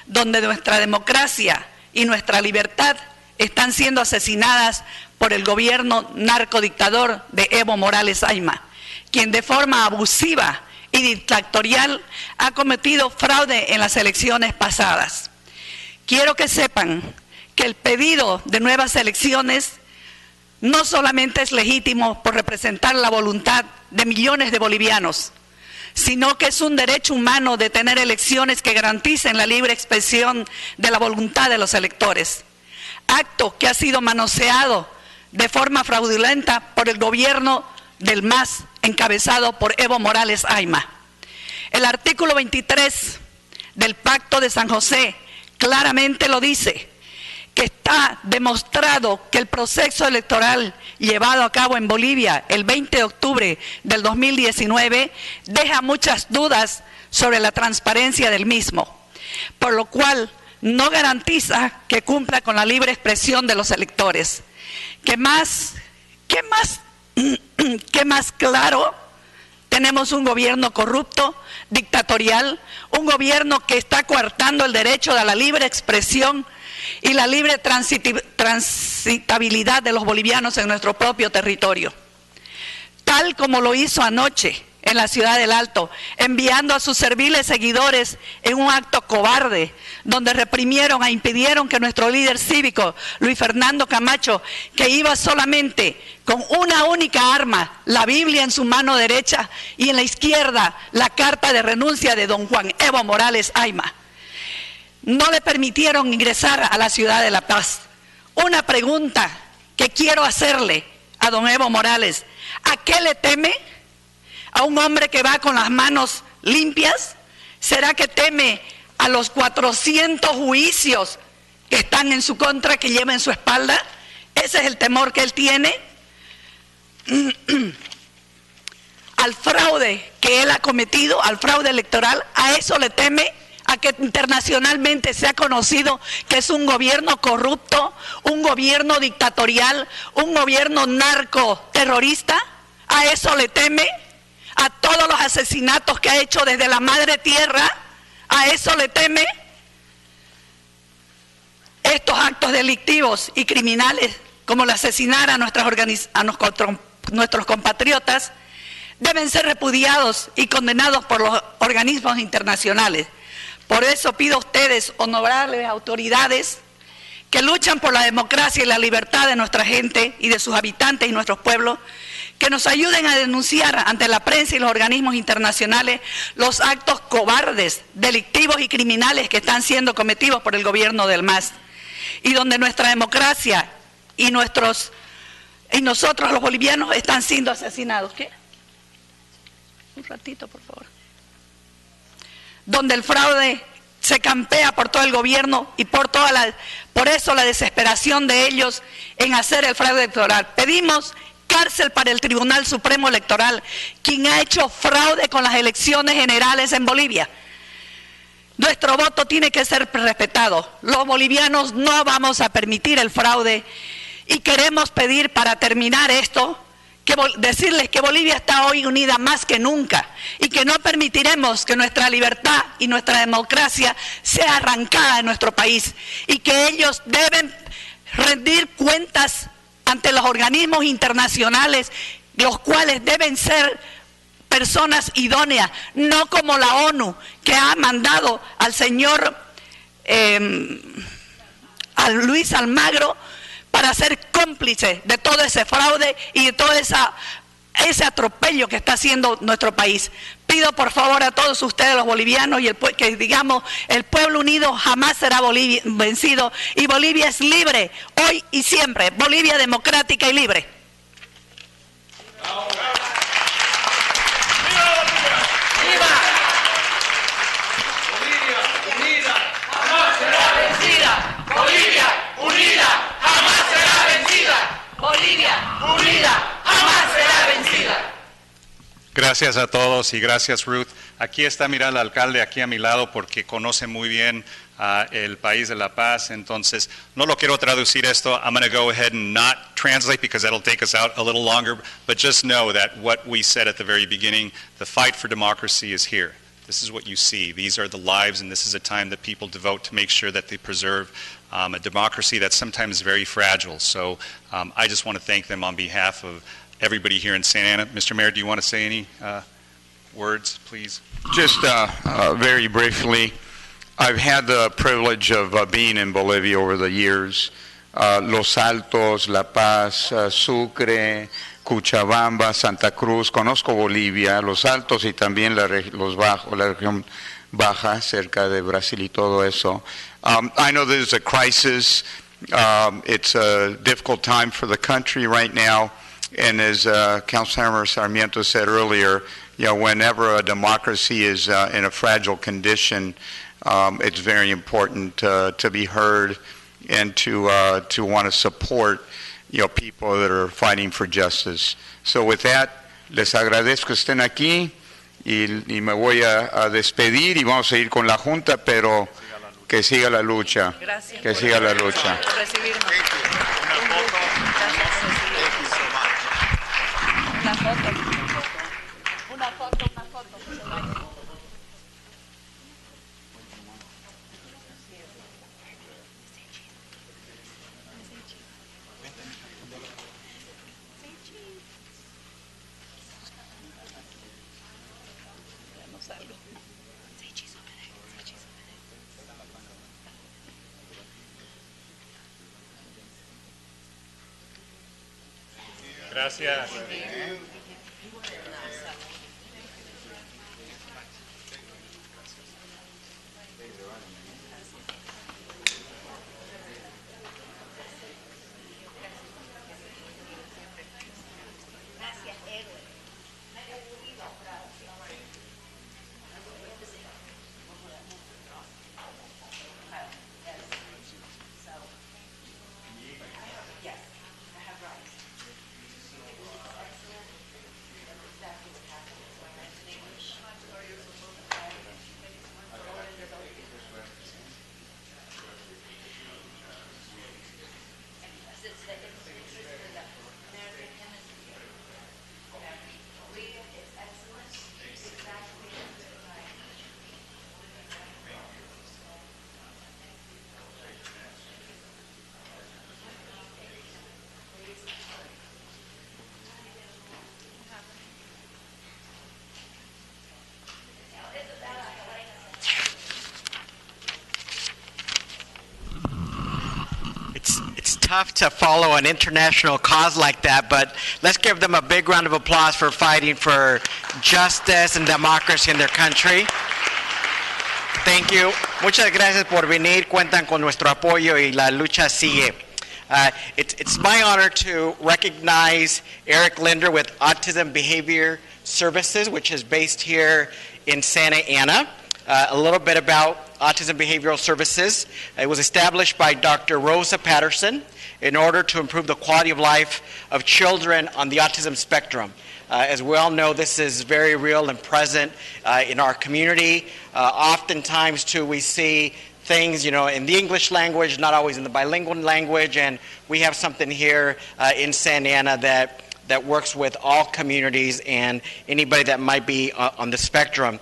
donde nuestra democracia y nuestra libertad están siendo asesinadas por el gobierno narcodictador de Evo Morales Ayma, quien de forma abusiva y dictatorial ha cometido fraude en las elecciones pasadas. Quiero que sepan que el pedido de nuevas elecciones no solamente es legítimo por representar la voluntad de millones de bolivianos, sino que es un derecho humano de tener elecciones que garanticen la libre expresión de la voluntad de los electores. Acto que ha sido manoseado de forma fraudulenta por el gobierno del MAS, encabezado por Evo Morales Ayma. El artículo 23 del Pacto de San José claramente lo dice, que está demostrado que el proceso electoral llevado a cabo en Bolivia el 20 de octubre del 2019 deja muchas dudas sobre la transparencia del mismo, por lo cual no garantiza que cumpla con la libre expresión de los electores. ¿Qué más claro? Tenemos un gobierno corrupto, dictatorial, un gobierno que está coartando el derecho a la libre expresión y la libre transitabilidad de los bolivianos en nuestro propio territorio, tal como lo hizo anoche en la ciudad del Alto, enviando a sus serviles seguidores en un acto cobarde, donde reprimieron e impidieron que nuestro líder cívico, Luis Fernando Camacho, que iba solamente con una única arma, la Biblia en su mano derecha y en la izquierda la carta de renuncia de don Juan Evo Morales Ayma, no le permitieron ingresar a la ciudad de La Paz. Una pregunta que quiero hacerle a don Evo Morales: ¿a qué le teme? ¿A un hombre que va con las manos limpias? ¿Será que teme a los 400 juicios que están en su contra, que lleva en su espalda? ¿Ese es el temor que él tiene? Al fraude que él ha cometido, al fraude electoral, ¿a eso le teme? a que internacionalmente sea conocido que es un gobierno corrupto, un gobierno dictatorial, un gobierno narcoterrorista? ¿A eso le teme? ¿A todos los asesinatos que ha hecho desde la madre tierra? ¿A eso le teme? Estos actos delictivos y criminales, como el asesinar a nuestros compatriotas, deben ser repudiados y condenados por los organismos internacionales. Por eso pido a ustedes, honorables autoridades, que luchan por la democracia y la libertad de nuestra gente y de sus habitantes y nuestros pueblos, que nos ayuden a denunciar ante la prensa y los organismos internacionales los actos cobardes, delictivos y criminales que están siendo cometidos por el gobierno del MAS, y donde nuestra democracia y nosotros los bolivianos están siendo asesinados. ¿Qué? Un ratito, por favor. Donde el fraude se campea por todo el gobierno y por eso la desesperación de ellos en hacer el fraude electoral. Pedimos cárcel para el Tribunal Supremo Electoral, quien ha hecho fraude con las elecciones generales en Bolivia. Nuestro voto tiene que ser respetado. Los bolivianos no vamos a permitir el fraude y queremos pedir, para terminar esto, decirles que Bolivia está hoy unida más que nunca y que no permitiremos que nuestra libertad y nuestra democracia sea arrancada de nuestro país, y que ellos deben rendir cuentas ante los organismos internacionales, los cuales deben ser personas idóneas, no como la ONU, que ha mandado al señor a Luis Almagro para ser cómplice de todo ese fraude y de todo ese atropello que está haciendo nuestro país. Pido por favor a todos ustedes, los bolivianos, que digamos, el pueblo unido jamás será vencido, y Bolivia es libre, hoy y siempre. Bolivia democrática y libre. Bolivia unida jamás será vencida. Bolivia unida jamás será vencida. Gracias a todos y gracias, Ruth. Aquí está, mira, el alcalde aquí a mi lado porque conoce muy bien el país de La Paz. Entonces, no lo quiero traducir esto. I'm going to go ahead and not translate because that'll take us out a little longer. But just know that what we said at the very beginning, the fight for democracy is here. This is what you see. These are the lives, and this is a time that people devote to make sure that they preserve a democracy that's sometimes very fragile. So I just want to thank them on behalf of everybody here in Santa Ana. Mr. Mayor, do you want to say any words, please? Just very briefly, I've had the privilege of being in Bolivia over the years. Los Altos, La Paz, Sucre, Cochabamba, Santa Cruz. Conozco Bolivia, Los Altos y también los Bajos, la región baja, cerca de Brasil y todo eso. I know there's a crisis. It's a difficult time for the country right now. And as Councilmember Sarmiento said earlier, you know, whenever a democracy is in a fragile condition, it's very important to be heard and to want to support, you know, people that are fighting for justice. So with that, les agradezco que estén aquí y me voy a despedir y vamos a ir con la Junta, pero que siga la lucha. Gracias. Que siga la lucha. Una foto. Una foto. Gracias. tough to follow an international cause like that, but let's give them a big round of applause for fighting for justice and democracy in their country. Thank you. Muchas gracias por venir. Cuentan con nuestro apoyo y la lucha sigue. It's my honor to recognize Eric Linder with Autism Behavior Services, which is based here in Santa Ana. A little bit about Autism Behavioral Services. It was established by Dr. Rosa Patterson in order to improve the quality of life of children on the autism spectrum. As we all know, this is very real and present in our community. Oftentimes, too, we see things, in the English language, not always in the bilingual language, and we have something here in Santa Ana that works with all communities and anybody that might be on the spectrum.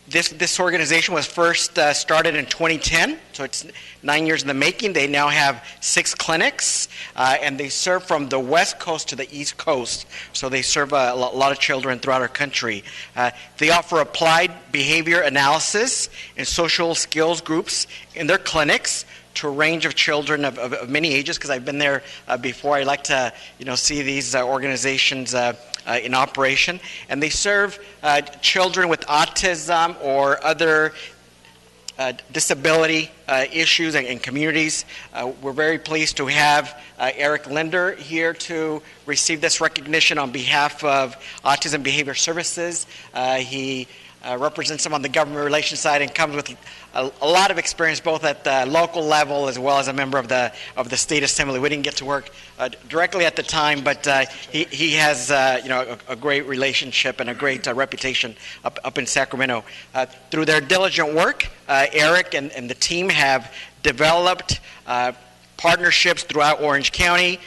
This organization was first started in 2010, so it's 9 years in the making. They now have 6 clinics, and they serve from the West Coast to the East Coast, so they serve a lot of children throughout our country. They offer applied behavior analysis and social skills groups in their clinics to a range of children of many ages, because I've been there before. I like to see these organizations in operation, and they serve children with autism or other disability issues and communities. We're very pleased to have Eric Linder here to receive this recognition on behalf of Autism Behavior Services. He represents them on the government relations side and comes with a lot of experience both at the local level as well as a member of the state assembly. We didn't get to work directly at the time, but he has a great relationship and a great reputation up in Sacramento. Through their diligent work, Eric and the team have developed partnerships throughout Orange County.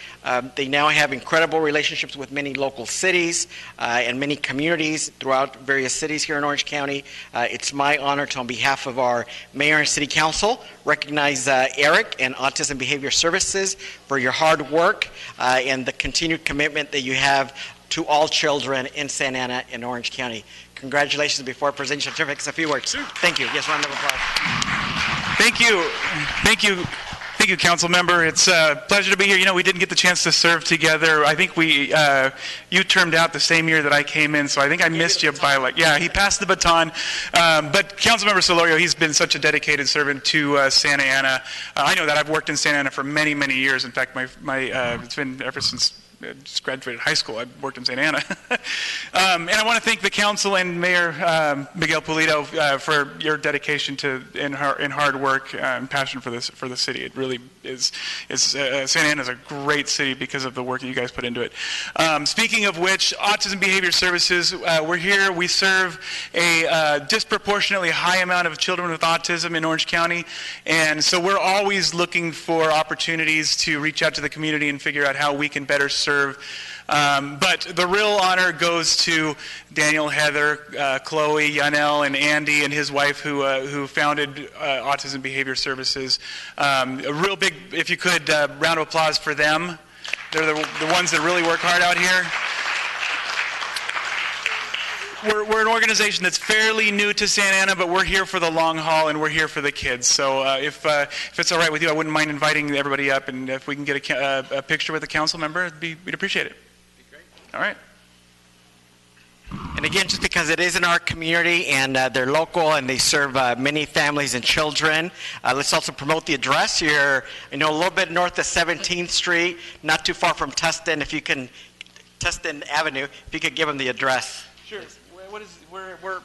They now have incredible relationships with many local cities and many communities throughout various cities here in Orange County. It's my honor to, on behalf of our mayor and city council, recognize Eric and Autism Behavior Services for your hard work and the continued commitment that you have to all children in Santa Ana and Orange County. Congratulations. Before I present your certificates, a few words. Thank you. Yes, round of applause. Thank you. Thank you. Thank you, council member. It's a pleasure to be here. We didn't get the chance to serve together. I think you termed out the same year that I came in, so I think I missed you by he passed the baton. But Councilmember Solorio, he's been such a dedicated servant to Santa Ana. I know that. I've worked in Santa Ana for many, many years. In fact, it's been ever since I just graduated high school. I worked in Santa Ana. And I want to thank the council and Mayor Miguel Pulido for your dedication in hard work and passion for the city. It really is. Santa Ana is a great city because of the work that you guys put into it. Speaking of which, Autism Behavior Services, we're here. We serve a disproportionately high amount of children with autism in Orange County, and so we're always looking for opportunities to reach out to the community and figure out how we can better serve. But the real honor goes to Daniel, Heather, Chloe, Yanel, and Andy and his wife who founded Autism Behavior Services. A real big, if you could, round of applause for them. They're the ones that really work hard out here. We're an organization that's fairly new to Santa Ana, but we're here for the long haul and we're here for the kids. So if it's all right with you, I wouldn't mind inviting everybody up, and if we can get a picture with a council member, we'd appreciate it. All right. And again, just because it is in our community and they're local and they serve many families and children, let's also promote the address. You're a little bit north of 17th Street, not too far from Tustin. If you can, Tustin Avenue, if you could give them the address. Sure. We're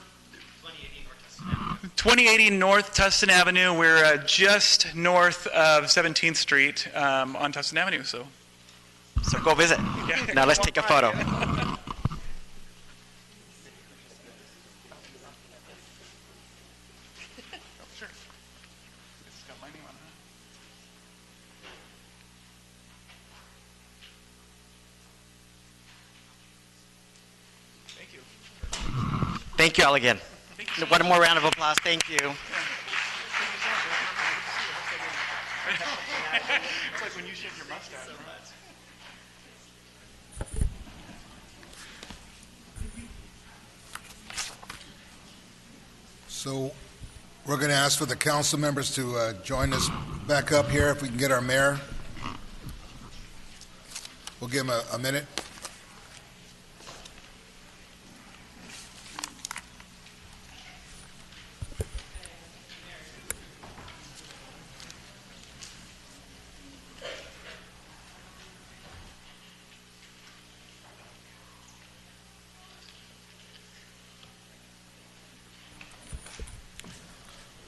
2080 North Tustin Avenue. We're just north of 17th Street on Tustin Avenue. So go visit. Yeah. Now let's take a photo. Thank you all again. One more round of applause. Thank you. It's like when you shave your mustache. So we're going to ask for the council members to join us back up here, if we can get our mayor. We'll give him a minute.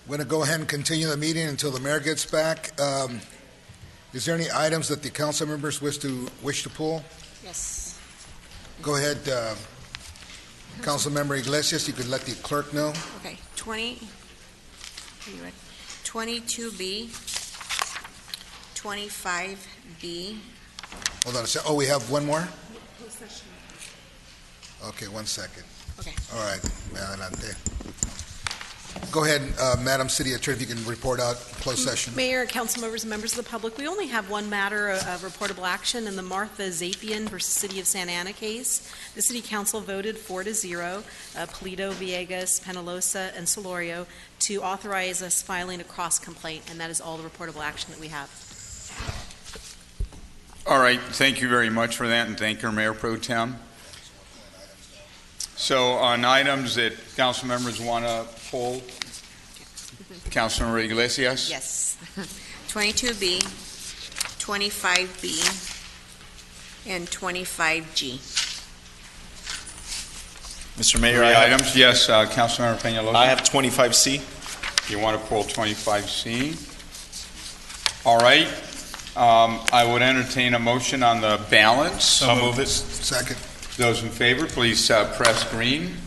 We're going to go ahead and continue the meeting until the mayor gets back. Is there any items that the council members wish to pull? Yes. Go ahead, Councilmember Iglesias. You could let the clerk know. Okay, 22B, 25B. Hold on a second. Oh, we have one more? Okay, 1 second. Okay. All right, adelante. Go ahead, Madam City Attorney, if you can report out closed session. Mayor, council members, and members of the public, we only have one matter of reportable action in the Martha Zapian versus City of Santa Ana case. The City Council voted 4-0, Polito, Villegas, Penalosa, and Solorio to authorize us filing a cross complaint, and that is all the reportable action that we have. All right, thank you very much for that, and thank you, Mayor Pro Tem. So on items that council members want to pull, Councilmember Iglesias? Yes. 22B, 25B, and 25G. Mr. Mayor, Three I have, items. Yes, Councilmember Peñalosa. I have 25C. You want to pull 25C? All right. I would entertain a motion on the balance. So move it. Second. Those in favor, please press green.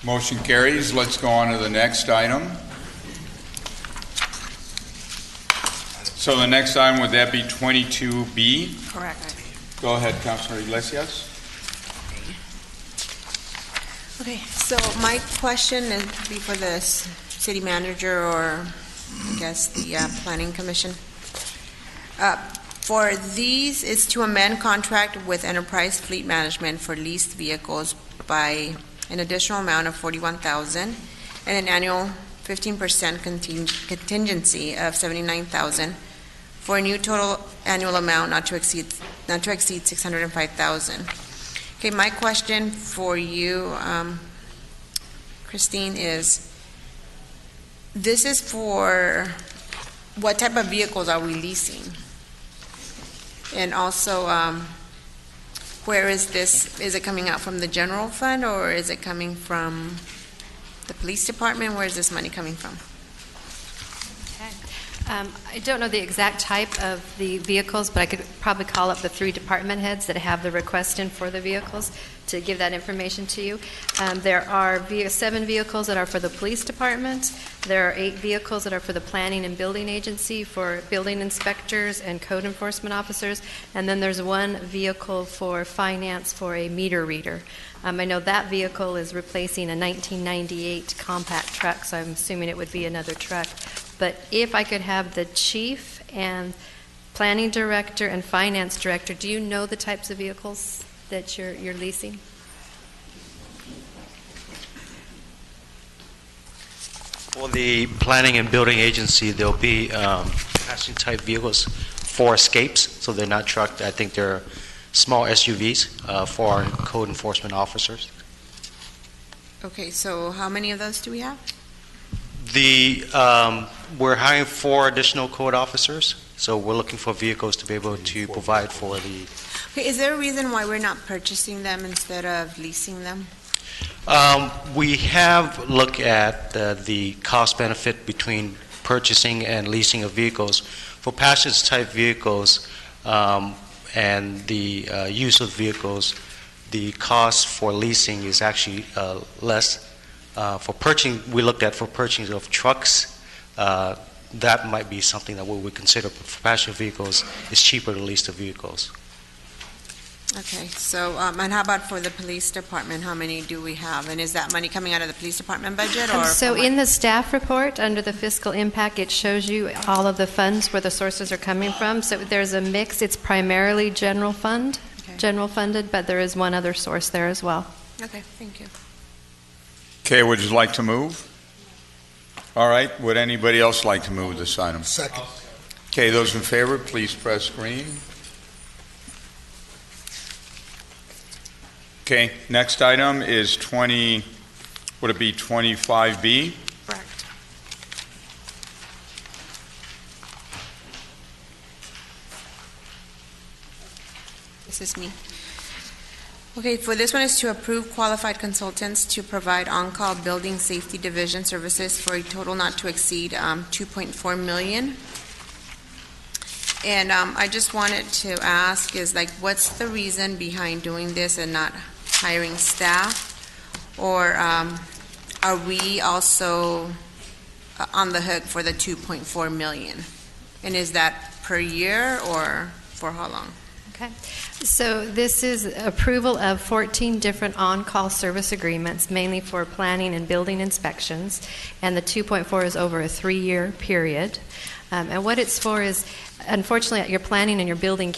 Motion carries. Let's go on to the next item. So the next item, would that be 22B? Correct. Go ahead, Councilor Iglesias. Okay, so my question is be for the city manager or I guess the planning commission. For these, it's to amend contract with Enterprise Fleet Management for leased vehicles by an additional amount of $41,000 and an annual 15% contingency of $79,000 for a new total annual amount not to exceed $605,000. Okay, my question for you, Christine, is this is for what type of vehicles are we leasing? And also, where is this? Is it coming out from the general fund or is it coming from the police department? Where is this money coming from? I don't know the exact type of the vehicles, but I could probably call up the 3 department heads that have the request in for the vehicles to give that information to you. There are 7 vehicles that are for the police department. There are 8 vehicles that are for the planning and building agency for building inspectors and code enforcement officers. And then there's 1 vehicle for finance for a meter reader. I know that vehicle is replacing a 1998 compact truck, so I'm assuming it would be another truck. But if I could have the chief and planning director and finance director, do you know the types of vehicles that you're leasing? For the planning and building agency, there'll be passenger type vehicles for escapes, so they're not trucked. I think they're small SUVs for our code enforcement officers. Okay, so how many of those do we have? We're hiring 4 additional code officers, so we're looking for vehicles to be able to provide for the. Okay, is there a reason why we're not purchasing them instead of leasing them? We have looked at the cost benefit between purchasing and leasing of vehicles. For passenger type vehicles and the use of vehicles, the cost for leasing is actually less. For purchasing, we looked at for purchasing of trucks, that might be something that we would consider. But for passenger vehicles, it's cheaper to lease the vehicles. Okay, so, and how about for the police department? How many do we have? And is that money coming out of the police department budget? Or So in the staff report, under the fiscal impact, it shows you all of the funds where the sources are coming from. So there's a mix. It's primarily general fund, general funded, but there is one other source there as well. Okay, thank you. Okay, would you like to move? All right, would anybody else like to move this item? Second. Okay, those in favor, please press green. Okay, next item is 20, would it be 25B? Correct. This is me. Okay, for this one is to approve qualified consultants to provide on-call building safety division services for a total not to exceed 2.4 million. And I just wanted to ask is like, what's the reason behind doing this and not hiring staff? Or are we also on the hook for the 2.4 million? And is that per year or for how long? Okay. So this is approval of 14 different on-call service agreements, mainly for planning and building inspections, and the 2.4 is over a 3-year period. And what it's for is, unfortunately, at your planning and your building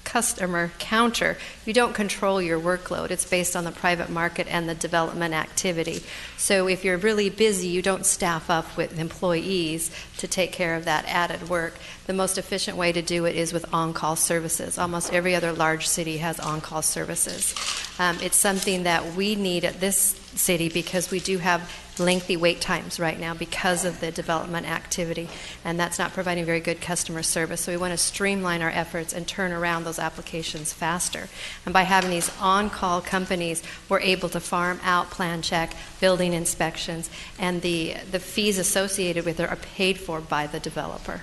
customer counter, you don't control your workload. It's based on the private market and the development activity. So if you're really busy, you don't staff up with employees to take care of that added work. The most efficient way to do it is with on-call services. Almost every other large city has on-call services. It's something that we need at this city because we do have lengthy wait times right now because of the development activity, and that's not providing very good customer service. So we want to streamline our efforts and turn around those applications faster. And by having these on-call companies, we're able to farm out plan check, building inspections, and the fees associated with it are paid for by the developer.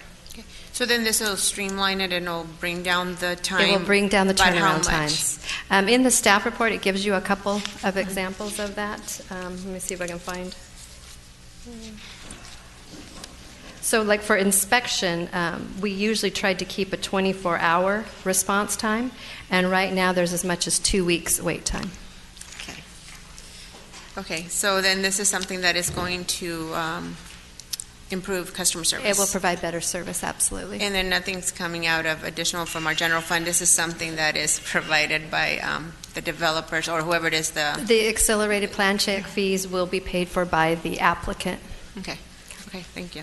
So then this will streamline it and it'll bring down the time? It will bring down the By how turnaround much? times. In the staff report, it gives you a couple of examples of that. Let me see if I can find. So like for inspection, we usually tried to keep a 24-hour response time, and right now there's as much as 2 weeks wait time. Okay, so then this is something that is going to improve customer service? It will provide better service, absolutely. And then nothing's coming out of additional from our general fund? This is something that is provided by the developers or whoever it is? The accelerated plan check fees will be paid for by the applicant. Okay, thank you.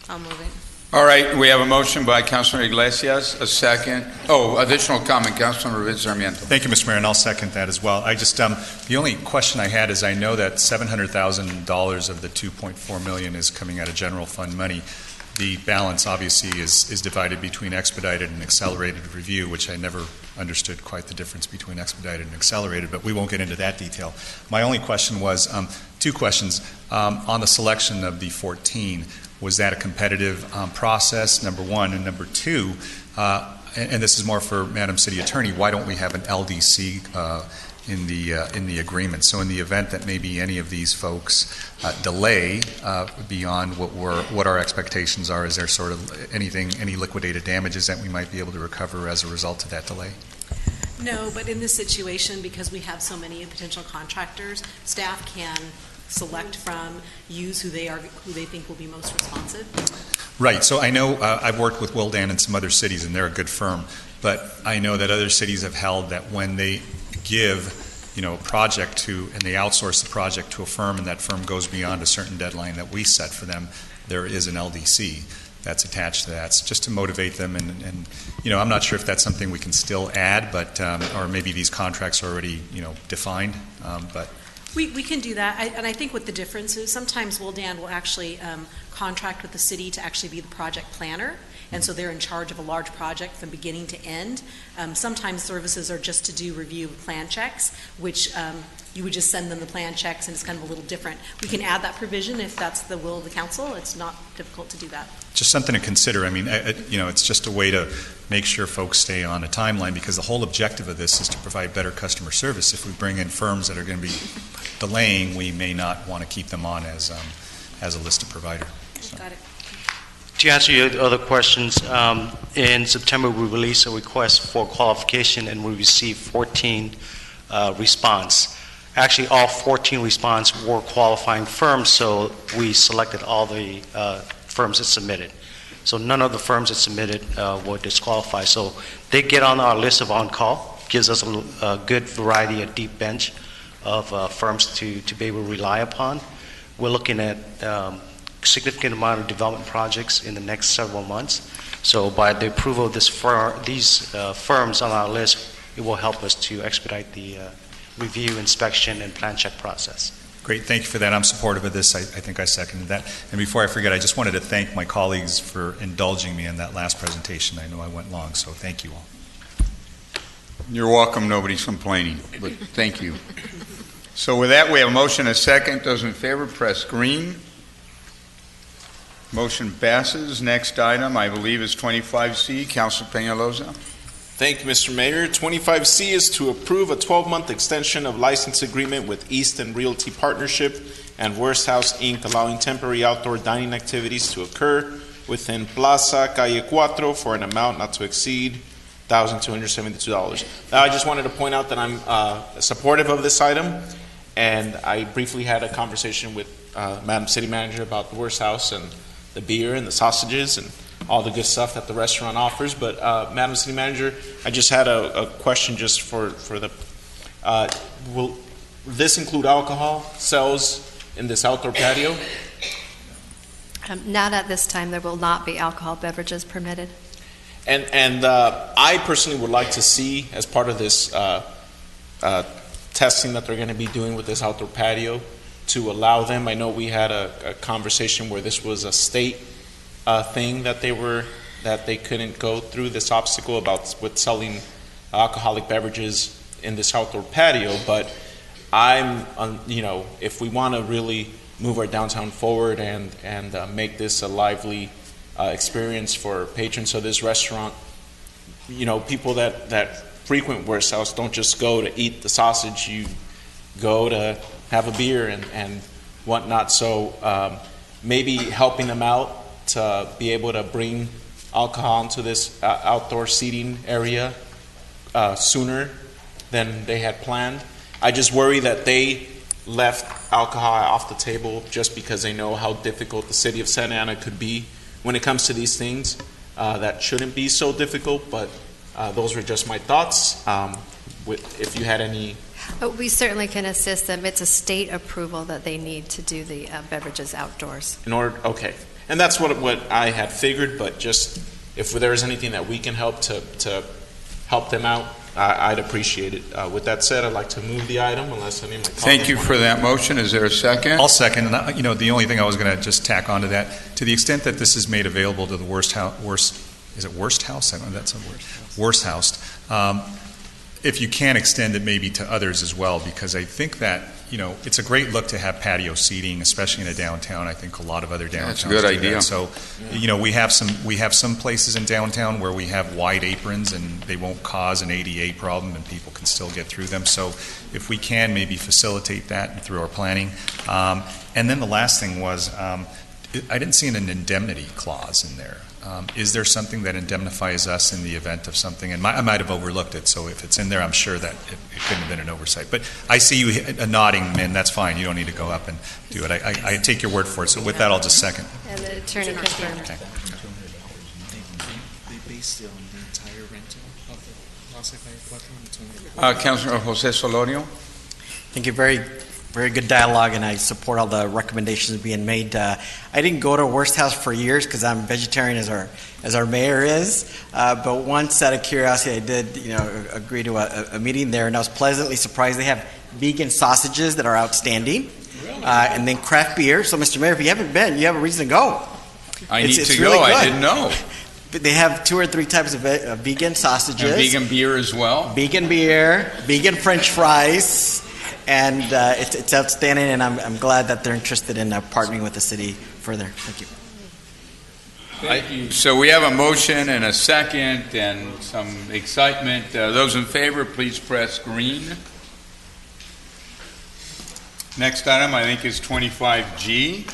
I'll move it. All right, we have a motion by Councilor Iglesias, a second. Oh, additional comment, Councilor Sarmiento. Thank you, Mr. Mayor, and I'll second that as well. I just, the only question I had is I know that $700,000 of the $2.4 million is coming out of general fund money. The balance obviously is divided between expedited and accelerated review, which I never understood quite the difference between expedited and accelerated, but we won't get into that detail. My only question was, two questions. On the selection of the 14, was that a competitive process, number one? And number two, and this is more for Madam City Attorney, why don't we have an LDC in the agreement? So in the event that maybe any of these folks delay beyond what our expectations are, is there sort of any liquidated damages that we might be able to recover as a result of that delay? No, but in this situation, because we have so many potential contractors, staff can select from, use who they think will be most responsive. Right. So I know I've worked with Willdan in some other cities, and they're a good firm. But I know that other cities have held that when they give, a project to, and they outsource the project to a firm, and that firm goes beyond a certain deadline that we set for them, there is an LDC that's attached to that. It's just to motivate them, and I'm not sure if that's something we can still add, but or maybe these contracts are already defined, but. We can do that, and I think what the difference is, sometimes Willdan will actually contract with the city to actually be the project planner, and so they're in charge of a large project from beginning to end. Sometimes services are just to do review of plan checks, which you would just send them the plan checks, and it's kind of a little different. We can add that provision if that's the will of the council. It's not difficult to do that. Just something to consider. I mean, it's just a way to make sure folks stay on a timeline, because the whole objective of this is to provide better customer service. If we bring in firms that are going to be delaying, we may not want to keep them on as a listed provider. So. Got it. To answer your other questions, in September we released a request for qualification, and we received 14 response. Actually, all 14 response were qualifying firms, so we selected all the firms that submitted. So none of the firms that submitted were disqualified. So they get on our list of on-call, gives us a good variety, a deep bench of firms to be able to rely upon. we're looking at significant amount of development projects in the next several months. So by the approval of these firms on our list, it will help us to expedite the review, inspection, and plan check process. Great, thank you for that. I'm supportive of this. I think I seconded that. And before I forget, I just wanted to thank my colleagues for indulging me in that last presentation. I know I went long, so thank you all. You're welcome. Nobody's complaining, but thank you. So with that, we have a motion and a second. Those in favor, press green. Motion passes. Next item, I believe, is 25C. Councilor Peñalosa. Thank you, Mr. Mayor. 25C is to approve a 12-month extension of license agreement with Easton Realty Partnership and Worst House, Inc., allowing temporary outdoor dining activities to occur within Plaza Calle 4 for an amount not to exceed $1,272. Now, I just wanted to point out that I'm supportive of this item, and I briefly had a conversation with Madam City Manager about the Worst House and the beer and the sausages and all the good stuff that the restaurant offers. But Madam City Manager, I just had a question just for the, will this include alcohol sales in this outdoor patio? Not at this time. There will not be alcohol beverages permitted. And I personally would like to see, as part of this testing that they're going to be doing with this outdoor patio, to allow them. I know we had a conversation where this was a state thing that they couldn't go through this obstacle about with selling alcoholic beverages in this outdoor patio. But if we want to really move our downtown forward and make this a lively experience for patrons of this restaurant, people that frequent Worst House don't just go to eat the sausage. You go to have a beer and whatnot. So maybe helping them out to be able to bring alcohol into this outdoor seating area sooner than they had planned. I just worry that they left alcohol off the table just because they know how difficult the city of Santa Ana could be when it comes to these things. That shouldn't be so difficult, but those were just my thoughts. If you had any... We certainly can assist them. It's a state approval that they need to do the beverages outdoors. Okay. And that's what I had figured, but just if there is anything that we can help to help them out, I'd appreciate it. With that said, I'd like to move the item unless any of my colleagues... Thank you for that motion. Is there a second? I'll second. The only thing I was going to just tack onto that, to the extent that this is made available to the Worst House, I don't know, that's a word. Worst House. If you can extend it maybe to others as well, because I think that, it's a great look to have patio seating, especially in a downtown. I think a lot of other downtowns That's a good do idea. that. So, we have some places in downtown where we have wide aprons and they won't cause an ADA problem and people can still get through them. So if we can maybe facilitate that through our planning. And then the last thing was, I didn't see an indemnity clause in there. Is there something that indemnifies us in the event of something? And I might have overlooked it, so if it's in there, I'm sure that it couldn't have been an oversight. But I see you nodding, Min, that's fine. You don't need to go up and do it. I take your word for it. So with that, I'll just second. And the attorney confirmed. Okay. They based it on the entire rental of the Plaza Calle 4. Councilor Jose Solorio. Thank you. Very, very good dialogue, and I support all the recommendations being made. I didn't go to Worst House for years because I'm vegetarian, as our mayor is. But once, out of curiosity, I did, agree to a meeting there, and I was pleasantly surprised. They have vegan sausages that are outstanding, and then craft beer. So, Mr. Mayor, if you haven't been, you have a reason to go. I need to really go. good. I didn't know. They have 2 or 3 types of vegan sausages. And vegan beer as well. Vegan beer, vegan French fries. And it's outstanding, and I'm glad that they're interested in partnering with the city further. Thank you. Thank you. So we have a motion and a second and some excitement. Those in favor, please press green. Next item, I think, is 25G.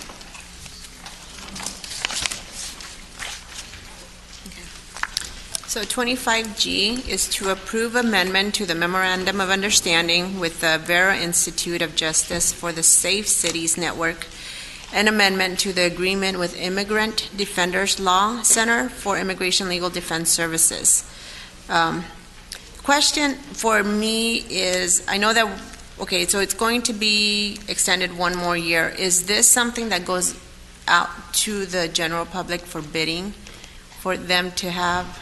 So 25G is to approve amendment to the Memorandum of Understanding with the Vera Institute of Justice for the Safe Cities Network, an amendment to the agreement with Immigrant Defenders Law Center for Immigration Legal Defense Services. Question for me is, I know that Okay, so it's going to be extended one more year. Is this something that goes out to the general public for bidding, for them to have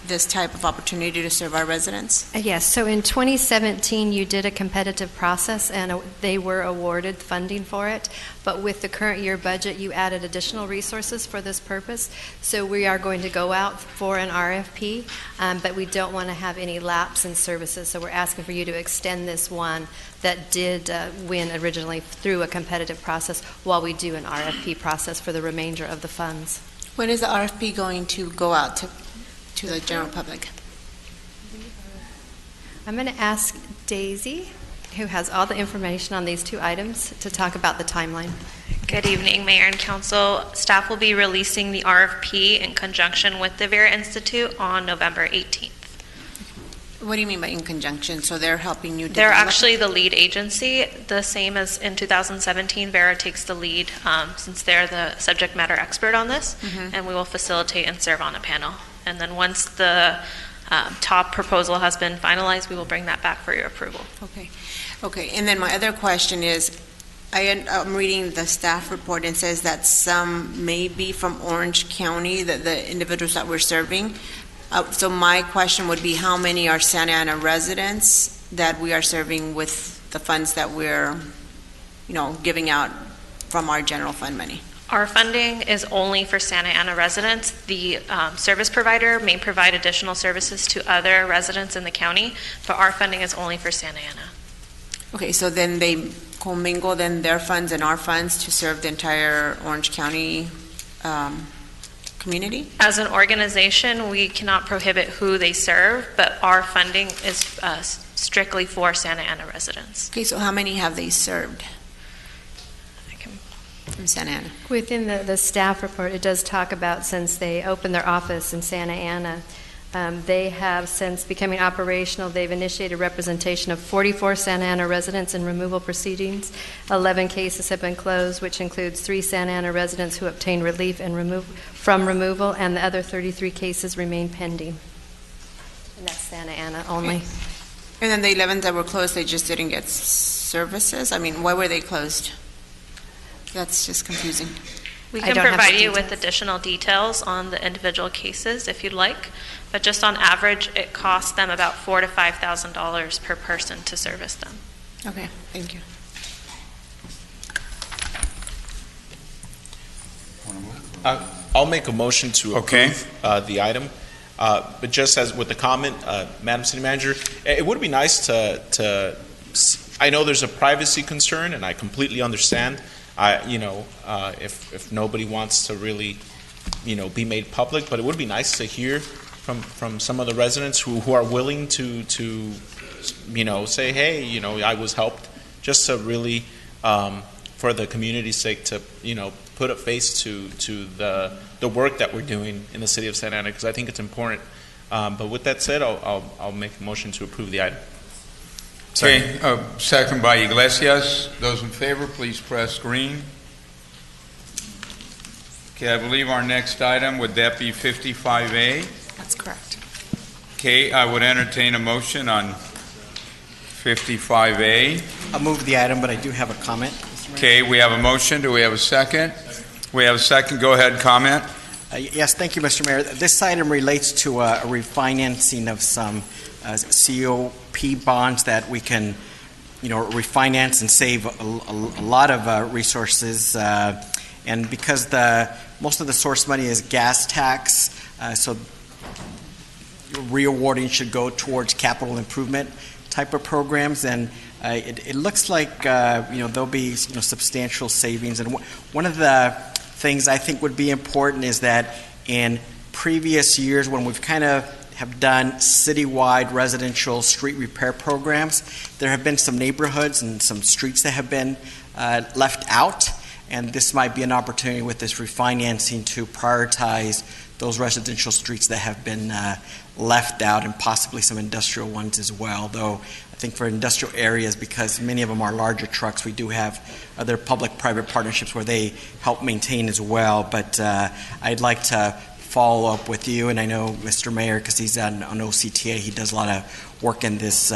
this type of opportunity to serve our residents? Yes, so in 2017, you did a competitive process, and they were awarded funding for it. But with the current year budget, you added additional resources for this purpose. So we are going to go out for an RFP, but we don't want to have any lapse in services. So we're asking for you to extend this one that did win originally through a competitive process while we do an RFP process for the remainder of the funds. When is the RFP going to go out to the general public? I'm going to ask Daisy, who has all the information on these two items, to talk about the timeline. Good evening, Mayor and Council. Staff will be releasing the RFP in conjunction with the Vera Institute on November 18th. What do you mean by in conjunction? So they're helping you They're develop? actually the lead agency, the same as in 2017. Vera takes the lead since they're the subject matter expert on this, and we will facilitate and serve on a panel. And then once the top proposal has been finalized, we will bring that back for your approval. Okay. Okay, and then my other question is, I'm reading the staff report and says that some may be from Orange County, the individuals that we're serving. So my question would be, how many are Santa Ana residents that we are serving with the funds that we're, giving out from our general fund money? Our funding is only for Santa Ana residents. The service provider may provide additional services to other residents in the county, but our funding is only for Santa Ana. Okay, so then they commingle then their funds and our funds to serve the entire Orange County community? As an organization, we cannot prohibit who they serve, but our funding is strictly for Santa Ana residents. Okay, so how many have they served from Santa Ana? Within the staff report, it does talk about since they opened their office in Santa Ana, they have, since becoming operational, they've initiated representation of 44 Santa Ana residents in removal proceedings. 11 cases have been closed, which includes 3 Santa Ana residents who obtained relief and from removal, and the other 33 cases remain pending. And that's Santa Ana only. Okay. And then the 11 that were closed, they just didn't get services? I mean, why were they closed? That's just confusing. We can provide you with additional details on the individual cases if you'd like, but just on average, it costs them about $4,000 to $5,000 per person to service them. Okay, thank you. I'll make a motion to approve the item, but just as with the comment, Madam City Manager, it would be nice to I know there's a privacy concern, and I completely understand. If nobody wants to really, be made public, but it would be nice to hear from some of the residents who are willing to say, hey, I was helped, just to really, for the community's sake, to put a face to the work that we're doing in the city of Santa Ana, because I think it's important. But with that said, I'll make a motion to approve the item. Okay, second by Iglesias. Those in favor, please press green. Okay, I believe our next item, would that be 55A? That's correct. Okay, I would entertain a motion on 55A. I'll move the item, but I do have a comment. Okay, we have a motion. Do we have a second? We have a second. Go ahead, comment. Yes, thank you, Mr. Mayor. This item relates to a refinancing of some COP bonds that we can, refinance and save a lot of resources. And because most of the source money is gas tax, so re-awarding should go towards capital improvement type of programs. And it looks like there'll be substantial savings. And one of the things I think would be important is that in previous years, when we've kind of have done citywide residential street repair programs, there have been some neighborhoods and some streets that have been left out, and this might be an opportunity with this refinancing to prioritize those residential streets that have been left out, and possibly some industrial ones as well. Though I think for industrial areas, because many of them are larger trucks, we do have other public-private partnerships where they help maintain as well. But I'd like to follow up with you, and I know Mr. Mayor, because he's on OCTA, he does a lot of work in this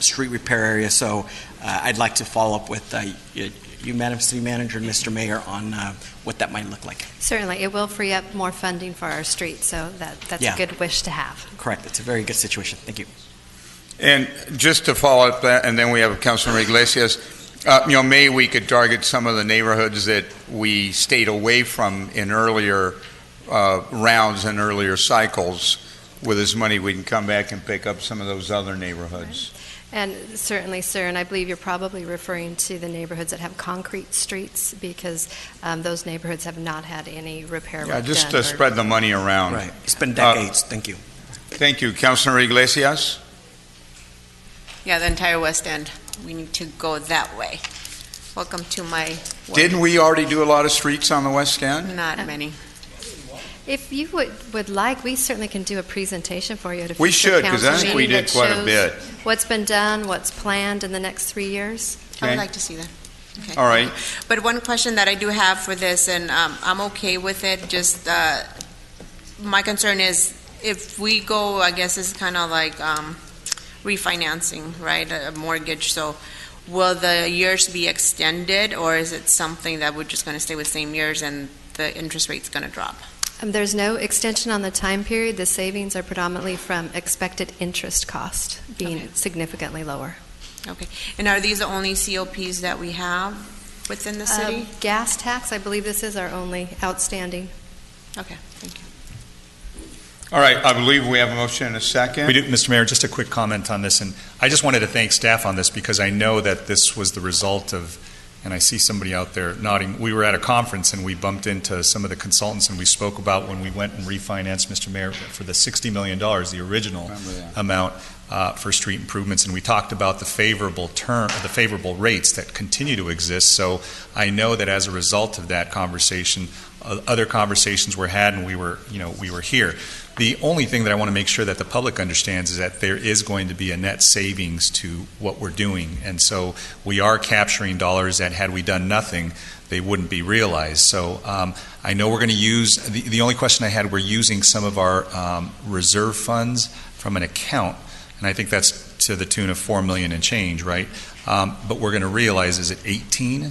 street repair area. So I'd like to follow up with you, Madam City Manager, and Mr. Mayor, on what that might look like. Certainly, it will free up more funding for our streets, so that's Yeah. a good wish to have. Correct. It's a very good situation. Thank you. And just to follow up that, and then we have Councilmember Iglesias, maybe we could target some of the neighborhoods that we stayed away from in earlier rounds and earlier cycles. With this money, we can come back and pick up some of those other neighborhoods. And certainly, sir, and I believe you're probably referring to the neighborhoods that have concrete streets, because those neighborhoods have not had any repair Yeah, work just done. to spread the money around. Right. It's been decades. Thank you. Thank you. Councilmember Iglesias? Yeah, the entire West End. We need to go that way. Welcome to my world. Didn't we already do a lot of streets on the West End? Not many. If you would like, we certainly can do a presentation for you. At a We future should, because I council think we meeting did that quite a shows bit. What's been done, what's planned in the next 3 years. I Okay. would like to see that. Okay. All right. But one question that I do have for this, and I'm okay with it, just my concern is if we go, I guess it's kind of like refinancing, right, a mortgage, so will the years be extended, or is it something that we're just going to stay with same years and the interest rate's going to drop? There's no extension on the time period. The savings are predominantly from expected interest cost being significantly lower. Okay. And are these the only COPs that we have within the city? Gas tax, I believe this is our only outstanding. Okay, thank you. All right, I believe we have a motion and a second. We do, Mr. Mayor, just a quick comment on this, and I just wanted to thank staff on this because I know that this was the result of, and I see somebody out there nodding, we were at a conference and we bumped into some of the consultants and we spoke about when we went and refinanced, Mr. Mayor, for the $60 million, the original amount for street improvements, and we talked about the favorable rates that continue to exist. So I know that as a result of that conversation, other conversations were had, and we were here. The only thing that I want to make sure that the public understands is that there is going to be a net savings to what we're doing, and so we are capturing dollars that, had we done nothing, they wouldn't be realized. So I know we're going to use, the only question I had, we're using some of our reserve funds from an account, and I think that's to the tune of $4 million and change, right? But we're going to realize, is it 18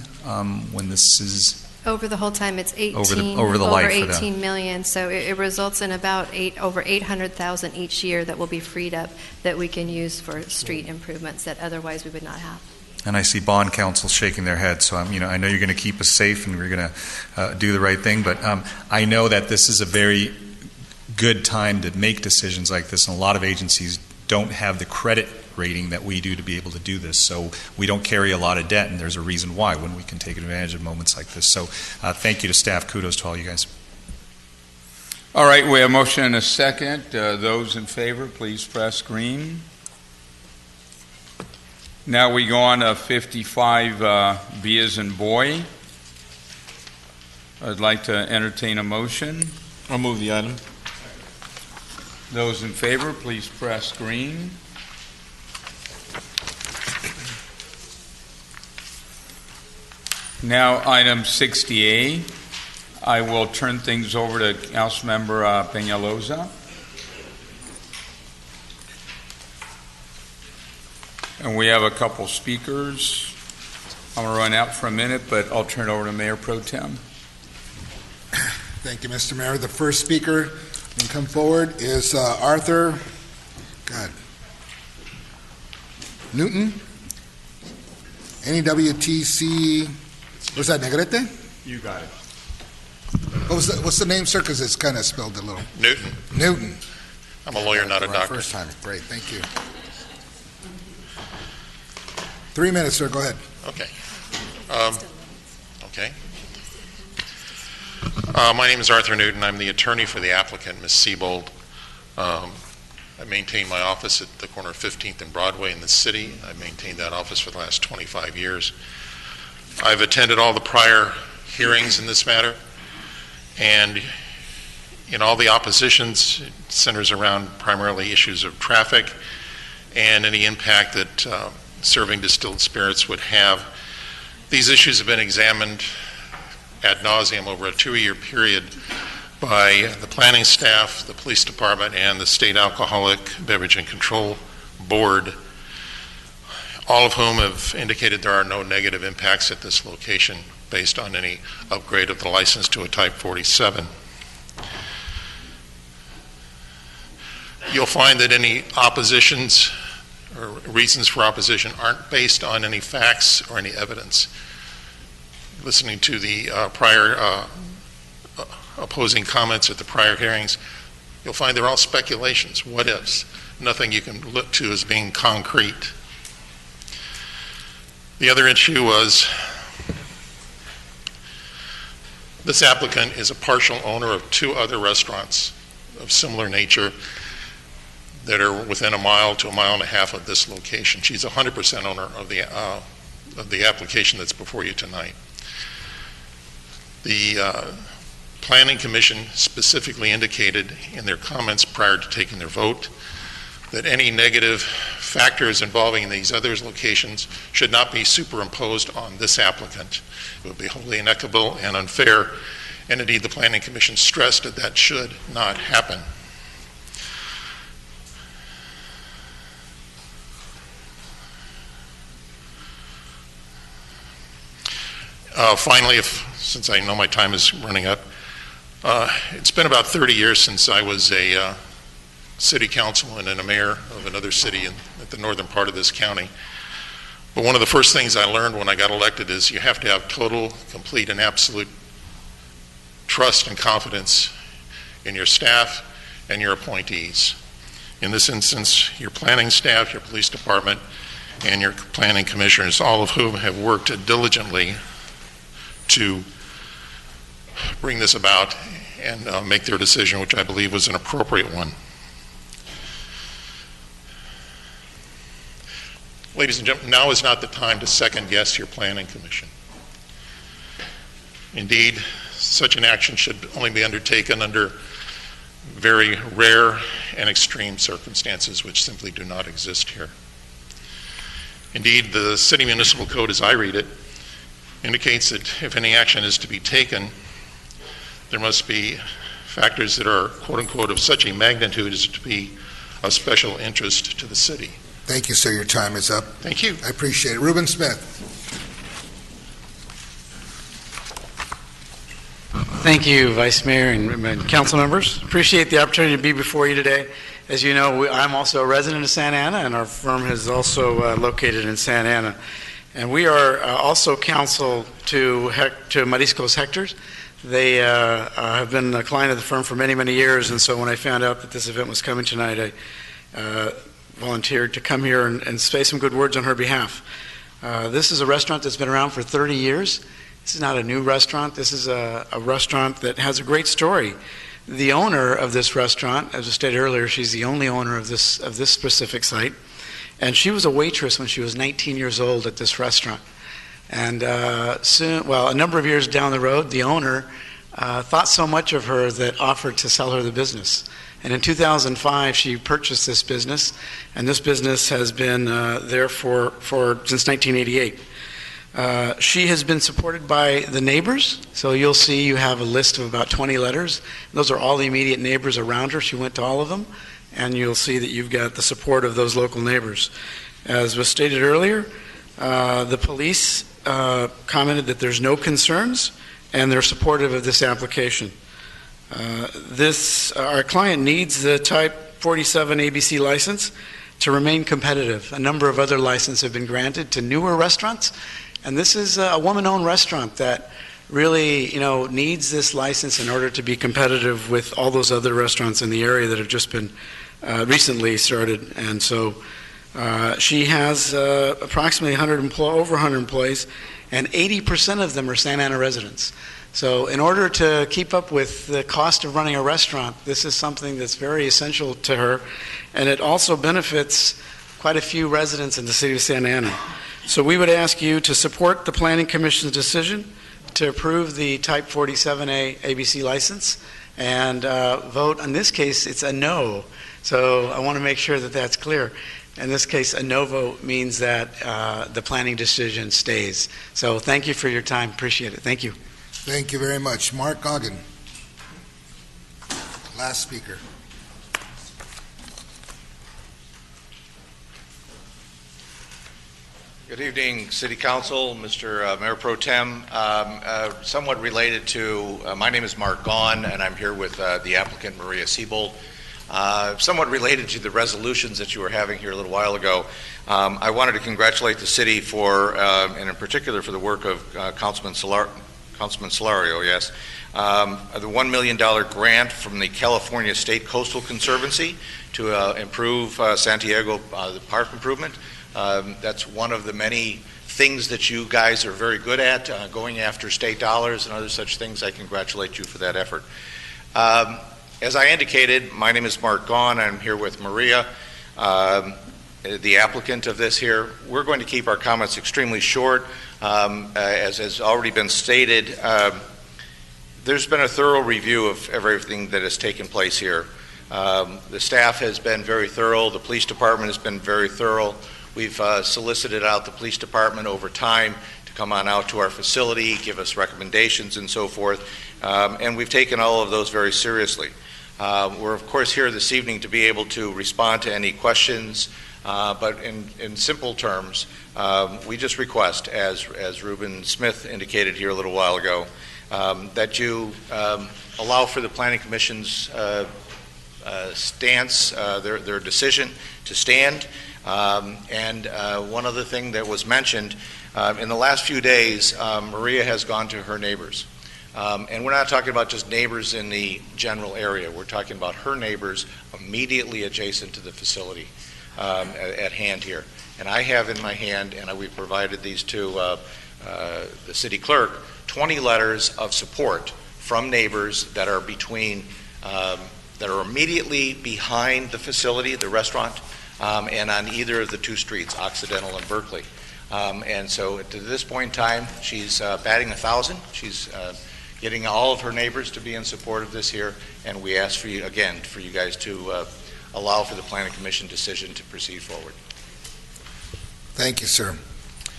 when this is? Over the whole time, it's 18, over the life of 18 million. So it results in about over 800,000 each year that will be freed up that we can use for street improvements that otherwise we would not have. And I see bond counsel shaking their heads, so I know you're going to keep us safe and we're going to do the right thing. But I know that this is a very good time to make decisions like this, and a lot of agencies don't have the credit rating that we do to be able to do this. So we don't carry a lot of debt, and there's a reason why when we can take advantage of moments like this. So thank you to staff. Kudos to all you guys. All right, we have a motion and a second. Those in favor, please press green. Now we go on to 55, B as in boy. I'd like to entertain a motion. I'll move the item. Those in favor, please press green. Now, item 60A. I will turn things over to Councilmember Peñalosa. And we have a couple speakers. I'm going to run out for a minute, but I'll turn it over to Mayor Pro Tem. Thank you, Mr. Mayor. The first speaker can come forward is Arthur Newton, NEWTC. What's that, Negrete? You got it. What's the name, sir? Because it's kind of spelled a little. Newton. Newton. I'm a lawyer, not a doctor. First time. Great. Thank you. 3 minutes, sir. Go ahead. Okay. My name is Arthur Newton. I'm the attorney for the applicant, Ms. Siebold. I maintain my office at the corner of 15th and Broadway in the city. I've maintained that office for the last 25 years. I've attended all the prior hearings in this matter, and in all the oppositions, it centers around primarily issues of traffic and any impact that serving distilled spirits would have. These issues have been examined ad nauseum over a 2-year period by the planning staff, the police department, and the state alcoholic beverage and control board, all of whom have indicated there are no negative impacts at this location based on any upgrade of the license to a Type 47. You'll find that any oppositions or reasons for opposition aren't based on any facts or any evidence. Listening to the prior opposing comments at the prior hearings, you'll find they're all speculations, what ifs, nothing you can look to as being concrete. The other issue was this applicant is a partial owner of 2 other restaurants of similar nature that are within a mile to a mile and a half of this location. She's 100% owner of the application that's before you tonight. The Planning Commission specifically indicated in their comments prior to taking their vote that any negative factors involving these other locations should not be superimposed on this applicant. It would be wholly inequitable and unfair, and indeed the Planning Commission stressed that that should not happen. Finally, since I know my time is running up, it's been about 30 years since I was a city councilman and a mayor of another city at the northern part of this county. But one of the first things I learned when I got elected is you have to have total, complete, and absolute trust and confidence in your staff and your appointees. In this instance, your planning staff, your police department, and your planning commissioners, all of whom have worked diligently to bring this about and make their decision, which I believe was an appropriate one. Ladies and gentlemen, now is not the time to second guess your planning commission. Indeed, such an action should only be undertaken under very rare and extreme circumstances which simply do not exist here. Indeed, the City Municipal Code, as I read it, indicates that if any action is to be taken, there must be factors that are, quote unquote, of such a magnitude as to be of special interest to the city. Thank you, sir. Your time is up. Thank you. I appreciate it. Reuben Smith. Thank you, Vice Mayor and council members. Appreciate the opportunity to be before you today. As you know, I'm also a resident of Santa Ana, and our firm is also located in Santa Ana. And we are also counsel to Mariscos Hector's. They have been a client of the firm for many, many years, and so when I found out that this event was coming tonight, I volunteered to come here and say some good words on her behalf. This is a restaurant that's been around for 30 years. This is not a new restaurant. This is a restaurant that has a great story. The owner of this restaurant, as I stated earlier, she's the only owner of this specific site. And she was a waitress when she was 19 years old at this restaurant. And a number of years down the road, the owner thought so much of her that offered to sell her the business. And in 2005, she purchased this business, and this business has been there since 1988. She has been supported by the neighbors, so you'll see you have a list of about 20 letters. Those are all the immediate neighbors around her. She went to all of them, and you'll see that you've got the support of those local neighbors. As was stated earlier, the police commented that there's no concerns, and they're supportive of this application. Our client needs the Type 47 ABC license to remain competitive. A number of other licenses have been granted to newer restaurants, and this is a woman-owned restaurant that really, needs this license in order to be competitive with all those other restaurants in the area that have just been recently started. And so she has approximately over 100 employees, and 80% of them are Santa Ana residents. So in order to keep up with the cost of running a restaurant, this is something that's very essential to her, and it also benefits quite a few residents in the city of Santa Ana. So we would ask you to support the Planning Commission's decision to approve the Type 47A ABC license and vote. In this case, it's a no. So I want to make sure that that's clear. In this case, a no vote means that the planning decision stays. So thank you for your time. Appreciate it. Thank you. Thank you very much. Mark Goggin, last speaker. Good evening, City Council, Mr. Mayor Pro Tem. Somewhat related to, my name is Mark Gahn, and I'm here with the applicant Maria Siebold. Somewhat related to the resolutions that you were having here a little while ago, I wanted to congratulate the city for, and in particular for the work of Councilman Solario, yes, the $1 million grant from the California State Coastal Conservancy to improve Santiago, the park improvement. That's one of the many things that you guys are very good at, going after state dollars and other such things. I congratulate you for that effort. As I indicated, my name is Mark Gahn. I'm here with Maria, the applicant of this here. We're going to keep our comments extremely short. As has already been stated, there's been a thorough review of everything that has taken place here. The staff has been very thorough. The police department has been very thorough. We've solicited out the police department over time to come on out to our facility, give us recommendations and so forth, and we've taken all of those very seriously. We're of course here this evening to be able to respond to any questions, but in simple terms, we just request, as Reuben Smith indicated here a little while ago, that you allow for the Planning Commission's stance, their decision to stand. And one other thing that was mentioned, in the last few days, Maria has gone to her neighbors. And we're not talking about just neighbors in the general area. We're talking about her neighbors immediately adjacent to the facility at hand here. And I have in my hand, and we provided these to the city clerk, 20 letters of support from neighbors that are between, that are immediately behind the facility, the restaurant, and on either of the two streets, Occidental and Berkeley. And so to this point in time, she's batting 1,000. She's getting all of her neighbors to be in support of this here, and we ask for you, again, for you guys to allow for the Planning Commission decision to proceed forward. Thank you, sir.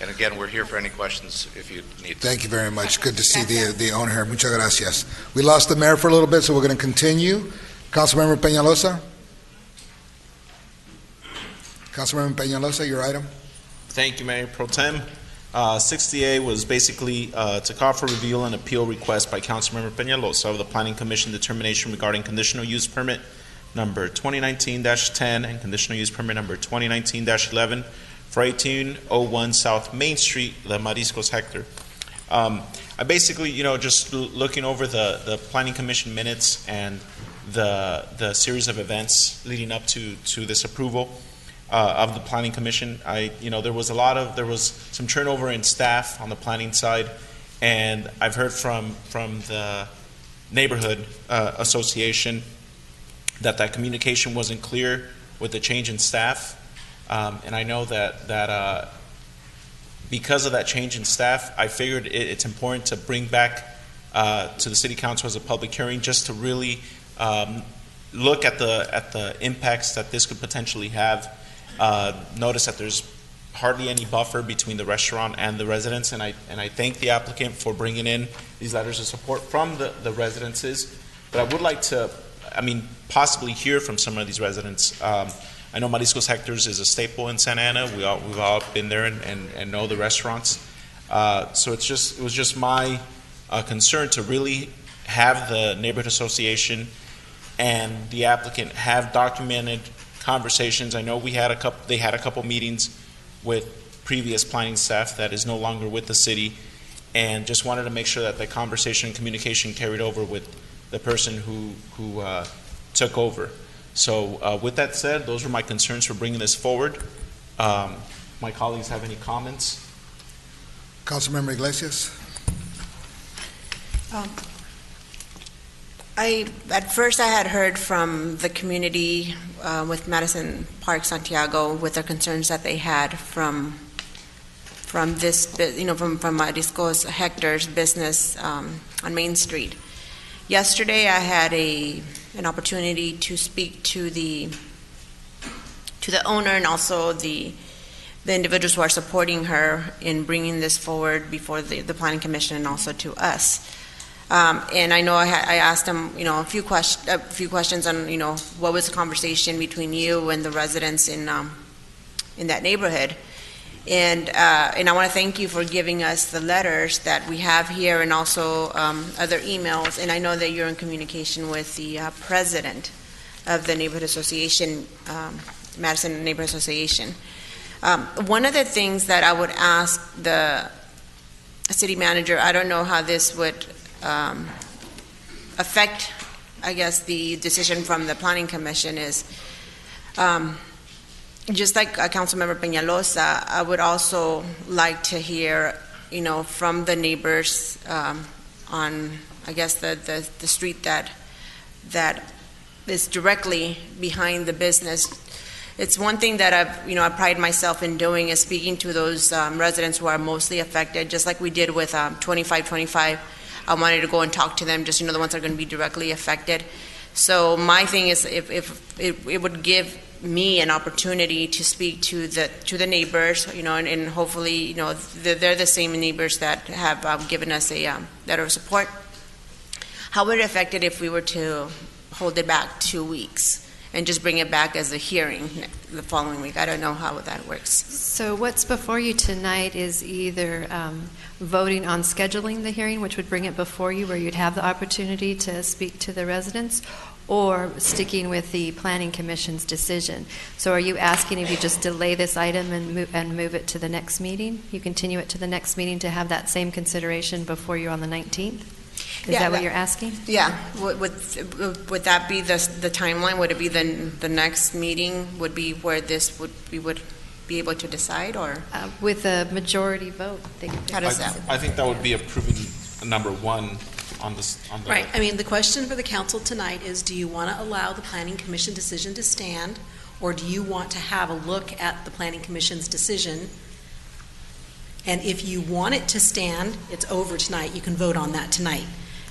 And again, we're here for any questions if you need. Thank you very much. Good to see the owner here. Muchas gracias. We lost the mayor for a little bit, so we're going to continue. Councilmember Peñalosa. Councilmember Peñalosa, your item. Thank you, Mayor Pro Tem. 60A was basically to call for review and appeal request by Councilmember Peñalosa of the Planning Commission determination regarding conditional use permit number 2019-10 and conditional use permit number 2019-11 for 1801 South Main Street, the Mariscos Hector. I basically, just looking over the Planning Commission minutes and the series of events leading up to this approval of the Planning Commission, there was some turnover in staff on the planning side, and I've heard from the neighborhood association that communication wasn't clear with the change in staff, and I know that because of that change in staff, I figured it's important to bring back to the City Council as a public hearing just to really look at the impacts that this could potentially have. Notice that there's hardly any buffer between the restaurant and the residents, and I thank the applicant for bringing in these letters of support from the residences. But I would like to, possibly hear from some of these residents. I know Mariscos Hector's is a staple in Santa Ana. We've all been there and know the restaurants. So it was just my concern to really have the neighborhood association and the applicant have documented conversations. I know they had a couple meetings with previous planning staff that is no longer with the city, and just wanted to make sure that the conversation and communication carried over with the person who took over. So with that said, those were my concerns for bringing this forward. My colleagues have any comments? Councilmember Iglesias. At first I had heard from the community with Madison Park, Santiago, with the concerns that they had from this, from Mariscos Hector's business on Main Street. Yesterday I had an opportunity to speak to the owner and also the individuals who are supporting her in bringing this forward before the Planning Commission and also to us. And I know I asked them, a few questions on, what was the conversation between you and the residents in that neighborhood. And I want to thank you for giving us the letters that we have here and also other emails. And I know that you're in communication with the president of the Neighborhood Association, Madison Neighborhood Association. One of the things that I would ask the city manager, I don't know how this would affect, I guess, the decision from the Planning Commission is, just like Councilmember Peñalosa, I would also like to hear, from the neighbors on, I guess, the street that is directly behind the business. It's one thing that I pride myself in doing is speaking to those residents who are mostly affected, just like we did with 2525. I wanted to go and talk to them, just the ones that are going to be directly affected. So my thing is, if it would give me an opportunity to speak to the neighbors, and hopefully, they're the same neighbors that have given us a letter of support. How would it affect it if we were to hold it back 2 weeks and just bring it back as a hearing the following week? I don't know how that works. So what's before you tonight is either voting on scheduling the hearing, which would bring it before you where you'd have the opportunity to speak to the residents, or sticking with the Planning Commission's decision. So are you asking if you just delay this item and move it to the next meeting? You continue it to the next meeting to have that same consideration before you're on the 19th? Is that what you're asking? Yeah. Would that be the timeline? Would it be the next meeting would be where we would be able to decide, or? With a majority vote. How does that? I think that would be approving number one on the. Right. I mean, the question for the council tonight is, do you want to allow the Planning Commission decision to stand, or do you want to have a look at the Planning Commission's decision? And if you want it to stand, it's over tonight. You can vote on that tonight.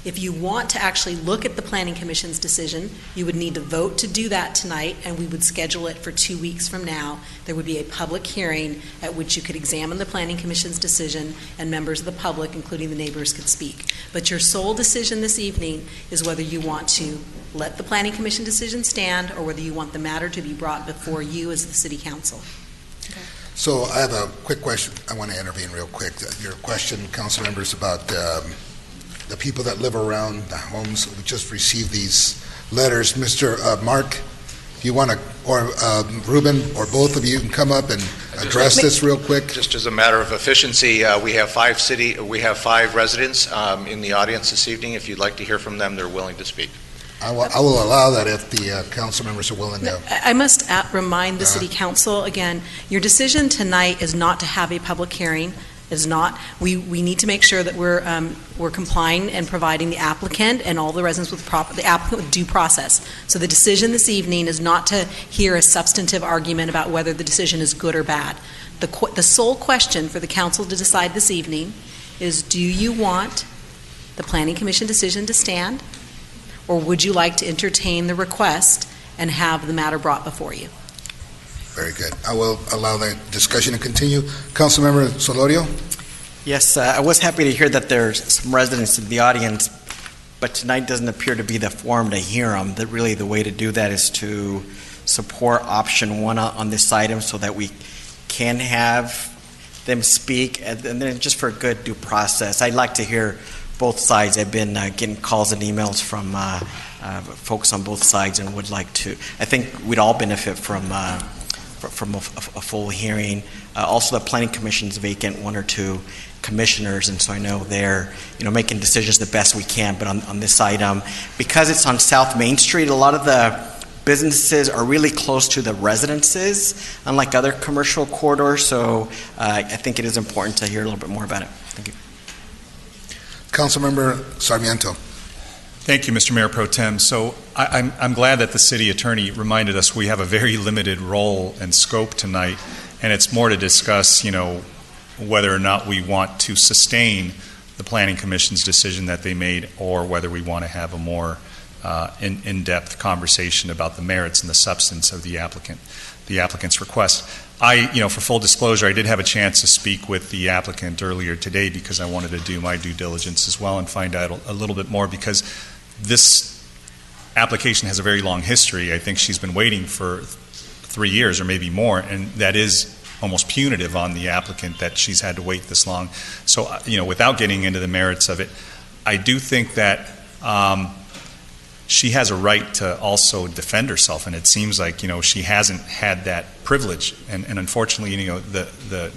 If you want to actually look at the Planning Commission's decision, you would need to vote to do that tonight, and we would schedule it for 2 weeks from now. There would be a public hearing at which you could examine the Planning Commission's decision, and members of the public, including the neighbors, could speak. But your sole decision this evening is whether you want to let the Planning Commission decision stand, or whether you want the matter to be brought before you as the City Council. Okay. So I have a quick question. I want to intervene real quick. Your question, council members, about the people that live around the homes. We just received these letters. Mr. Mark, if you want to, or Ruben, or both of you can come up and address this real quick. Just as a matter of efficiency, we have five residents in the audience this evening. If you'd like to hear from them, they're willing to speak. I will allow that if the council members are willing to. I must remind the City Council, again, your decision tonight is not to have a public hearing. Is not. We need to make sure that we're complying and providing the applicant and all the residents with the applicant with due process. So the decision this evening is not to hear a substantive argument about whether the decision is good or bad. The sole question for the council to decide this evening is, do you want the Planning Commission decision to stand, or would you like to entertain the request and have the matter brought before you? Very good. I will allow the discussion to continue. Councilmember Solorio? Yes, I was happy to hear that there's some residents in the audience, but tonight doesn't appear to be the forum to hear them. That really the way to do that is to support option one on this item so that we can have them speak, and then just for a good due process. I'd like to hear both sides. I've been getting calls and emails from folks on both sides and would like to. I think we'd all benefit from a full hearing. Also, the Planning Commission's vacant one or two commissioners, and so I know they're making decisions the best we can. But on this item, because it's on South Main Street, a lot of the businesses are really close to the residences, unlike other commercial corridors. So I think it is important to hear a little bit more about it. Thank you. Councilmember Sarmiento. Thank you, Mr. Mayor Pro Tem. So I'm glad that the city attorney reminded us we have a very limited role and scope tonight, and it's more to discuss, whether or not we want to sustain the Planning Commission's decision that they made, or whether we want to have a more in-depth conversation about the merits and the substance of the applicant's request. For full disclosure, I did have a chance to speak with the applicant earlier today because I wanted to do my due diligence as well and find out a little bit more, because this application has a very long history. I think she's been waiting for 3 years or maybe more, and that is almost punitive on the applicant that she's had to wait this long. So, without getting into the merits of it, I do think that she has a right to also defend herself, and it seems like, she hasn't had that privilege. And unfortunately, the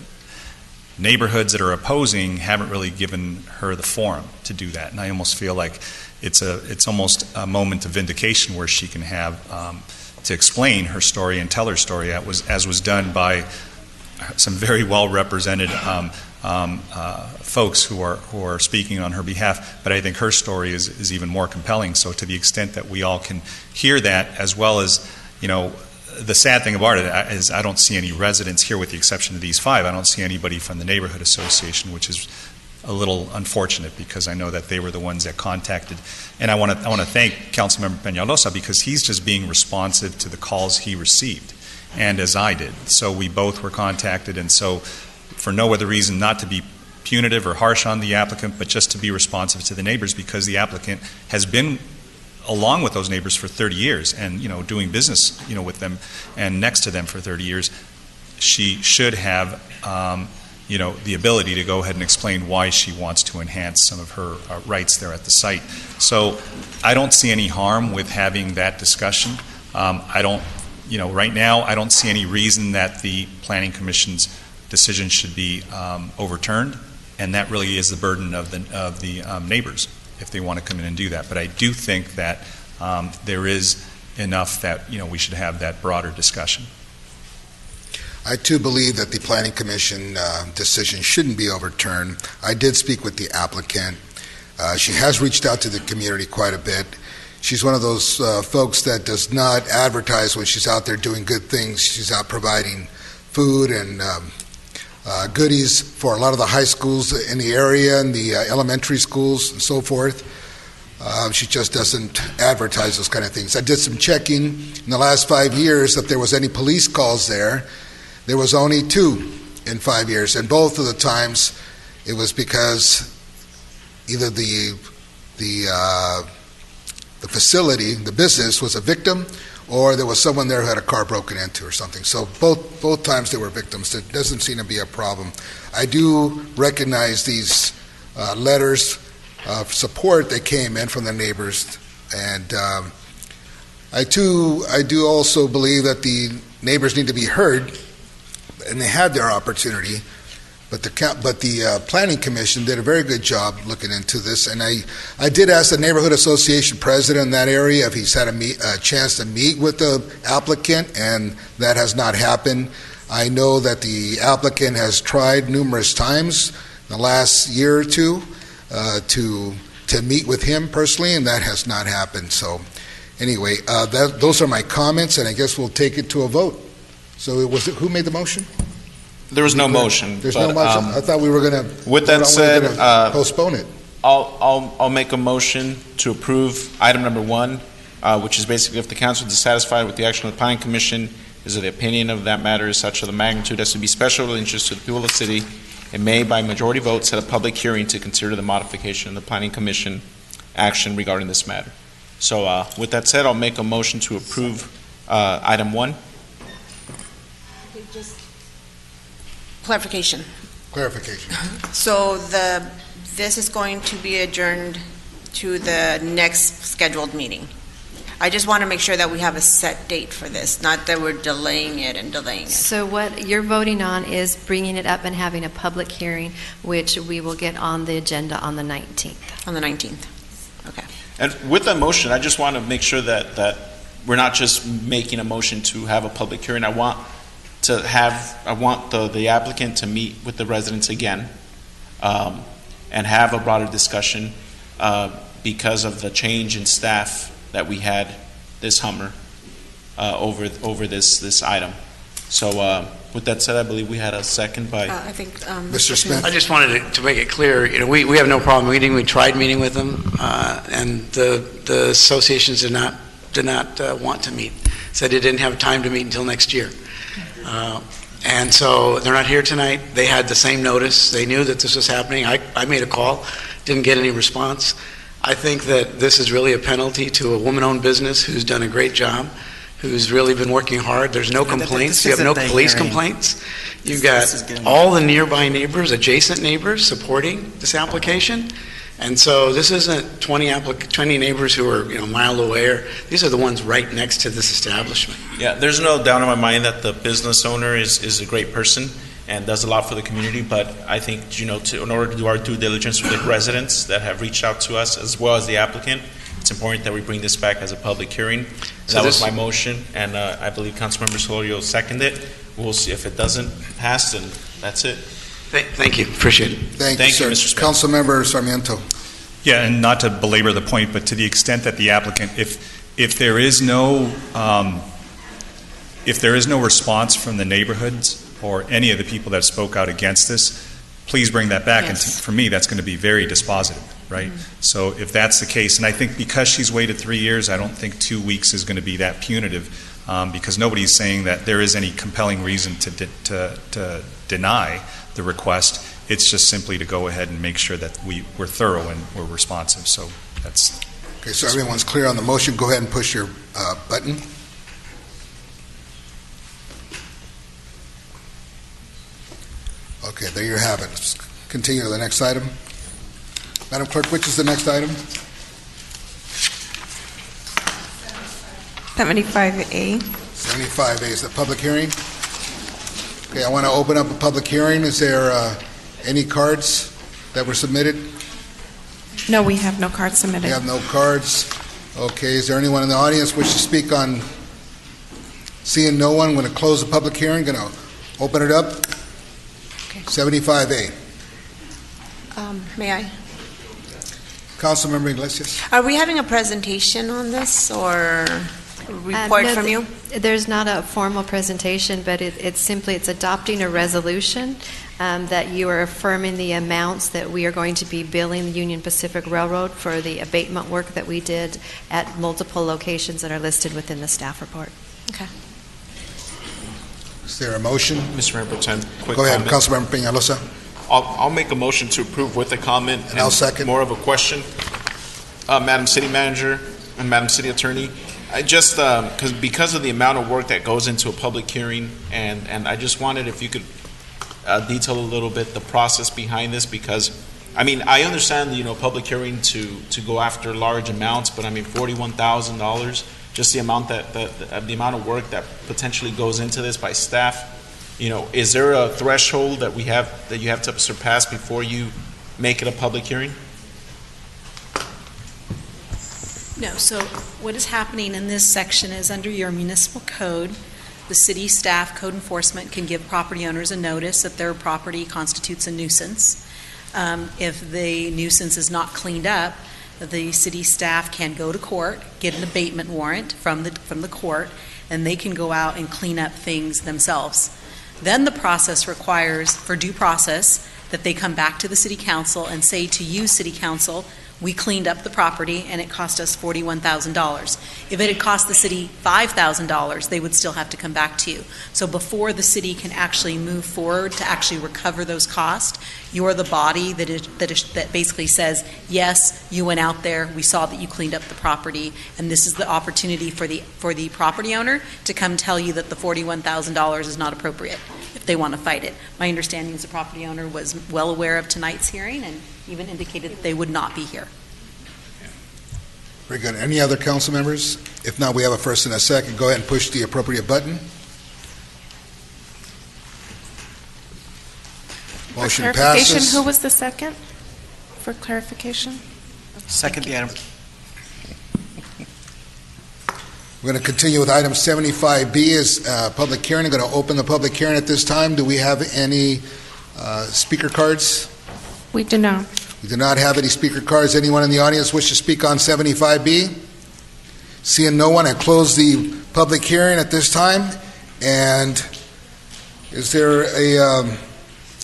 neighborhoods that are opposing haven't really given her the forum to do that. And I almost feel like it's almost a moment of vindication where she can have to explain her story and tell her story, as was done by some very well represented folks who are speaking on her behalf. But I think her story is even more compelling. So to the extent that we all can hear that, as well as, the sad thing about it is I don't see any residents here, with the exception of these 5. I don't see anybody from the neighborhood association, which is a little unfortunate, because I know that they were the ones that contacted. And I want to thank Councilmember Peñalosa, because he's just being responsive to the calls he received, and as I did. So we both were contacted, and so for no other reason, not to be punitive or harsh on the applicant, but just to be responsive to the neighbors, because the applicant has been along with those neighbors for 30 years and, doing business, with them and next to them for 30 years. She should have, the ability to go ahead and explain why she wants to enhance some of her rights there at the site. So I don't see any harm with having that discussion. I don't, right now, I don't see any reason that the Planning Commission's decision should be overturned, and that really is the burden of the neighbors, if they want to come in and do that. But I do think that there is enough that, we should have that broader discussion. I too believe that the Planning Commission decision shouldn't be overturned. I did speak with the applicant. She has reached out to the community quite a bit. She's one of those folks that does not advertise when she's out there doing good things. She's out providing food and goodies for a lot of the high schools in the area and the elementary schools and so forth. She just doesn't advertise those kind of things. I did some checking in the last 5 years if there was any police calls there. There was only 2 in 5 years, and both of the times it was because either the facility, the business, was a victim, or there was someone there who had a car broken into or something. So both times they were victims. There doesn't seem to be a problem. I do recognize these letters of support that came in from the neighbors, and I do also believe that the neighbors need to be heard, and they had their opportunity. But the Planning Commission did a very good job looking into this, and I did ask the Neighborhood Association president in that area if he's had a chance to meet with the applicant, and that has not happened. I know that the applicant has tried numerous times in the last year or two to meet with him personally, and that has not happened. So anyway, those are my comments, and I guess we'll take it to a vote. So who made the motion? There was no motion. There's no motion? I thought we were going to... With that said, postpone it. I'll make a motion to approve item number 1, which is basically if the council is dissatisfied with the action of the Planning Commission, is it the opinion of that matter is such of the magnitude as to be special interest to the people of the city, and may by majority vote set a public hearing to consider the modification of the Planning Commission action regarding this matter. So with that said, I'll make a motion to approve item 1. Clarification. So this is going to be adjourned to the next scheduled meeting. I just want to make sure that we have a set date for this, not that we're delaying it. So what you're voting on is bringing it up and having a public hearing, which we will get on the agenda on the 19th. On the 19th. Okay. And with that motion, I just want to make sure that we're not just making a motion to have a public hearing. I want the applicant to meet with the residents again and have a broader discussion because of the change in staff that we had this summer over this item. So with that said, I believe we had a second by I think Mr. Smith. I just wanted to make it clear, we have no problem meeting. We tried meeting with them, and the associations did not want to meet. Said they didn't have time to meet until next year. And so they're not here tonight. They had the same notice. They knew that this was happening. I made a call, didn't get any response. I think that this is really a penalty to a woman-owned business who's done a great job, who's really been working hard. There's no complaints. You have no police complaints. You've got all the nearby neighbors, adjacent neighbors supporting this application. And so this isn't 20 neighbors who are, a mile away. These are the ones right next to this establishment. Yeah, there's no doubt in my mind that the business owner is a great person and does a lot for the community, but I think, in order to do our due diligence with the residents that have reached out to us, as well as the applicant, it's important that we bring this back as a public hearing. So that was my motion, and I believe Councilmember Solorio seconded it. We'll see if it doesn't pass, then that's it. Thank you. Appreciate it. Thank you, sir. Mr. Smith. Councilmember Sarmiento. Yeah, and not to belabor the point, but to the extent that the applicant, if there is no response from the neighborhoods or any of the people that spoke out against this, please bring that back. Yes. And for me, that's going to be very dispositive, right? So if that's the case, and I think because she's waited 3 years, I don't think 2 weeks is going to be that punitive, because nobody's saying that there is any compelling reason to deny the request. It's just simply to go ahead and make sure that we're thorough and we're responsive. So that's... Okay, so everyone's clear on the motion. Go ahead and push your button. Okay, there you have it. Let's continue to the next item. Madam Clerk, which is the next item? 75A. 75A is the public hearing. Okay, I want to open up a public hearing. Is there any cards that were submitted? No, we have no cards submitted. We have no cards. Okay, is there anyone in the audience wish to speak on? Seeing no one, I'm going to close the public hearing. Going to open it up. 75A. May I? Councilmember Iglesias. Are we having a presentation on this or a report No, from you? There's not a formal presentation, but it's adopting a resolution that you are affirming the amounts that we are going to be billing the Union Pacific Railroad for the abatement work that we did at multiple locations that are listed within the staff report. Okay. Is there a motion? Mr. Mayor Pro Tem, quick Go ahead, comment. Councilmember Peñalosa. I'll make a motion to approve with a comment. And I'll second. More of a question. Madam City Manager and Madam City Attorney, I just, because of the amount of work that goes into a public hearing, and I just wanted if you could detail a little bit the process behind this, because, I understand, public hearing to go after large amounts, but $41,000, just the amount the amount of work that potentially goes into this by staff, is there a threshold that you have to surpass before you make it a public hearing? No, so what is happening in this section is under your municipal code, the city staff code enforcement can give property owners a notice that their property constitutes a nuisance. If the nuisance is not cleaned up, the city staff can go to court, get an abatement warrant from the court, and they can go out and clean up things themselves. Then the process requires, for due process, that they come back to the city council and say to you, city council, we cleaned up the property and it cost us $41,000. If it had cost the city $5,000, they would still have to come back to you. So before the city can actually move forward to actually recover those costs, you're the body that basically says, yes, you went out there, we saw that you cleaned up the property, and this is the opportunity for the property owner to come tell you that the $41,000 is not appropriate if they want to fight it. My understanding is the property owner was well aware of tonight's hearing and even indicated that they would not be here. Very good. Any other council members? If not, we have a first and a second. Go ahead and push the appropriate button. Motion For clarification, passes. who was the second? For clarification? Second the item. We're going to continue with item 75B is public hearing. I'm going to open the public hearing at this time. Do we have any speaker cards? We do not. We do not have any speaker cards. Anyone in the audience wish to speak on 75B? Seeing no one, I close the public hearing at this time. And is there a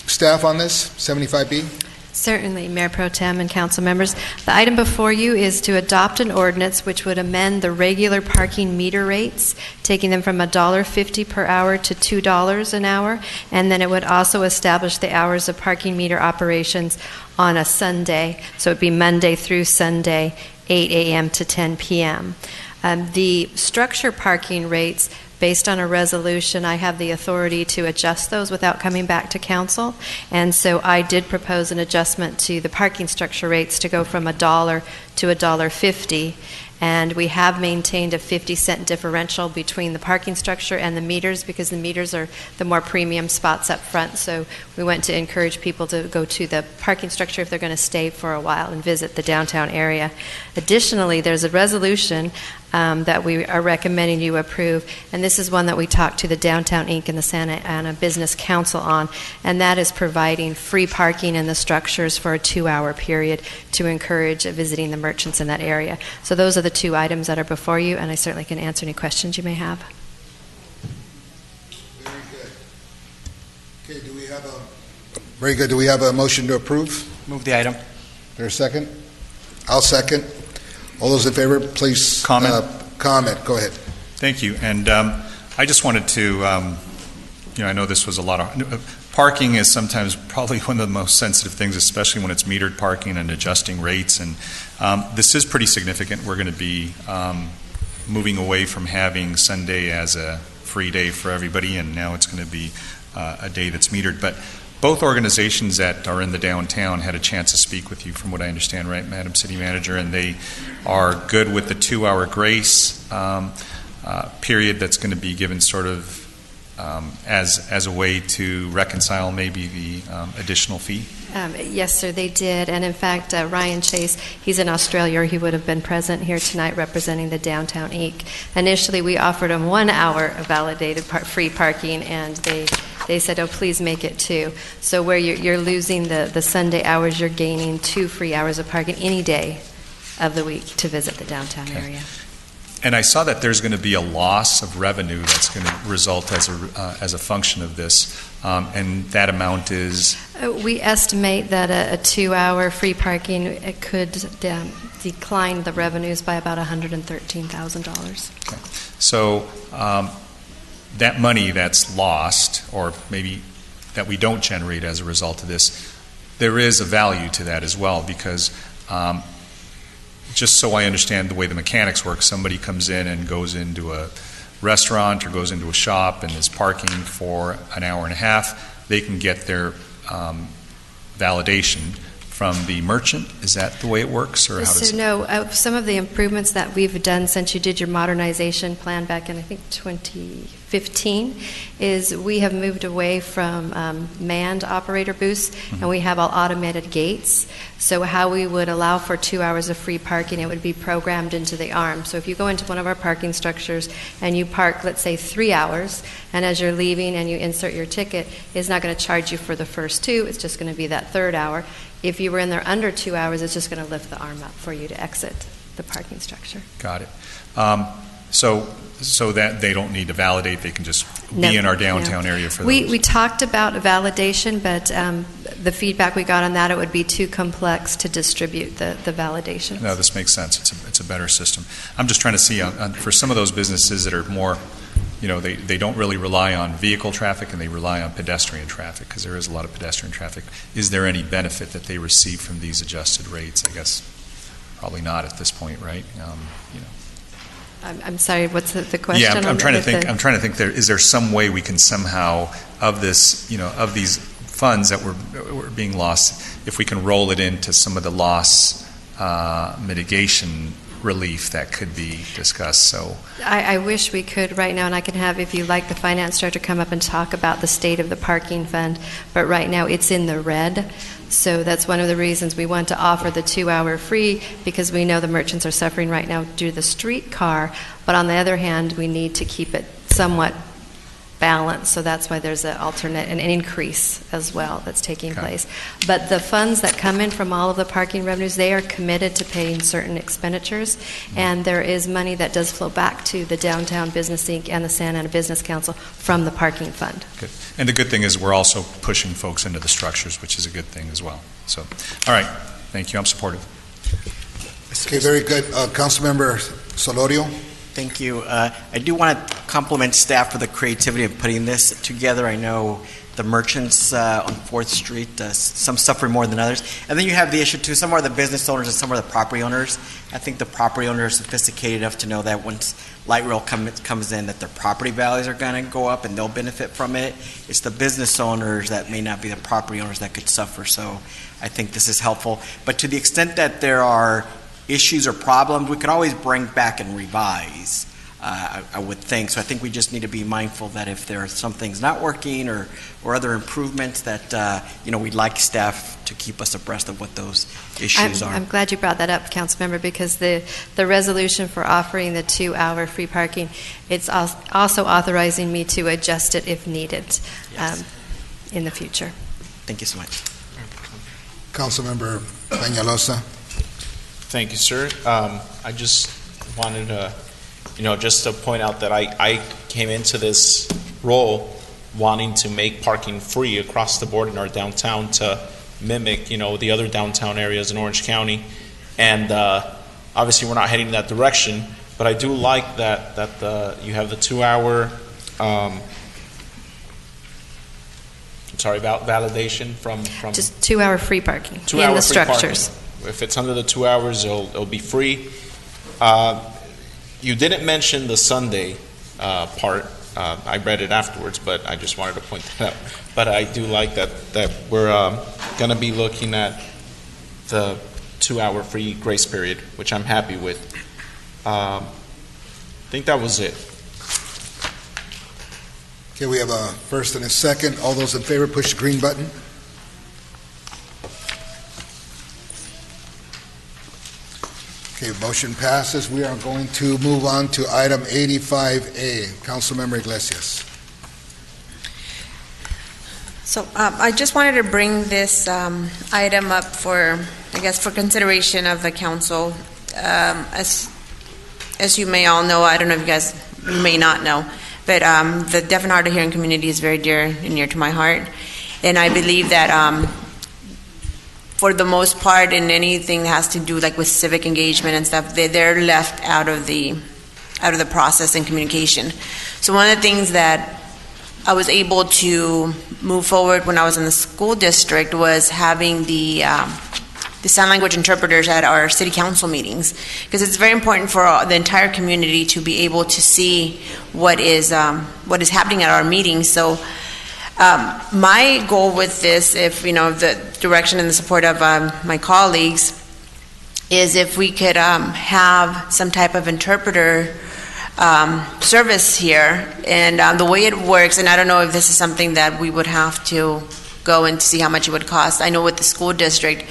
staff on this, 75B? Certainly, Mayor Pro Tem and council members. The item before you is to adopt an ordinance which would amend the regular parking meter rates, taking them from $1.50 per hour to $2 an hour, and then it would also establish the hours of parking meter operations on a Sunday, so it would be Monday through Sunday, 8 a.m. to 10 p.m. The structure parking rates, based on a resolution, I have the authority to adjust those without coming back to council. And so I did propose an adjustment to the parking structure rates to go from $1 to $1.50. And we have maintained a 50-cent differential between the parking structure and the meters, because the meters are the more premium spots up front. So we went to encourage people to go to the parking structure if they're going to stay for a while and visit the downtown area. Additionally, there's a resolution that we are recommending you approve, and this is one that we talked to the Downtown Inc. and the Santa Ana Business Council on, and that is providing free parking in the structures for a 2-hour period to encourage visiting the merchants in that area. So those are the 2 items that are before you, and I certainly can answer any questions you may have. Okay, very good. Do we have a motion to approve? Move the item. There a second? I'll second. All those in favor, please Comment. Go ahead. Thank you. And I just wanted to, I know this was a lot of, parking is sometimes probably one of the most sensitive things, especially when it's metered parking and adjusting rates. And this is pretty significant. We're going to be moving away from having Sunday as a free day for everybody, and now it's going to be a day that's metered. But both organizations that are in the downtown had a chance to speak with you, from what I understand, right, Madam City Manager? And they are good with the 2-hour grace period that's going to be given sort of as a way to reconcile maybe the additional fee? Yes, sir, they did. And in fact, Ryan Chase, he's in Australia, or he would have been present here tonight representing the Downtown Inc. Initially, we offered him 1 hour of validated free parking, and they said, oh, please make it 2. So where you're losing the Sunday hours, you're gaining 2 free hours of parking any day of the week to visit the downtown area. And I saw that there's going to be a loss of revenue that's going to result as a function of this, and that amount is? We estimate that a 2-hour free parking, it could decline the revenues by about $113,000. Okay. So that money that's lost, or maybe that we don't generate as a result of this, there is a value to that as well, because just so I understand the way the mechanics work, somebody comes in and goes into a restaurant or goes into a shop and is parking for an hour and a half, they can get their validation from the merchant. Is that the way it works, or how does it? No, some of the improvements that we've done since you did your modernization plan back in, I think, 2015, is we have moved away from manned operator booths, and we have all automated gates. So how we would allow for 2 hours of free parking, it would be programmed into the arm. So if you go into one of our parking structures and you park, let's say, 3 hours, and as you're leaving and you insert your ticket, it's not going to charge you for the first 2, it's just going to be that 3rd hour. If you were in there under 2 hours, it's just going to lift the arm up for you to exit the parking structure. Got it. So that they don't need to validate, they can just be in our downtown area for those. We talked about validation, but the feedback we got on that, it would be too complex to distribute the validation. No, this makes sense. It's a better system. I'm just trying to see for some of those businesses that are more, they don't really rely on vehicle traffic and they rely on pedestrian traffic, because there is a lot of pedestrian traffic. Is there any benefit that they receive from these adjusted rates? I guess probably not at this point, right? I'm sorry, what's the question? Yeah, I'm trying to think. I'm trying to think. Is there some way we can somehow of this, of these funds that were being lost, if we can roll it into some of the loss mitigation relief that could be discussed? So I wish we could right now, and I can have, if you like, the finance director come up and talk about the state of the parking fund, but right now it's in the red. So that's one of the reasons we want to offer the 2-hour free, because we know the merchants are suffering right now due to the streetcar, but on the other hand, we need to keep it somewhat balanced, so that's why there's an increase as well that's taking place. But the funds that come in from all of the parking revenues, they are committed to paying certain expenditures, and there is money that does flow back to the Downtown Business Inc. and the Santa Ana Business Council from the parking fund. Good. And the good thing is we're also pushing folks into the structures, which is a good thing as well. So, all right, thank you. I'm supportive. Okay, very good. Councilmember Solorio. Thank you. I do want to compliment staff for the creativity of putting this together. I know the merchants on 4th Street, some suffer more than others. And then you have the issue too, some are the business owners and some are the property owners. I think the property owners are sophisticated enough to know that once light rail comes in, that their property values are going to go up and they'll benefit from it. It's the business owners that may not be the property owners that could suffer. So I think this is helpful. But to the extent that there are issues or problems, we can always bring back and revise. I would think. So I think we just need to be mindful that if there are some things not working or other improvements that, we'd like staff to keep us abreast of what those issues are. I'm glad you brought that up, Councilmember, because the resolution for offering the 2-hour free parking, it's also authorizing me to adjust it if needed in the future. Thank you so much. Councilmember Peñalosa. Thank you, sir. I just wanted to just to point out that I came into this role wanting to make parking free across the board in our downtown to mimic, the other downtown areas in Orange County. And obviously we're not heading in that direction, but I do like that you have the 2-hour, validation from just 2-hour free parking in the structures. If it's under the 2 hours, it'll be free. You didn't mention the Sunday part. I read it afterwards, but I just wanted to point that out. But I do like that we're going to be looking at the 2-hour free grace period, which I'm happy with. I think that was it. Okay, we have a first and a second. All those in favor, push the green button. Okay, motion passes. We are going to move on to item 85A. Councilmember Iglesias. So I just wanted to bring this item up for consideration of the council. As you may all know, I don't know if you may not know, but the deaf and hard of hearing community is very dear and near to my heart. And I believe that for the most part, in anything that has to do with civic engagement and stuff, they're left out of the process and communication. So one of the things that I was able to move forward when I was in the school district was having the sign language interpreters at our city council meetings, because it's very important for the entire community to be able to see what is happening at our meetings. So my goal with this, if the direction and the support of my colleagues, is if we could have some type of interpreter service here. And the way it works, and I don't know if this is something that we would have to go and see how much it would cost. I know with the school district,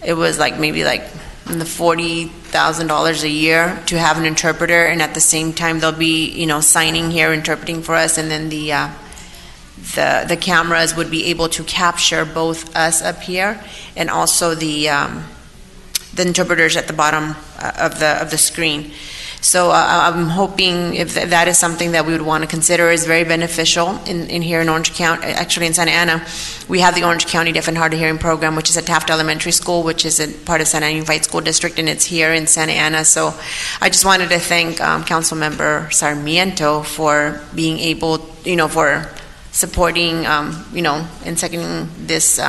it was maybe in the $40,000 a year to have an interpreter, and at the same time they'll be signing here, interpreting for us, and then the cameras would be able to capture both us up here and also the interpreters at the bottom of the screen. So I'm hoping if that is something that we would want to consider, is very beneficial in here in Orange County. Actually, in Santa Ana, we have the Orange County Deaf and Hard of Hearing program, which is at Taft Elementary School, which is a part of Santa Ana Unified School District, and it's here in Santa Ana. So I just wanted to thank Councilmember Sarmiento for being able, for supporting, and seconding this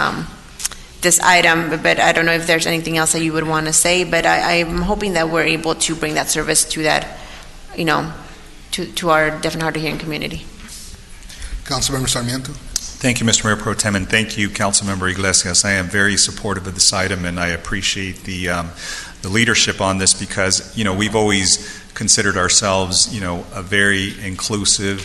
item, but I don't know if there's anything else that you would want to say, but I'm hoping that we're able to bring that service to that, to our deaf and hard of hearing community. Councilmember Sarmiento. Thank you, Mr. Mayor Pro Tem, and thank you, Councilmember Iglesias. I am very supportive of this item, and I appreciate the leadership on this, because, we've always considered ourselves, a very inclusive,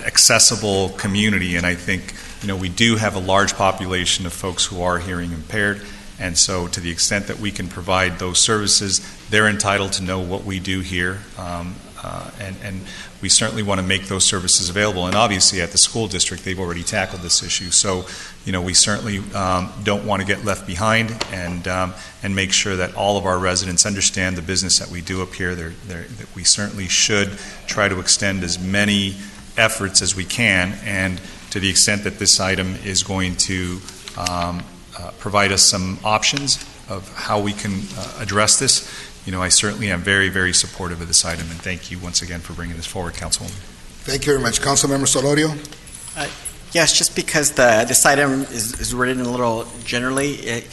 accessible community, and I think we do have a large population of folks who are hearing impaired, and so to the extent that we can provide those services, they're entitled to know what we do here, and we certainly want to make those services available. And obviously at the school district, they've already tackled this issue, so we certainly don't want to get left behind, and make sure that all of our residents understand the business that we do up here. That we certainly should try to extend as many efforts as we can, and to the extent that this item is going to provide us some options of how we can address this, I certainly am very, very supportive of this item, and thank you once again for bringing this forward, Councilwoman. Thank you very much. Councilmember Solorio. Yes, just because this item is written a little generally,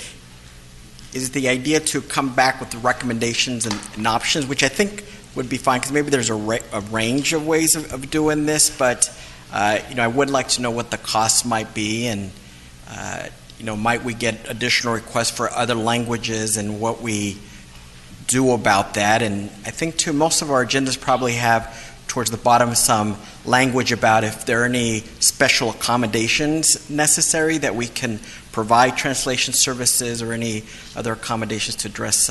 is the idea to come back with the recommendations and options, which I think would be fine, because maybe there's a range of ways of doing this, but I would like to know what the costs might be, and might we get additional requests for other languages and what we do about that. And I think, too, most of our agendas probably have towards the bottom some language about if there are any special accommodations necessary that we can provide translation services or any other accommodations to address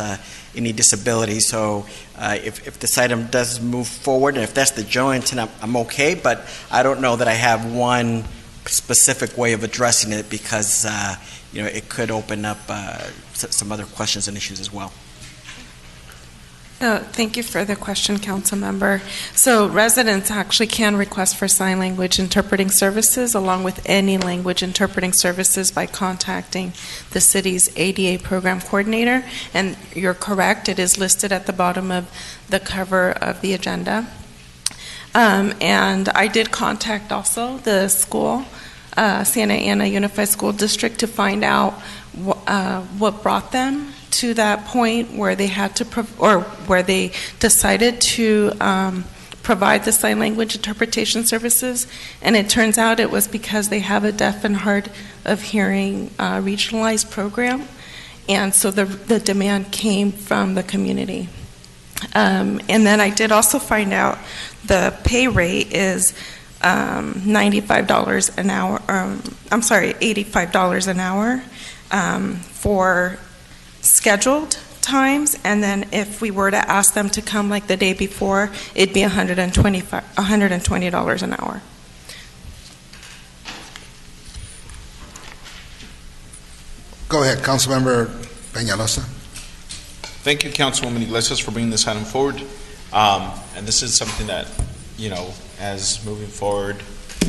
any disability. So if this item does move forward, and if that's the general intent, I'm okay, but I don't know that I have one specific way of addressing it, because it could open up some other questions and issues as well. Thank you for the question, Council Member. So residents actually can request for sign language interpreting services along with any language interpreting services by contacting the city's ADA program coordinator. And you're correct, it is listed at the bottom of the cover of the agenda. And I did contact also the school, Santa Ana Unified School District, to find out what brought them to that point where they had to, where they decided to provide the sign language interpretation services. And it turns out it was because they have a deaf and hard of hearing regionalized program. And so the demand came from the community. And then I did also find out the pay rate is $95 an hour, $85 an hour for scheduled times, and then if we were to ask them to come like the day before, it'd be $120 an hour. Go ahead, Councilmember Peñalosa. Thank you, Councilwoman Iglesias, for bringing this item forward. And this is something that, as moving forward,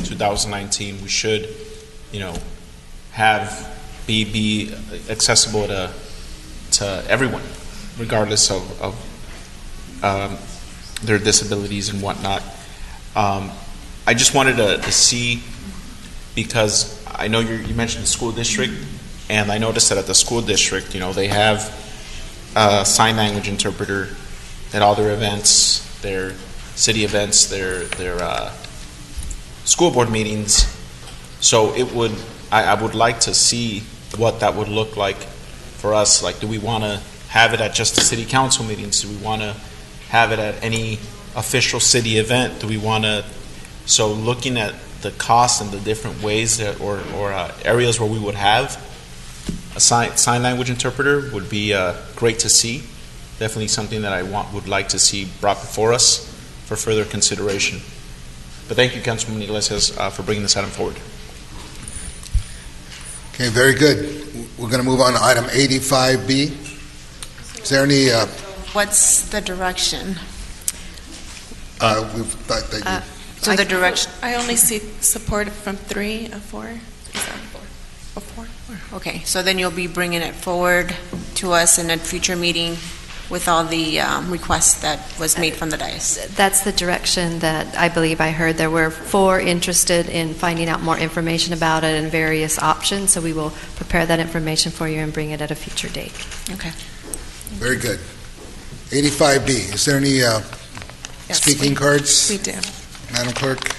2019, we should, have be accessible to everyone, regardless of their disabilities and whatnot. I just wanted to see, because I know you mentioned the school district, and I noticed that at the school district, they have a sign language interpreter at all their events, their city events, their school board meetings. So I would like to see what that would look like for us. Like, do we want to have it at just the city council meetings? Do we want to have it at any official city event? Do we want to? So looking at the costs and the different ways that, or areas where we would have a sign language interpreter would be great to see. Definitely something that I would like to see brought before us for further consideration. But thank you, Councilwoman Iglesias, for bringing this item forward. Okay, very good. We're going to move on to item 85B. Is there any? What's the direction? We've thought that you. So the direction. I only see support from 3 of 4. Is that 4? Okay, so then you'll be bringing it forward to us in a future meeting with all the requests that was made from the dais. That's the direction that I believe I heard. There were 4 interested in finding out more information about it and various options, so we will prepare that information for you and bring it at a future date. Okay. Very good. 85B. Is there any speaking cards? We do. Madam Clerk?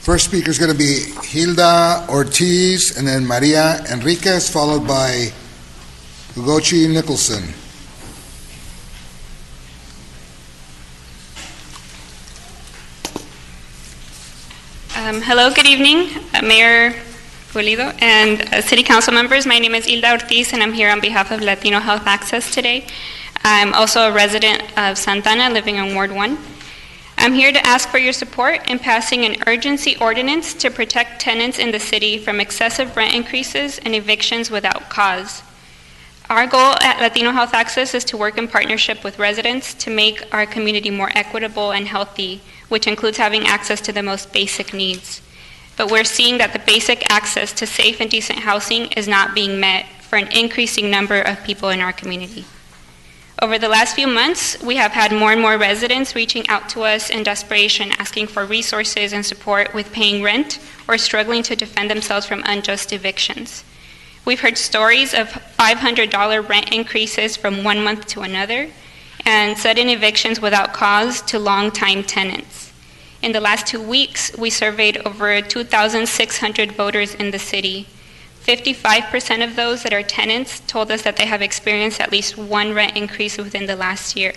First speaker is going to be Hilda Ortiz, and then Maria Enriquez, followed by Ugochi Nicholson. Hello, good evening, Mayor Pulido and City Council members. My name is Hilda Ortiz, and I'm here on behalf of Latino Health Access today. I'm also a resident of Santana, living in Ward 1. I'm here to ask for your support in passing an urgency ordinance to protect tenants in the city from excessive rent increases and evictions without cause. Our goal at Latino Health Access is to work in partnership with residents to make our community more equitable and healthy, which includes having access to the most basic needs. but we're seeing that the basic access to safe and decent housing is not being met for an increasing number of people in our community. Over the last few months, we have had more and more residents reaching out to us in desperation, asking for resources and support with paying rent or struggling to defend themselves from unjust evictions. We've heard stories of $500 rent increases from one month to another, and sudden evictions without cause to long-time tenants. In the last 2 weeks, we surveyed over 2,600 voters in the city. 55% of those that are tenants told us that they have experienced at least one rent increase within the last year.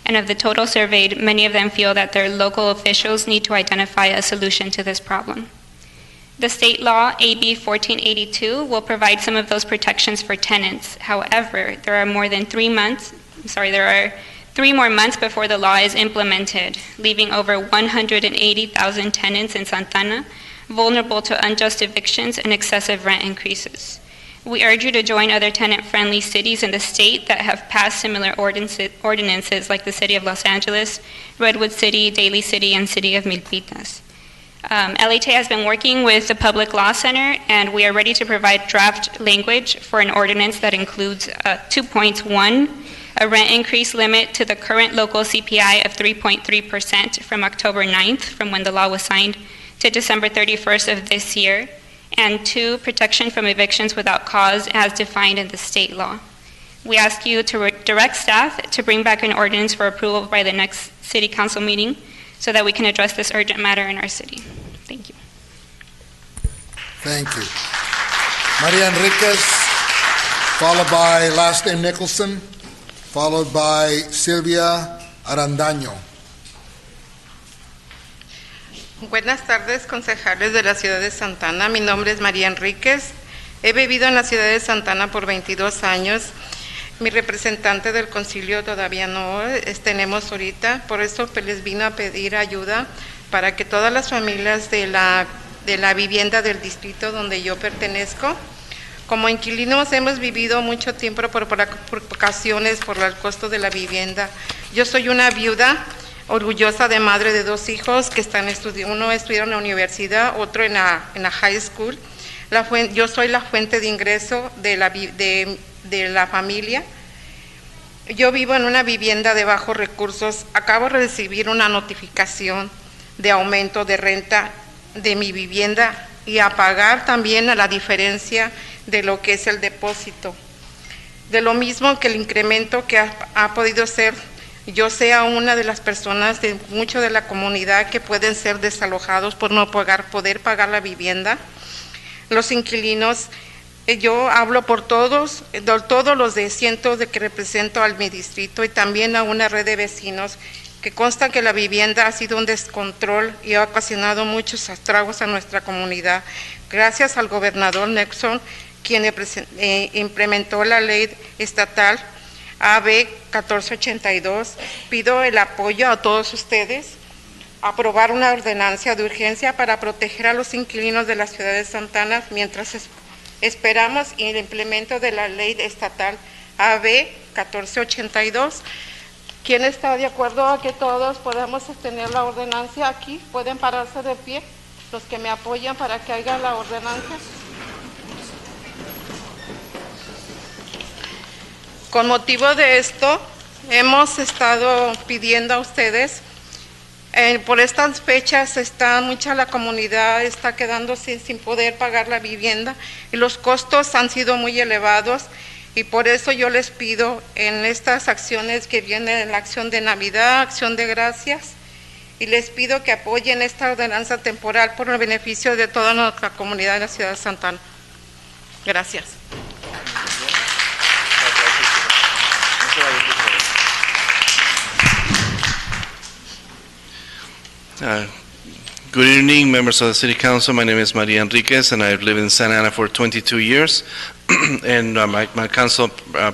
And of the total surveyed, many of them feel that their local officials need to identify a solution to this problem. The state law, AB 1482, will provide some of those protections for tenants. However, there are 3 more months before the law is implemented, leaving over 180,000 tenants in Santana vulnerable to unjust evictions and excessive rent increases. We urge you to join other tenant-friendly cities in the state that have passed similar ordinances like the City of Los Angeles, Redwood City, Daly City, and City of Milpitas. LHA has been working with the Public Law Center, and we are ready to provide draft language for an ordinance that includes 2 points. 1, a rent increase limit to the current local CPI of 3.3% from October 9th, from when the law was signed, to December 31st of this year, and 2, protection from evictions without cause as defined in the state law. We ask you to direct staff to bring back an ordinance for approval by the next City Council meeting so that we can address this urgent matter in our city. Thank you. Thank you. Maria Enriquez, followed by last name Nicholson, followed by Silvia Arandaño. Buenas tardes, concejales de la ciudad de Santana. Mi nombre es María Enríquez. He vivido en la ciudad de Santana por 22 años. Mi representante del concilio todavía no tenemos ahorita, por eso les vino a pedir ayuda para que todas las familias de la vivienda del distrito donde yo pertenezco, como inquilinos hemos vivido mucho tiempo por ocasiones por el costo de la vivienda. Yo soy una viuda orgullosa de madre de 2 hijos que están estudiando, uno estudia en la universidad, otro en la high school. Yo soy la fuente de ingreso de la familia. Yo vivo en una vivienda de bajos recursos. Acabo de recibir una notificación de aumento de renta de mi vivienda y a pagar también a la diferencia de lo que es el depósito. De lo mismo que el incremento que ha podido ser, yo sea una de las personas de mucho de la comunidad que pueden ser desalojados por no poder pagar la vivienda. Los inquilinos, yo hablo por todos los de cientos de que represento al mi distrito y también a una red de vecinos que consta que la vivienda ha sido un descontrol y ha ocasionado muchos estragos a nuestra comunidad. Gracias al gobernador Nixon, quien implementó la ley estatal AB 1482, pido el apoyo a todos ustedes a aprobar una ordenanza de urgencia para proteger a los inquilinos de la ciudad de Santana mientras esperamos el implemento de la ley estatal AB 1482. ¿Quién está de acuerdo a que todos podamos tener la ordenanza aquí? ¿Pueden pararse de pie los que me apoyan para que haya la ordenanza? Con motivo de esto, hemos estado pidiendo a ustedes, por estas fechas la comunidad está quedándose sin poder pagar la vivienda y los costos han sido muy elevados y por eso yo les pido en estas acciones que vienen en la acción de Navidad, acción de gracias, y les pido que apoyen esta ordenanza temporal por el beneficio de toda nuestra comunidad de la ciudad de Santana. Gracias. Good evening, members of the City Council. My name is Maria Enriquez, and I've lived in Santa Ana for 22 years. And my council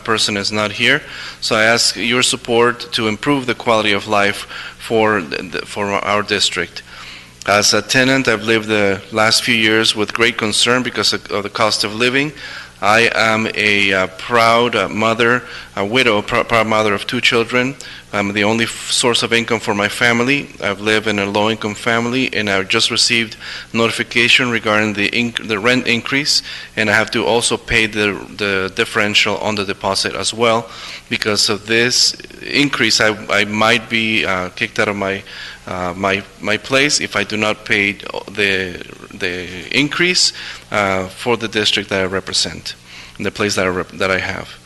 person is not here, so I ask your support to improve the quality of life for our district. As a tenant, I've lived the last few years with great concern because of the cost of living. I am a proud mother, a widow, proud mother of 2 children I'm the only source of income for my family. I've lived in a low-income family, and I've just received notification regarding the rent increase, and I have to also pay the differential on the deposit as well. Because of this increase, I might be kicked out of my place if I do not pay the increase for the district that I represent, the place that I have.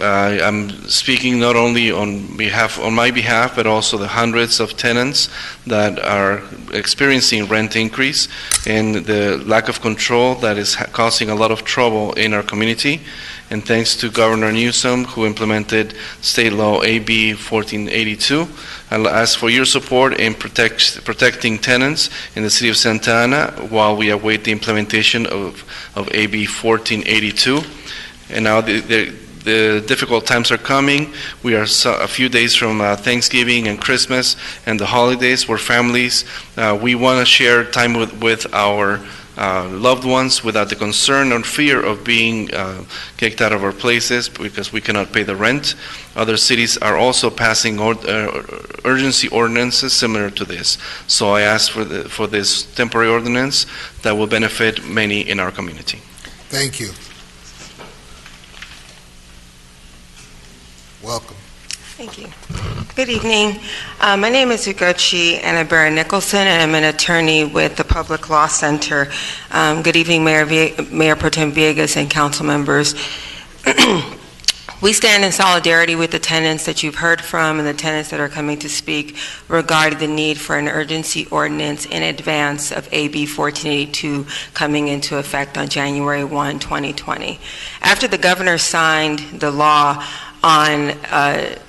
I'm speaking not only on my behalf, but also the hundreds of tenants that are experiencing rent increase and the lack of control that is causing a lot of trouble in our community. And thanks to Governor Newsom, who implemented State Law AB 1482, I'll ask for your support in protecting tenants in the City of Santa Ana while we await the implementation of AB 1482. And now the difficult times are coming. We are a few days from Thanksgiving and Christmas and the holidays where families, we want to share time with our loved ones without the concern or fear of being kicked out of our places because we cannot pay the rent. Other cities are also passing urgency ordinances similar to this. So I ask for this temporary ordinance that will benefit many in our community. Thank you. Welcome. Thank you. Good evening. My name is Ugochi Annabera Nicholson, and I'm an attorney with the Public Law Center. Good evening, Mayor Pro Tem Villegas and council members. We stand in solidarity with the tenants that you've heard from and the tenants that are coming to speak regarding the need for an urgency ordinance in advance of AB 1482 coming into effect on January 1, 2020. After the governor signed the law on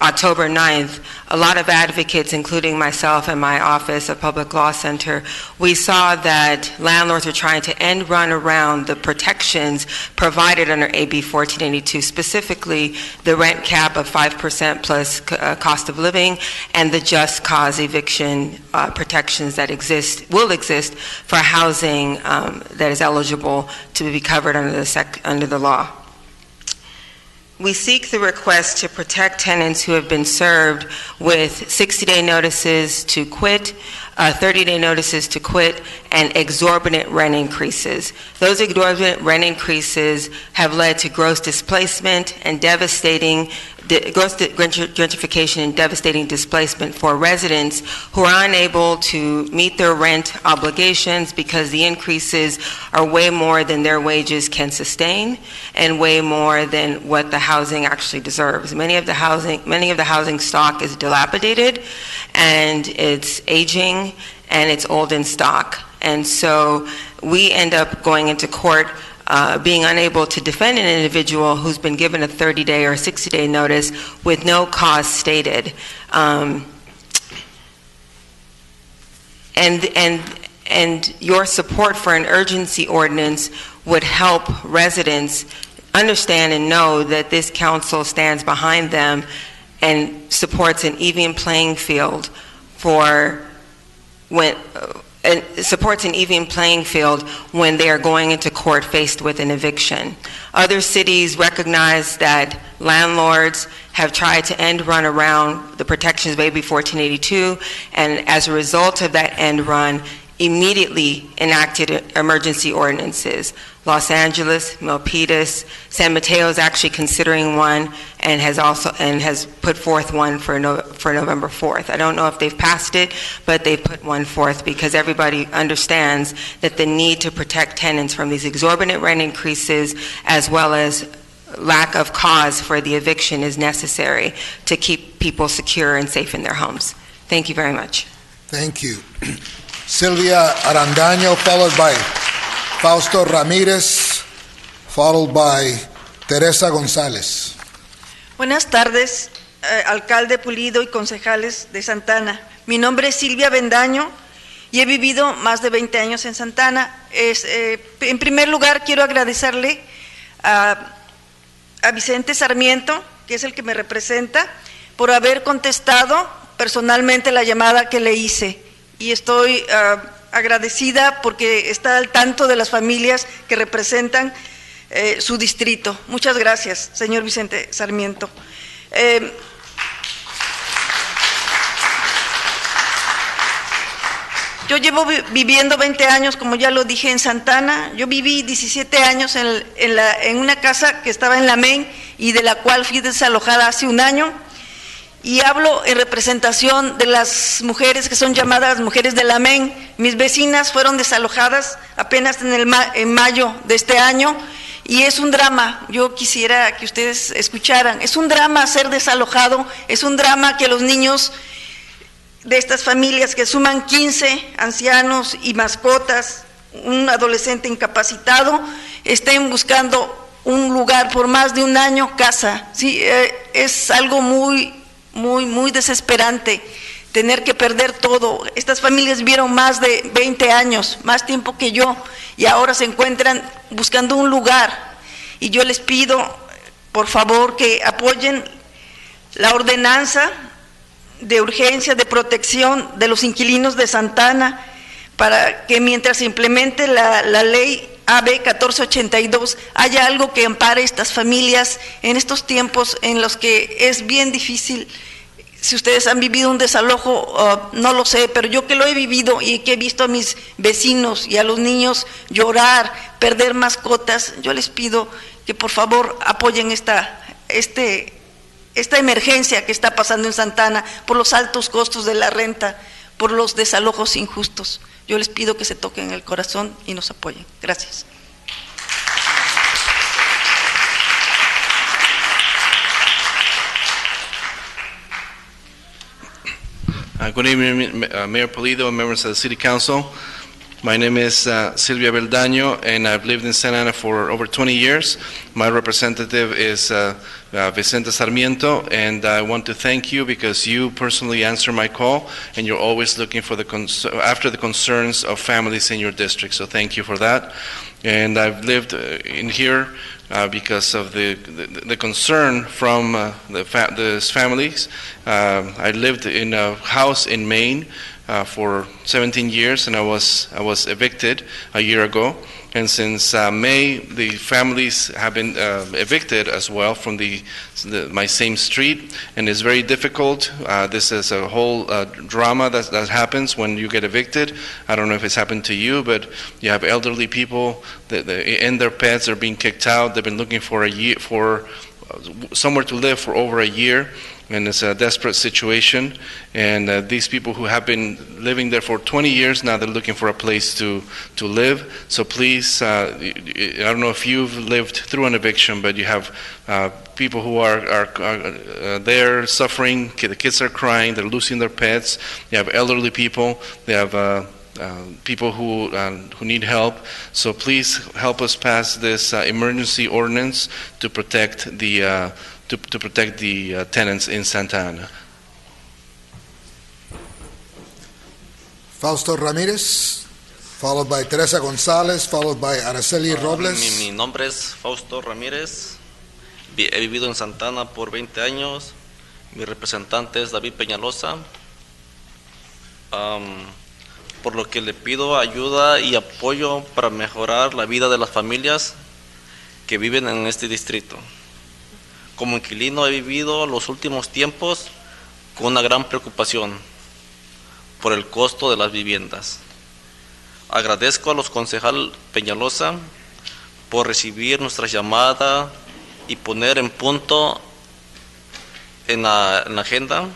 October 9th, a lot of advocates, including myself and my office of Public Law Center, we saw that landlords are trying to end run around the protections provided under AB 1482, specifically the rent cap of 5% plus cost of living and the just cause eviction protections that will exist for housing that is eligible to be covered under the law. We seek the request to protect tenants who have been served with 60-day notices to quit, 30-day notices to quit, and exorbitant rent increases. Those exorbitant rent increases have led to gross displacement and gentrification and devastating displacement for residents who are unable to meet their rent obligations because the increases are way more than their wages can sustain and way more than what the housing actually deserves. Many of the housing stock is dilapidated and it's aging and it's old in stock. And so we end up going into court being unable to defend an individual who's been given a 30-day or 60-day notice with no cause stated. And your support for an urgency ordinance would help residents understand and know that this council stands behind them and supports an even playing field when they are going into court faced with an eviction. Other cities recognize that landlords have tried to end run around the protections of AB 1482, and as a result of that end run, immediately enacted emergency ordinances. Los Angeles, Milpitas, San Mateo is actually considering one and has put forth one for November 4th. I don't know if they've passed it, but they've put one forth because everybody understands that the need to protect tenants from these exorbitant rent increases as well as lack of cause for the eviction is necessary to keep people secure and safe in their homes. Thank you very much. Thank you. Sylvia Arandaño, followed by Fausto Ramírez, followed by Teresa González. Buenas tardes, alcalde Pulido y concejales de Santa Ana. Mi nombre es Silvia Bendaño y he vivido más de 20 años en Santa Ana. En primer lugar, quiero agradecerle a Vicente Sarmiento, que es el que me representa, por haber contestado personalmente la llamada que le hice. Y estoy agradecida porque está al tanto de las familias que representan su distrito. Muchas gracias, señor Vicente Sarmiento. Yo llevo viviendo 20 años, como ya lo dije, en Santana. Yo viví 17 años en una casa que estaba en la MEN y de la cual fui desalojada hace un año. Y hablo en representación de las mujeres que son llamadas mujeres de la MEN. Mis vecinas fueron desalojadas apenas en mayo de este año y es un drama. Yo quisiera que ustedes escucharan. Es un drama ser desalojado, es un drama que los niños de estas familias que suman 15 ancianos y mascotas, un adolescente incapacitado, estén buscando un lugar por más de un año, casa. Sí, es algo muy desesperante tener que perder todo. Estas familias vivieron más de 20 años, más tiempo que yo, y ahora se encuentran buscando un lugar. Y yo les pido, por favor, que apoyen la ordenanza de urgencia, de protección de los inquilinos de Santana, para que mientras se implemente la ley AB 1482 haya algo que ampare estas familias en estos tiempos en los que es bien difícil. Si ustedes han vivido un desalojo, no lo sé, pero yo que lo he vivido y que he visto a mis vecinos y a los niños llorar, perder mascotas, yo les pido que por favor apoyen esta emergencia que está pasando en Santana por los altos costos de la renta, por los desalojos injustos. Yo les pido que se toquen el corazón y nos apoyen. Gracias. Good evening, Mayor Pulido and members of the City Council. My name is Silvia Beldaño, and I've lived in Santa Ana for over 20 years. My representative is Vicente Sarmiento, and I want to thank you because you personally answer my call, and you're always looking for after the concerns of families in your district. So thank you for that. And I've lived in here because of the concern from these families. I lived in a house in Maine for 17 years, and I was evicted a year ago. And since May, the families have been evicted as well from my same street, and it's very difficult. This is a whole drama that happens when you get evicted. I don't know if it's happened to you, but you have elderly people and their pets are being kicked out. They've been looking for somewhere to live for over a year, and it's a desperate situation. And these people who have been living there for 20 years now, they're looking for a place to live. So please, I don't know if you've lived through an eviction, but you have people who are there suffering. The kids are crying. They're losing their pets. You have elderly people. They have people who need help. So please help us pass this emergency ordinance to protect the tenants in Santa Ana. Fausto Ramírez, followed by Teresa González, followed by Araceli Robles. Mi nombre es Fausto Ramírez. He vivido en Santana por 20 años. Mi representante es David Peñalosa. Por lo que le pido ayuda y apoyo para mejorar la vida de las familias que viven en este distrito. Como inquilino he vivido los últimos tiempos con una gran preocupación por el costo de las viviendas. Agradezco a los concejales Peñalosa por recibir nuestra llamada y poner en punto en la agenda.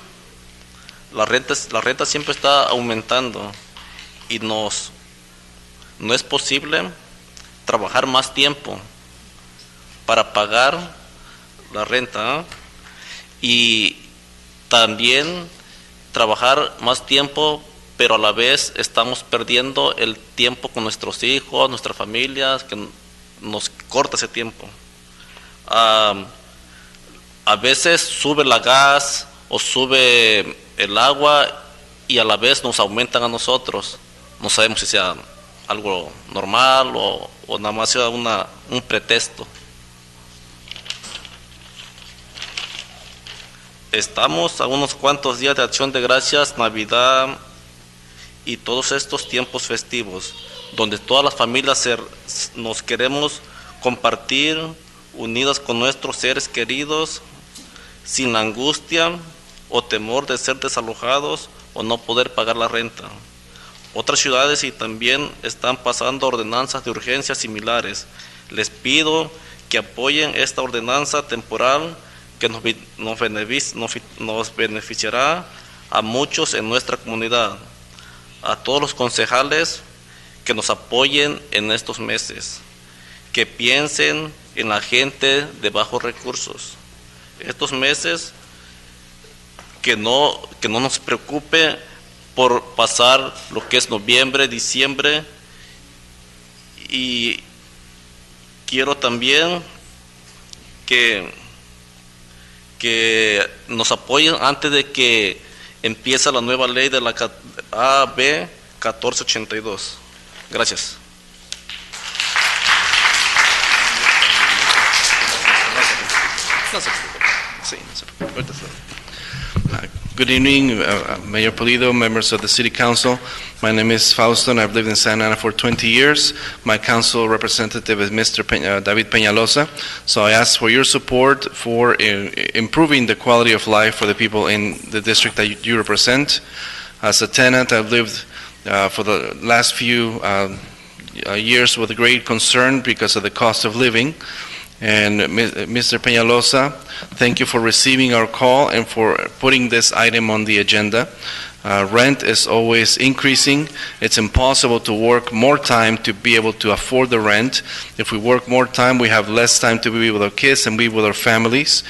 La renta siempre está aumentando y no es posible trabajar más tiempo para pagar la renta y también trabajar más tiempo, pero a la vez estamos perdiendo el tiempo con nuestros hijos, nuestras familias, que nos corta ese tiempo. A veces sube la gas o sube el agua y a la vez nos aumentan a nosotros. No sabemos si sea algo normal o nada más sea un pretexto. Estamos a unos cuantos días de Acción de Gracias, Navidad y todos estos tiempos festivos, donde todas las familias nos queremos compartir unidas con nuestros seres queridos, sin angustia o temor de ser desalojados o no poder pagar la renta. otras ciudades y también están pasando ordenanzas de urgencia similares. Les pido que apoyen esta ordenanza temporal que nos beneficiará a muchos en nuestra comunidad. A todos los concejales que nos apoyen en estos meses, que piensen en la gente de bajos recursos. Estos meses que no nos preocupe por pasar lo que es noviembre, diciembre, y quiero también que nos apoyen antes de que empiece la nueva ley de la AB 1482. Gracias. Good evening, Mayor Pulido, members of the City Council. My name is Fausto, and I've lived in Santa Ana for 20 years. My council representative is Mr. David Peñalosa. So I ask for your support for improving the quality of life for the people in the district that you represent. As a tenant, I've lived for the last few years with great concern because of the cost of living. And Mr. Peñalosa, thank you for receiving our call and for putting this item on the agenda. Rent is always increasing. It's impossible to work more time to be able to afford the rent. If we work more time, we have less time to be with our kids and be with our families.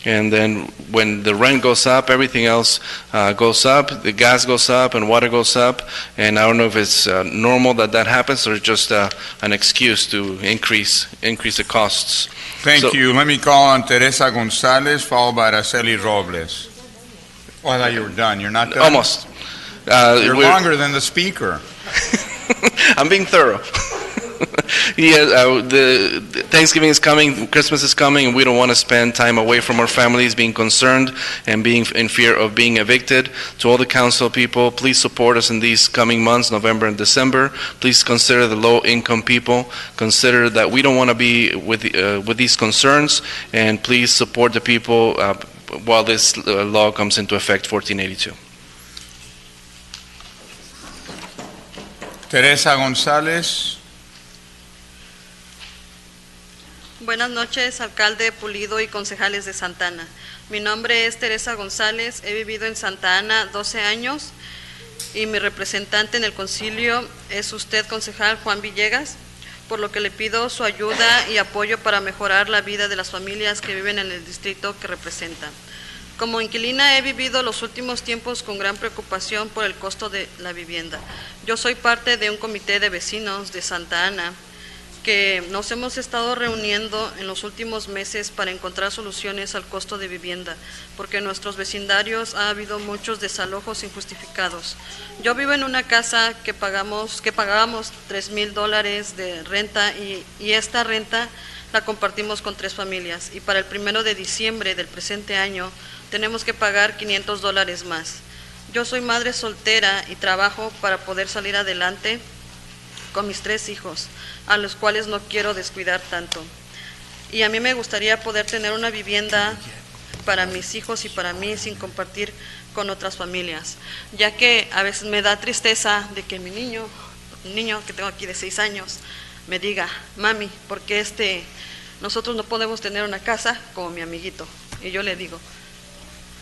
And then when the rent goes up, everything else goes up. The gas goes up and water goes up. And I don't know if it's normal that happens or just an excuse to increase the costs. Thank you. Let me call on Teresa Gonzalez, followed by Araceli Robles. Oh, I thought you were done. You're not done? Almost. You're longer than the speaker. I'm being thorough. The Thanksgiving is coming, Christmas is coming, and we don't want to spend time away from our families being concerned and being in fear of being evicted. To all the council people, please support us in these coming months, November and December. Please consider the low-income people. Consider that we don't want to be with these concerns, and please support the people while this law comes into effect, 1482. Teresa González. Buenas noches, alcalde Pulido y concejales de Santa Ana. Mi nombre es Teresa González, he vivido en Santa Ana 12 años y mi representante en el concilio es usted, concejal Juan Villegas, por lo que le pido su ayuda y apoyo para mejorar la vida de las familias que viven en el distrito que representa. Como inquilina he vivido los últimos tiempos con gran preocupación por el costo de la vivienda. Yo soy parte de un comité de vecinos de Santa Ana que nos hemos estado reuniendo en los últimos meses para encontrar soluciones al costo de vivienda, porque en nuestros vecindarios ha habido muchos desalojos injustificados. Yo vivo en una casa que pagábamos $3,000 de renta y esta renta la compartimos con 3 familias y para el 1 de diciembre del presente año tenemos que pagar $500 más. Yo soy madre soltera y trabajo para poder salir adelante con mis 3 hijos, a los cuales no quiero descuidar tanto. Y a mí me gustaría poder tener una vivienda para mis hijos y para mí sin compartir con otras familias, ya que a veces me da tristeza de que mi niño, un niño que tengo aquí de 6 años, me diga, mami, ¿por qué nosotros no podemos tener una casa como mi amiguito? Y yo le digo,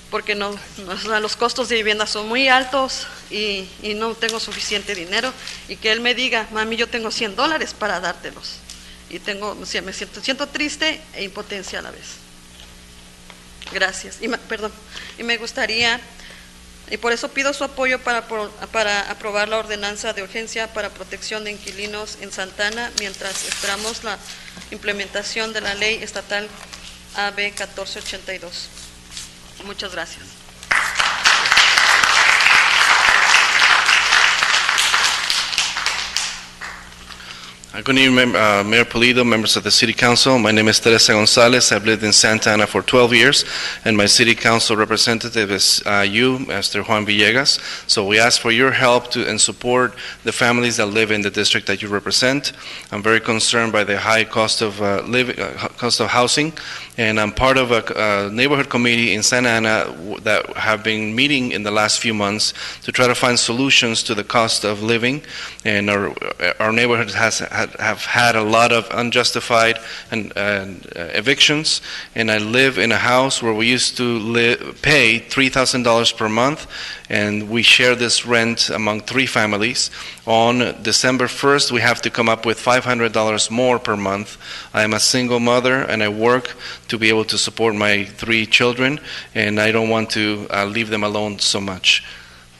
porque los costos de vivienda son muy altos y no tengo suficiente dinero, y que él me diga, mami, yo tengo $100 para dártelos, y me siento triste e impotencia a la vez. Gracias. Y me gustaría, y por eso pido su apoyo para aprobar la ordenanza de urgencia para protección de inquilinos en Santa Ana, mientras esperamos la implementación de la ley estatal AB 1482. Muchas gracias. Good evening, Mayor Pulido, members of the City Council. My name is Teresa Gonzalez. I've lived in Santa Ana for 12 years, and my City Council representative is you, Mr. Juan Villegas. So we ask for your help and support the families that live in the district that you represent. I'm very concerned by the high cost of housing. and I'm part of a neighborhood committee in Santa Ana that have been meeting in the last few months to try to find solutions to the cost of living. And our neighborhood have had a lot of unjustified and evictions. And I live in a house where we used to pay $3,000 per month, and we share this rent among 3 families. On December 1st, we have to come up with $500 more per month. I am a single mother, and I work to be able to support my 3 children, and I don't want to leave them alone so much.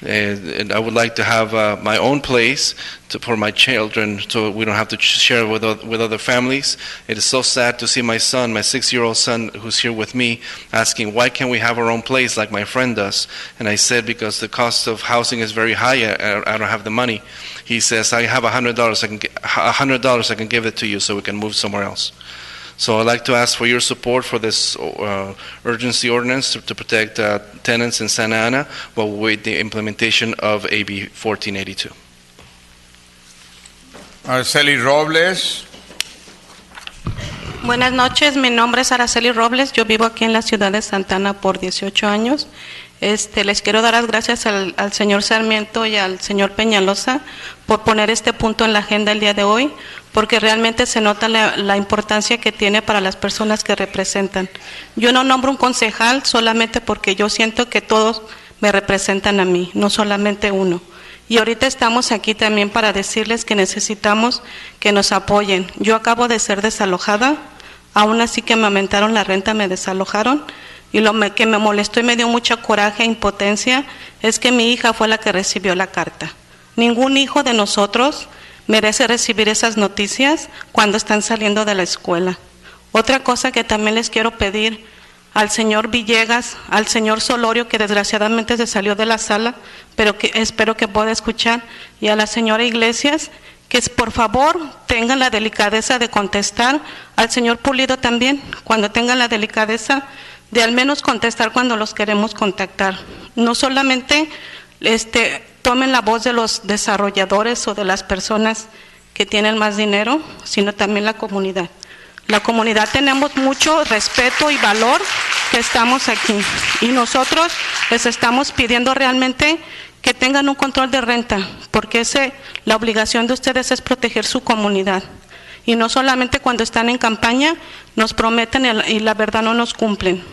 And I would like to have my own place for my children, so we don't have to share with other families. It is so sad to see my son, my 6-year-old son, who's here with me, asking, why can't we have our own place like my friend does? And I said, because the cost of housing is very high, I don't have the money. He says, I have $100, I can give it to you so we can move somewhere else. So I'd like to ask for your support for this urgency ordinance to protect tenants in Santa Ana while we wait the implementation of AB 1482. Araceli Robles. Buenas noches, mi nombre es Araceli Robles, yo vivo aquí en la ciudad de Santa Ana por 18 años. Les quiero dar las gracias al señor Sarmiento y al señor Peñalosa por poner este punto en la agenda el día de hoy, porque realmente se nota la importancia que tiene para las personas que representan. Yo no nombro un concejal solamente porque yo siento que todos me representan a mí, no solamente uno. Y ahorita estamos aquí también para decirles que necesitamos que nos apoyen. Yo acabo de ser desalojada, aún así que me aumentaron la renta, me desalojaron. Y lo que me molestó y me dio mucha coraje e impotencia es que mi hija fue la que recibió la carta. Ningún hijo de nosotros merece recibir esas noticias cuando están saliendo de la escuela. Otra cosa que también les quiero pedir al señor Villegas, al señor Solorio, que desgraciadamente se salió de la sala, pero que espero que pueda escuchar, y a la señora Iglesias, que por favor tengan la delicadeza de contestar, al señor Pulido también, cuando tengan la delicadeza de al menos contestar cuando los queremos contactar. No solamente tomen la voz de los desarrolladores o de las personas que tienen más dinero, sino también la comunidad. La comunidad tenemos mucho respeto y valor que estamos aquí, y nosotros les estamos pidiendo realmente que tengan un control de renta, porque la obligación de ustedes es proteger su comunidad. Y no solamente cuando están en campaña nos prometen y la verdad no nos cumplen.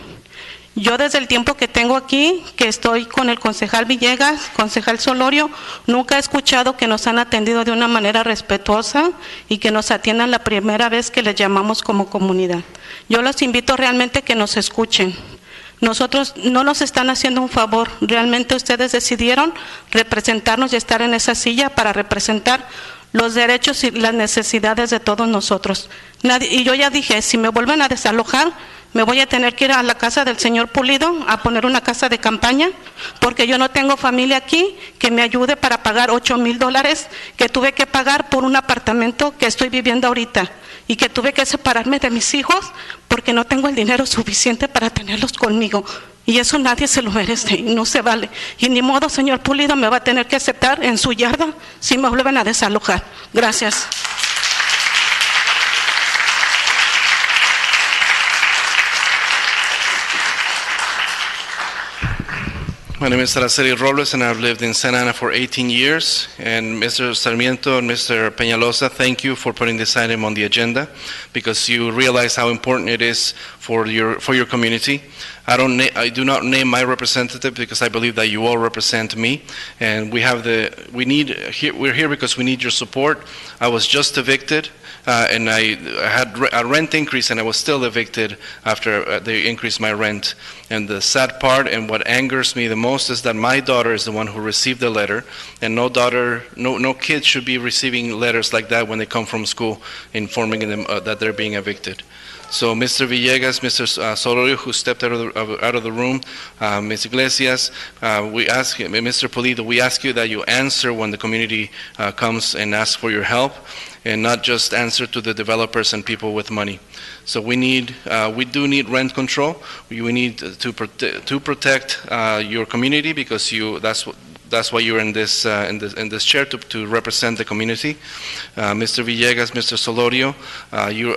Yo desde el tiempo que tengo aquí, que estoy con el concejal Villegas, concejal Solorio, nunca he escuchado que nos han atendido de una manera respetuosa y que nos atiendan la primera vez que les llamamos como comunidad. Yo los invito realmente que nos escuchen. Nosotros no nos están haciendo un favor, realmente ustedes decidieron representarnos y estar en esa silla para representar los derechos y las necesidades de todos nosotros. Y yo ya dije, si me vuelven a desalojar, me voy a tener que ir a la casa del señor Pulido a poner una casa de campaña, porque yo no tengo familia aquí que me ayude para pagar $8,000 que tuve que pagar por un apartamento que estoy viviendo ahorita, y que tuve que separarme de mis hijos porque no tengo el dinero suficiente para tenerlos conmigo. Y eso nadie se lo merece y no se vale. Y ni modo, señor Pulido, me va a tener que aceptar en su yarda si me vuelven a desalojar. Gracias. My name is Araceli Robles, and I've lived in Santa Ana for 18 years. And Mr. Sarmiento and Mr. Peñalosa, thank you for putting this item on the agenda, because you realize how important it is for your community. I do not name my representative because I believe that you all represent me, and we're here because we need your support. I was just evicted. And I had a rent increase, and I was still evicted after they increased my rent. And the sad part, and what angers me the most, is that my daughter is the one who received the letter, and no kid should be receiving letters like that when they come from school, informing them that they're being evicted. So, Mr. Villegas, Mr. Solorio, who stepped out of the room, Ms. Iglesias, we ask you, Mr. Pulido, we ask you that you answer when the community comes and asks for your help, and not just answer to the developers and people with money. So we do need rent control. We need to protect your community, because that's why you're in this chair, to represent the community. Mr. Villegas, Mr. Solorio, you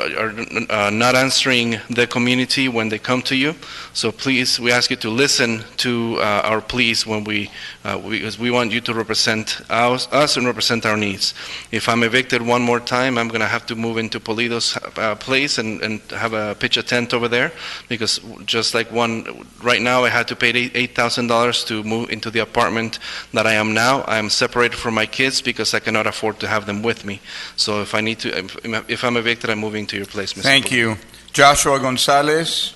are not answering the community when they come to you. So please, we ask you to listen to our pleas when because we want you to represent us and represent our needs. If I'm evicted one more time, I'm going to have to move into Polido's place and have pitch a tent over there, because just like right now I had to pay $8,000 to move into the apartment that I am now. I am separated from my kids because I cannot afford to have them with me. So if I'm evicted, I'm moving to your place, Mr. Thank you. Joshua Gonzalez,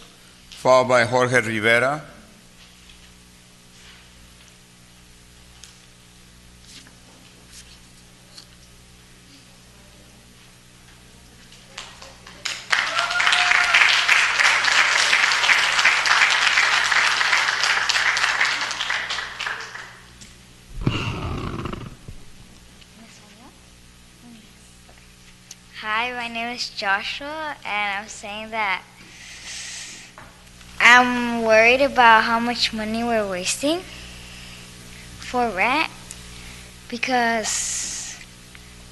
followed by Jorge Rivera. Hi, my name is Joshua, and I'm saying that I'm worried about how much money we're wasting for rent, because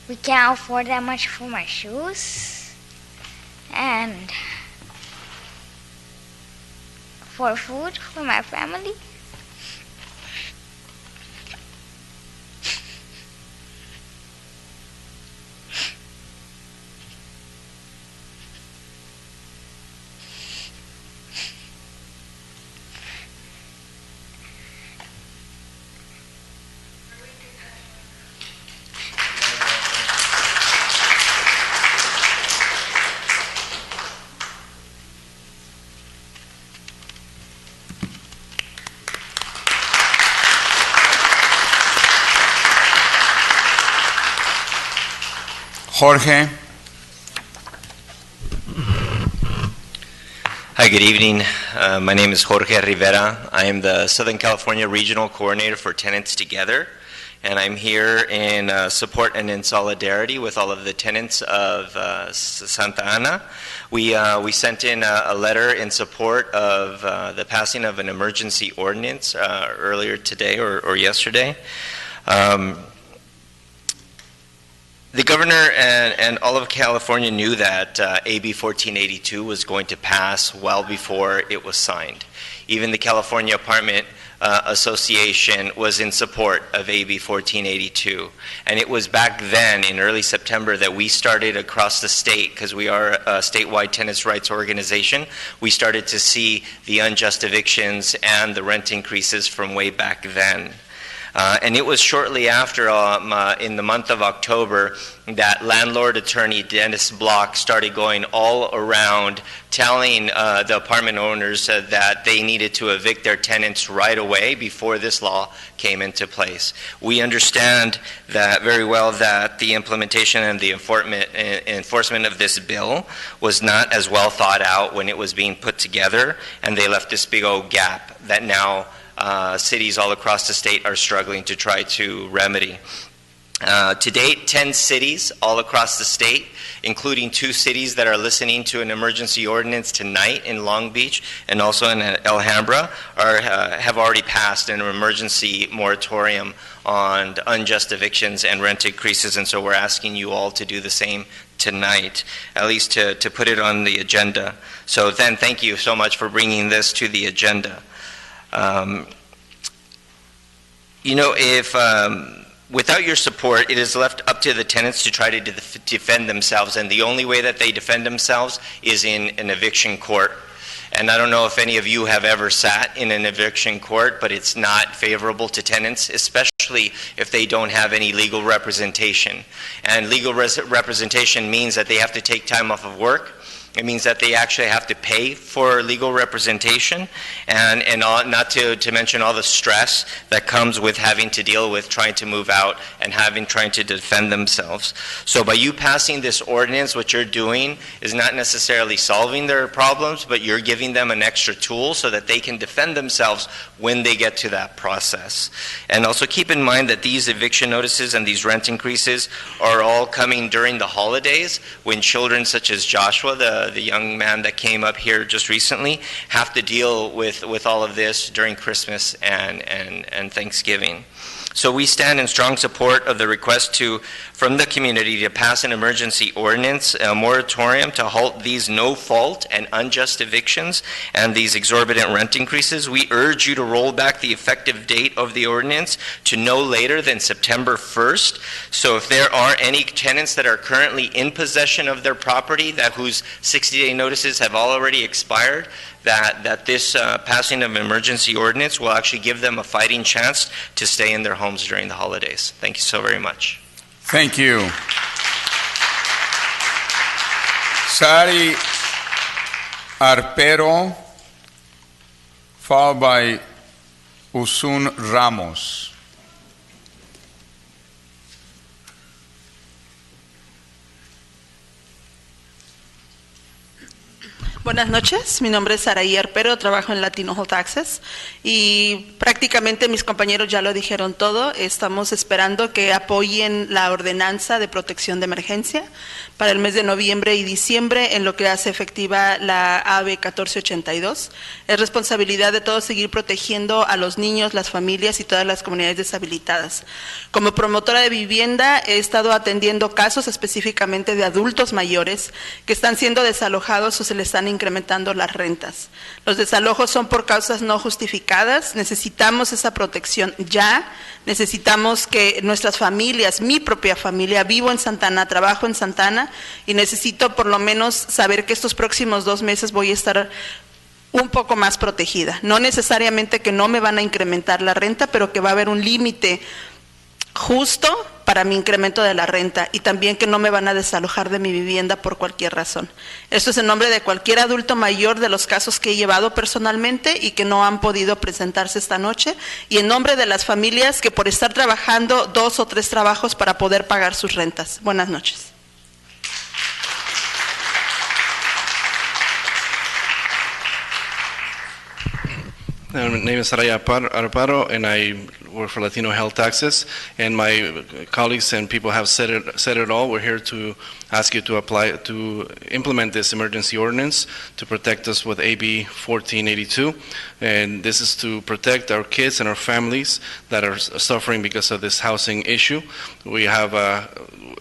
we can't afford that much for my shoes and for food for my family. Jorge. Hi, good evening. My name is Jorge Rivera. I am the Southern California Regional Coordinator for Tenants Together, and I'm here in support and in solidarity with all of the tenants of Santa Ana. We sent in a letter in support of the passing of an emergency ordinance earlier today or yesterday. The governor and all of California knew that AB 1482 was going to pass well before it was signed. Even the California Apartment Association was in support of AB 1482. And it was back then, in early September, that we started across the state, because we are a statewide tenants' rights organization, we started to see the unjust evictions and the rent increases from way back then. And it was shortly after, in the month of October, that landlord attorney Dennis Block started going all around telling the apartment owners that they needed to evict their tenants right away before this law came into place. We understand that very well that the implementation and the enforcement of this bill was not as well thought out when it was being put together, and they left this big old gap that now cities all across the state are struggling to try to remedy. To date, 10 cities all across the state, including 2 cities that are listening to an emergency ordinance tonight in Long Beach and also in Alhambra, have already passed an emergency moratorium on unjust evictions and rent increases, and so we're asking you all to do the same tonight, at least to put it on the agenda. So then, thank you so much for bringing this to the agenda. Without your support, it is left up to the tenants to try to defend themselves, and the only way that they defend themselves is in an eviction court. And I don't know if any of you have ever sat in an eviction court, but it's not favorable to tenants, especially if they don't have any legal representation. And legal representation means that they have to take time off of work. It means that they actually have to pay for legal representation, and not to mention all the stress that comes with having to deal with trying to move out and trying to defend themselves. So by you passing this ordinance, what you're doing is not necessarily solving their problems, but you're giving them an extra tool so that they can defend themselves when they get to that process. And also keep in mind that these eviction notices and these rent increases are all coming during the holidays, when children such as Joshua, the young man that came up here just recently, have to deal with all of this during Christmas and Thanksgiving. So we stand in strong support of the request from the community to pass an emergency ordinance, a moratorium to halt these no-fault and unjust evictions and these exorbitant rent increases. We urge you to roll back the effective date of the ordinance to no later than September 1st. So if there are any tenants that are currently in possession of their property whose 60-day notices have already expired, that this passing of emergency ordinance will actually give them a fighting chance to stay in their homes during the holidays. Thank you so very much. Thank you. Sari Arpero, followed by Usun Ramos. Buenas noches, mi nombre es Saraí Arpero, trabajo en Latino Health Access y prácticamente mis compañeros ya lo dijeron todo. Estamos esperando que apoyen la ordenanza de protección de emergencia para el mes de noviembre y diciembre en lo que hace efectiva la AB 1482. Es responsabilidad de todos seguir protegiendo a los niños, las familias y todas las comunidades deshabilitadas. Como promotora de vivienda he estado atendiendo casos específicamente de adultos mayores que están siendo desalojados o se les están incrementando las rentas. Los desalojos son por causas no justificadas, necesitamos esa protección ya, necesitamos que nuestras familias, mi propia familia, vivo en Santa Ana, trabajo en Santa Ana y necesito por lo menos saber que estos próximos 2 meses voy a estar un poco más protegida. No necesariamente que no me van a incrementar la renta, pero que va a haber un límite justo para mi incremento de la renta y también que no me van a desalojar de mi vivienda por cualquier razón. Esto es en nombre de cualquier adulto mayor de los casos que he llevado personalmente y que no han podido presentarse esta noche y en nombre de las familias que por estar trabajando 2 o 3 trabajos para poder pagar sus rentas. Buenas noches. My name is Saraya Arparo, and I work for Latino Health Access. And my colleagues and people have said it all. We're here to ask you to implement this emergency ordinance to protect us with AB 1482. And this is to protect our kids and our families that are suffering because of this housing issue. We have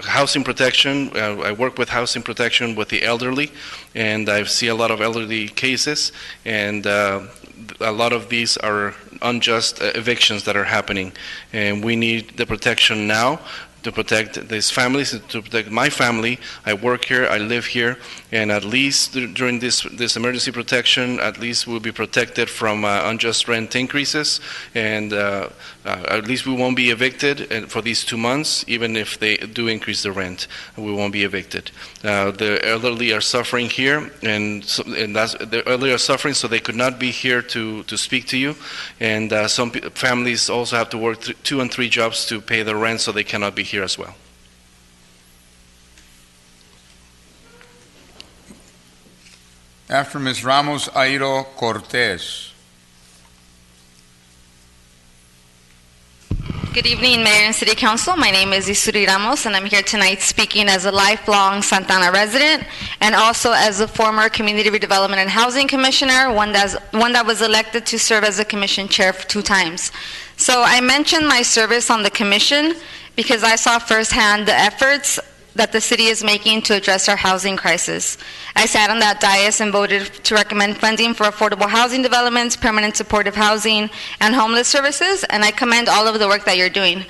housing protection. I work with housing protection with the elderly, and I see a lot of elderly cases, and a lot of these are unjust evictions that are happening, and we need the protection now to protect these families, to protect my family. I work here, I live here, and at least during this emergency protection, at least we'll be protected from unjust rent increases, and at least we won't be evicted for these 2 months, even if they do increase the rent, we won't be evicted. The elderly are suffering here, and the elderly are suffering, so they could not be here to speak to you, and some families also have to work 2 and 3 jobs to pay the rent, so they cannot be here as well. After Ms. Ramos, Airo Cortez. Good evening, Mayor and City Council. My name is Isuri Ramos, and I'm here tonight speaking as a lifelong Santa Ana resident and also as a former Community Redevelopment and Housing Commissioner, one that was elected to serve as a commission chair 2 times. So I mentioned my service on the commission because I saw firsthand the efforts that the city is making to address our housing crisis. I sat on that dais and voted to recommend funding for affordable housing developments, permanent supportive housing, and homeless services, and I commend all of the work that you're doing.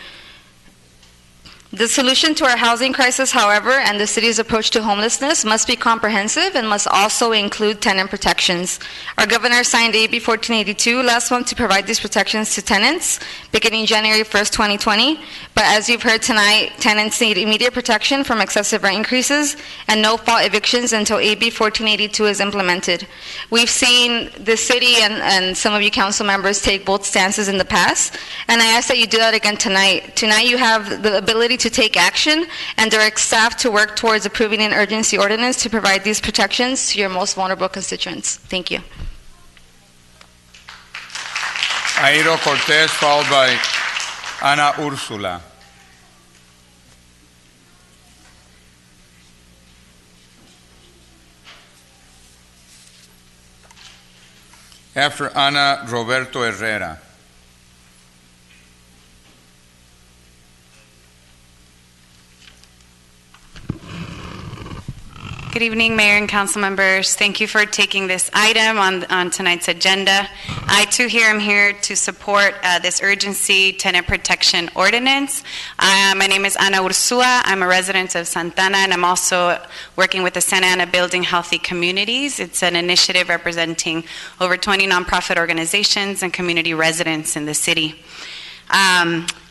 The solution to our housing crisis, however, and the city's approach to homelessness must be comprehensive and must also include tenant protections. Our governor signed AB 1482 last month to provide these protections to tenants beginning January 1st, 2020. But as you've heard tonight, tenants need immediate protection from excessive rent increases and no-fault evictions until AB 1482 is implemented. We've seen the city and some of you council members take both stances in the past, and I ask that you do that again tonight. Tonight you have the ability to take action and direct staff to work towards approving an urgency ordinance to provide these protections to your most vulnerable constituents. Thank you. Airo Cortez, followed by Ana Ursula. After Ana, Roberto Herrera. Good evening, Mayor and Council members. Thank you for taking this item on tonight's agenda. I too am here to support this urgency tenant protection ordinance. My name is Ana Ursua. I'm a resident of Santana, and I'm also working with the Santa Ana Building Healthy Communities. It's an initiative representing over 20 nonprofit organizations and community residents in the city.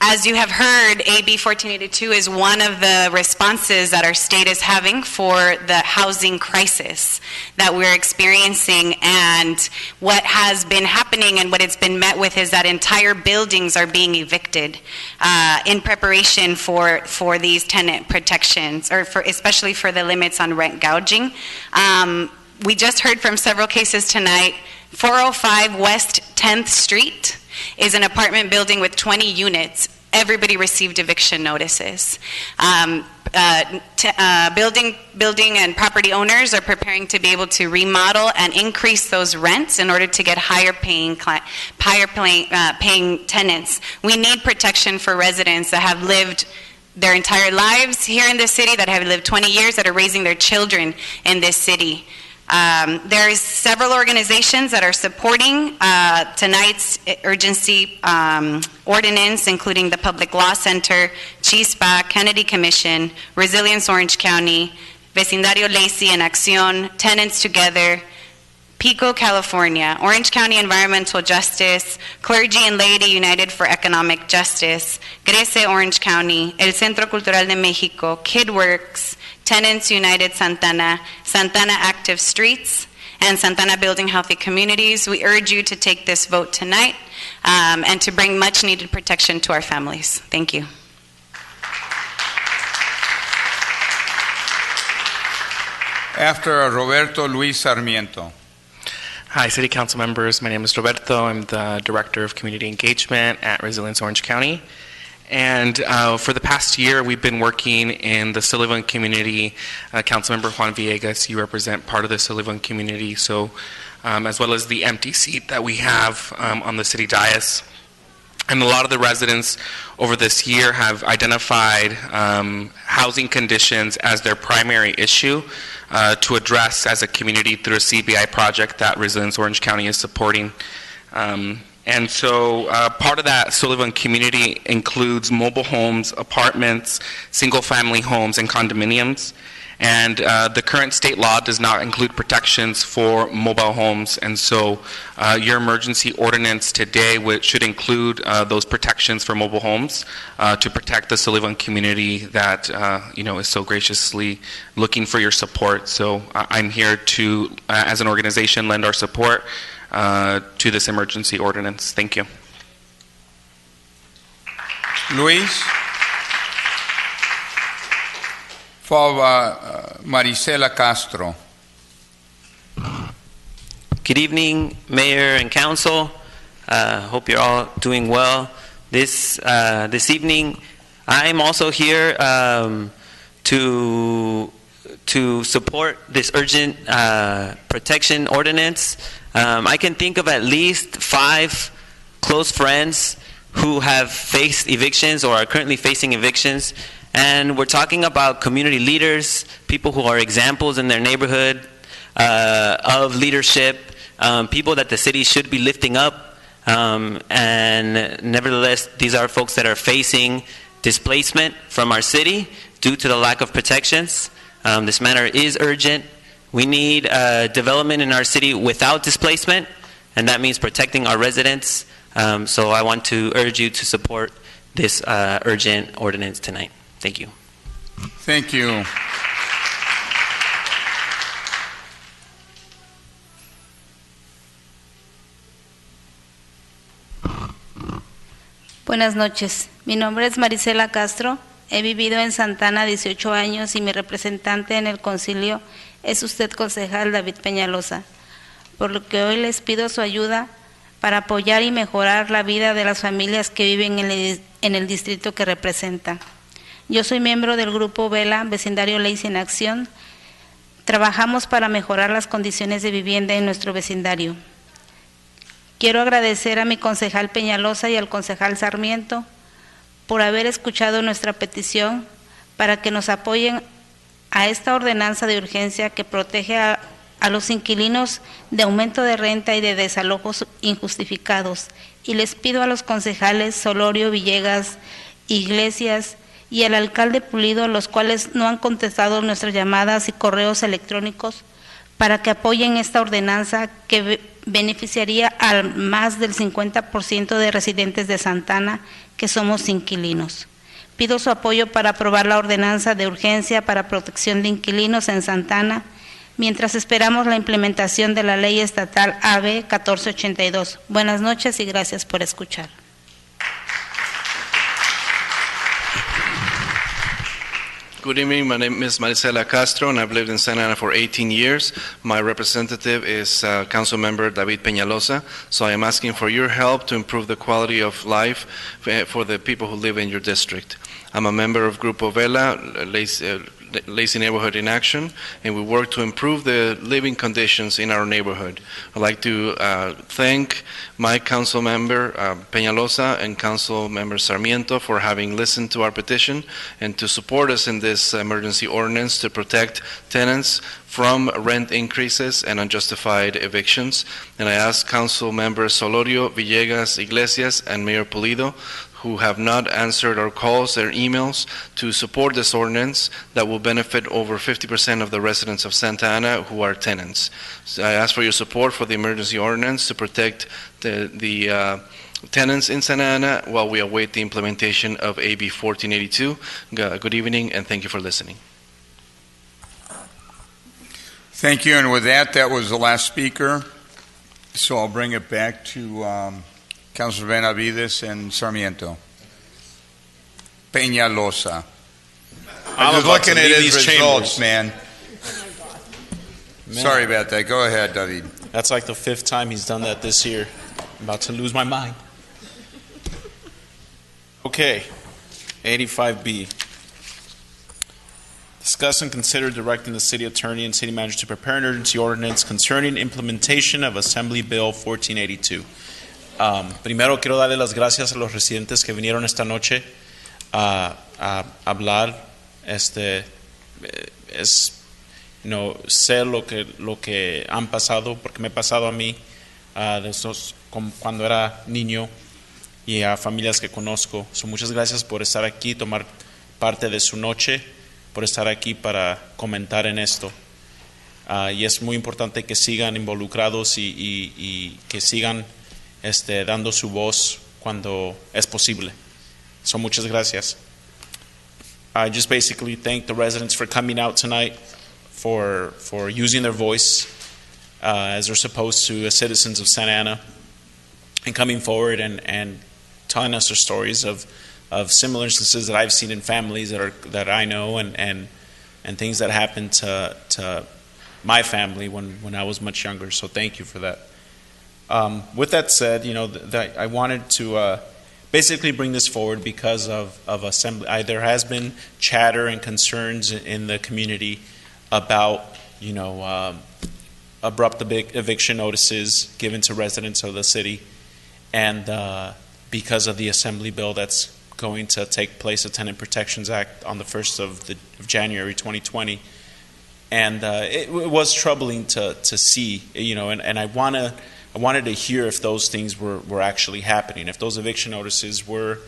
As you have heard, AB 1482 is one of the responses that our state is having for the housing crisis that we're experiencing, and what has been happening and what it's been met with is that entire buildings are being evicted in preparation for these tenant protections, or especially for the limits on rent gouging. We just heard from several cases tonight. 405 West 10th Street is an apartment building with 20 units. Everybody received eviction notices. Building and property owners are preparing to be able to remodel and increase those rents in order to get higher paying tenants. We need protection for residents that have lived their entire lives here in this city, that have lived 20 years, that are raising their children in this city. There's several organizations that are supporting tonight's urgency ordinance, including the Public Law Center, Chispa, Kennedy Commission, Resilience Orange County, Vecindario Lacey and Acción, Tenants Together, Pico, California, Orange County Environmental Justice, Clergy and Laity United for Economic Justice, Grece Orange County, El Centro Cultural de Mexico, KidWorks, Tenants United Santana, Santana Active Streets, and Santana Building Healthy Communities. We urge you to take this vote tonight and to bring much needed protection to our families. Thank you. After Roberto Luis Sarmiento. Hi, City Council members. My name is Roberto. I'm the Director of Community Engagement at Resilience Orange County. And for the past year, we've been working in the Sullivan community. Councilmember Juan Villegas, you represent part of the Sullivan community, so as well as the empty seat that we have on the city dais. And a lot of the residents over this year have identified housing conditions as their primary issue to address as a community through a CBI project that Resilience Orange County is supporting. And so part of that Sullivan community includes mobile homes, apartments, single-family homes, and condominiums. And the current state law does not include protections for mobile homes. And so your emergency ordinance today should include those protections for mobile homes to protect the Sullivan community that is so graciously looking for your support. So I'm here to, as an organization, lend our support to this emergency ordinance. Thank you. Luis. Followed by Marisela Castro. Good evening, Mayor and Council. Hope you're all doing well. This evening, I'm also here to support this urgent protection ordinance. I can think of at least 5 close friends who have faced evictions or are currently facing evictions. And we're talking about community leaders, people who are examples in their neighborhood of leadership, people that the city should be lifting up. And nevertheless, these are folks that are facing displacement from our city due to the lack of protections. This matter is urgent. We need development in our city without displacement, and that means protecting our residents. So I want to urge you to support this urgent ordinance tonight. Thank you. Thank you. Buenas noches. Mi nombre es Marisela Castro. He vivido en Santana 18 años y mi representante en el concilio es usted, concejal David Peñalosa, por lo que hoy les pido su ayuda para apoyar y mejorar la vida de las familias que viven en el distrito que representa. Yo soy miembro del grupo Vela, Vecindario Lacey en Acción. Trabajamos para mejorar las condiciones de vivienda en nuestro vecindario. Quiero agradecer a mi concejal Peñalosa y al concejal Sarmiento por haber escuchado nuestra petición para que nos apoyen a esta ordenanza de urgencia que protege a los inquilinos de aumento de renta y de desalojos injustificados. Y les pido a los concejales Solorio, Villegas, Iglesias y al alcalde Pulido, los cuales no han contestado nuestras llamadas y correos electrónicos, para que apoyen esta ordenanza que beneficiaría a más del 50% de residentes de Santana que somos inquilinos. Pido su apoyo para aprobar la ordenanza de urgencia para protección de inquilinos en Santana, mientras esperamos la implementación de la ley estatal AB 1482. Buenas noches y gracias por escuchar. Good evening, my name is Maricela Castro and I've lived in Santa Ana for 18 years. My representative is Council Member David Peñalosa, so I am asking for your help to improve the quality of life for the people who live in your district. I'm a member of Grupo Vela, Lazy Neighborhood in Action, and we work to improve the living conditions in our neighborhood. I'd like to thank my council member Peñalosa and council member Sarmiento for having listened to our petition and to support us in this emergency ordinance to protect tenants from rent increases and unjustified evictions. And I ask council members Solorio, Villegas, Iglesias, and Mayor Pulido, who have not answered our calls or emails, to support this ordinance that will benefit over 50% of the residents of Santa Ana who are tenants. So I ask for your support for the emergency ordinance to protect the tenants in Santa Ana while we await the implementation of AB 1482. Good evening, and thank you for listening. Thank you, and with that was the last speaker. So I'll bring it back to Councilor Benavides and Sarmiento. Peñalosa. I'm just looking at his results, man. Sorry about that. Go ahead, David. That's like the 5th time he's done that this year. I'm about to lose my mind. Okay, 85B. Discuss and consider directing the city attorney and city manager to prepare an urgency ordinance concerning implementation of Assembly Bill 1482. Primero quiero darle las gracias a los residentes que vinieron esta noche a hablar. Sé lo que han pasado, porque me he pasado a mí cuando era niño y a familias que conozco. Muchas gracias por estar aquí, tomar parte de su noche, por estar aquí para comentar en esto. Y es muy importante que sigan involucrados y que sigan dando su voz cuando es posible. So muchas gracias. I just basically thank the residents for coming out tonight, for using their voice as they're supposed to as citizens of Santa Ana, and coming forward and telling us their stories of similar instances that I've seen in families that I know and things that happened to my family when I was much younger. So thank you for that. With that said, I wanted to basically bring this forward because of Assembly. There has been chatter and concerns in the community about, abrupt eviction notices given to residents of the city, and because of the Assembly bill that's going to take place, the Tenant Protections Act, on the 1st of January 2020. And it was troubling to see, and I wanted to hear if those things were actually happening, if those eviction notices were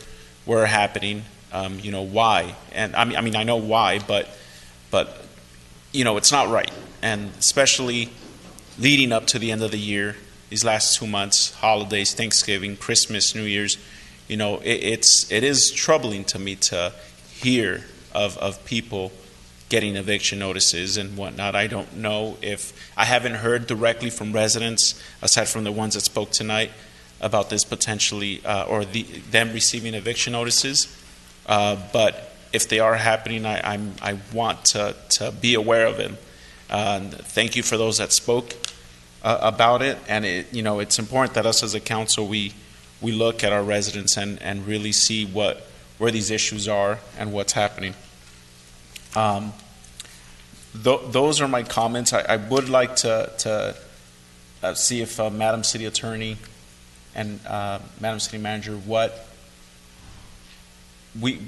happening, why. And I mean I know why, but it's not right. And especially leading up to the end of the year, these last 2 months, holidays, Thanksgiving, Christmas, New Year's, it is troubling to me to hear of people getting eviction notices and whatnot. I don't know if I haven't heard directly from residents, aside from the ones that spoke tonight, about this potentially or them receiving eviction notices. But if they are happening, I want to be aware of it. Thank you for those that spoke about it, and it's important that us as a council we look at our residents and really see where these issues are and what's happening. Those are my comments. I would like to see if Madam City Attorney and Madam City Manager what we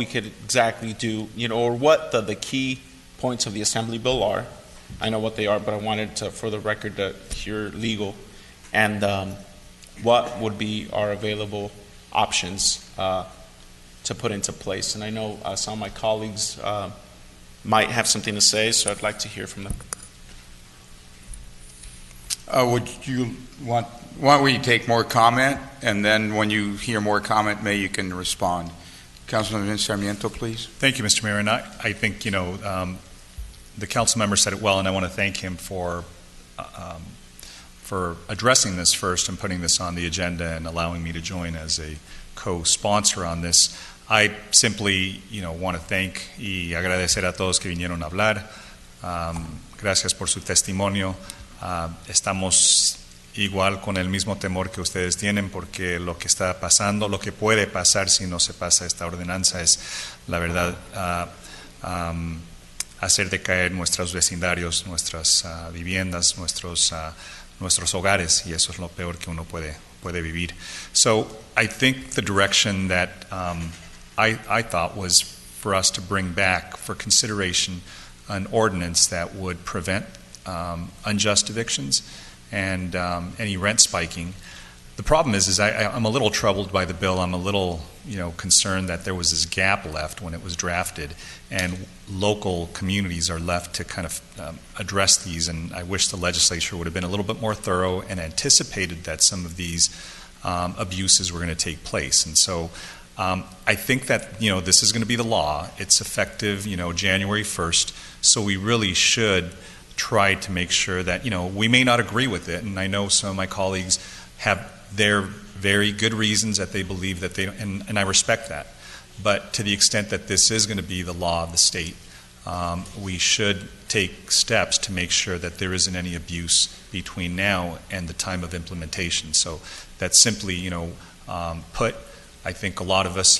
could exactly do, or what the key points of the Assembly bill are. I know what they are, but I wanted to, for the record, to hear legal and what would be our available options to put into place. And I know some of my colleagues might have something to say, so I'd like to hear from them. Why don't we take more comment, and then when you hear more comment, you can respond. Councilman Sarmiento, please. Thank you, Mr. Mayor. And I think, the council member said it well, and I want to thank him for addressing this first and putting this on the agenda and allowing me to join as a co-sponsor on this. I simply, want to thank y agradecer a todos que vinieron a hablar. Gracias por su testimonio. Estamos igual con el mismo temor que ustedes tienen, porque lo que está pasando, lo que puede pasar si no se pasa esta ordenanza es, la verdad, hacer decaer nuestros vecindarios, nuestras viviendas, nuestros hogares, y eso es lo peor que uno puede vivir. So I think the direction that I thought was for us to bring back for consideration an ordinance that would prevent unjust evictions and any rent spiking. The problem is I'm a little troubled by the bill. I'm a little, concerned that there was this gap left when it was drafted, and local communities are left to kind of address these. And I wish the legislature would have been a little bit more thorough and anticipated that some of these abuses were going to take place. And so I think that, this is going to be the law. It's effective, January 1st. So we really should try to make sure that, we may not agree with it. And I know some of my colleagues have their very good reasons that they believe that they, and I respect that. But to the extent that this is going to be the law of the state, we should take steps to make sure that there isn't any abuse between now and the time of implementation. So that's simply, put. I think a lot of us,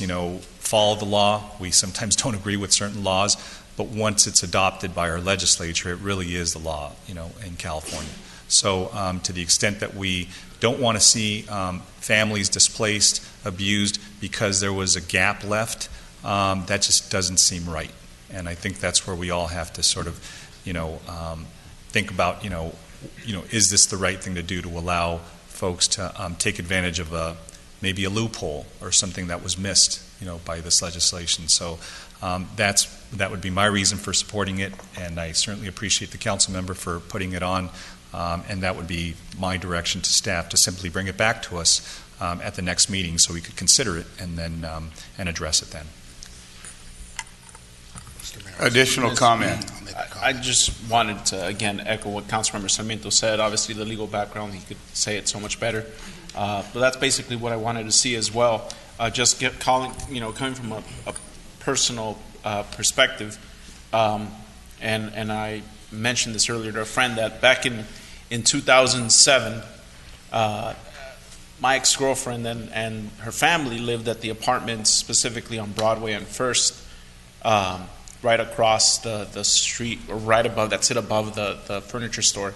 follow the law. We sometimes don't agree with certain laws, but once it's adopted by our legislature, it really is the law, in California. So to the extent that we don't want to see families displaced, abused because there was a gap left, that just doesn't seem right. And I think that's where we all have to sort of, think about, is this the right thing to do to allow folks to take advantage of maybe a loophole or something that was missed, by this legislation. So that would be my reason for supporting it, and I certainly appreciate the council member for putting it on. And that would be my direction to staff, to simply bring it back to us at the next meeting so we could consider it and then and address it then. Additional comment. I just wanted to, again, echo what Councilmember Sarmiento said. Obviously, the legal background, he could say it so much better. But that's basically what I wanted to see as well. Coming from a personal perspective, and I mentioned this earlier to a friend that back in 2007, my ex-girlfriend and her family lived at the apartments specifically on Broadway and First, right across the street, or right above, that sit above the furniture store.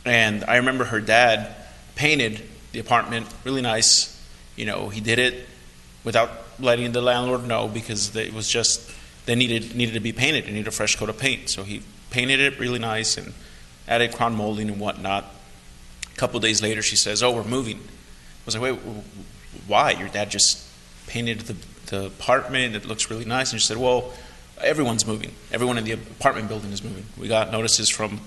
And I remember her dad painted the apartment really nice. He did it without letting the landlord know, because it was just, they needed to be painted. They needed a fresh coat of paint. So he painted it really nice and added crown molding and whatnot. A couple days later, she says, "Oh, we're moving." I was like, "Wait, why? Your dad just painted the apartment. It looks really nice." And she said, "Well, everyone's moving. Everyone in the apartment building is moving. We got notices from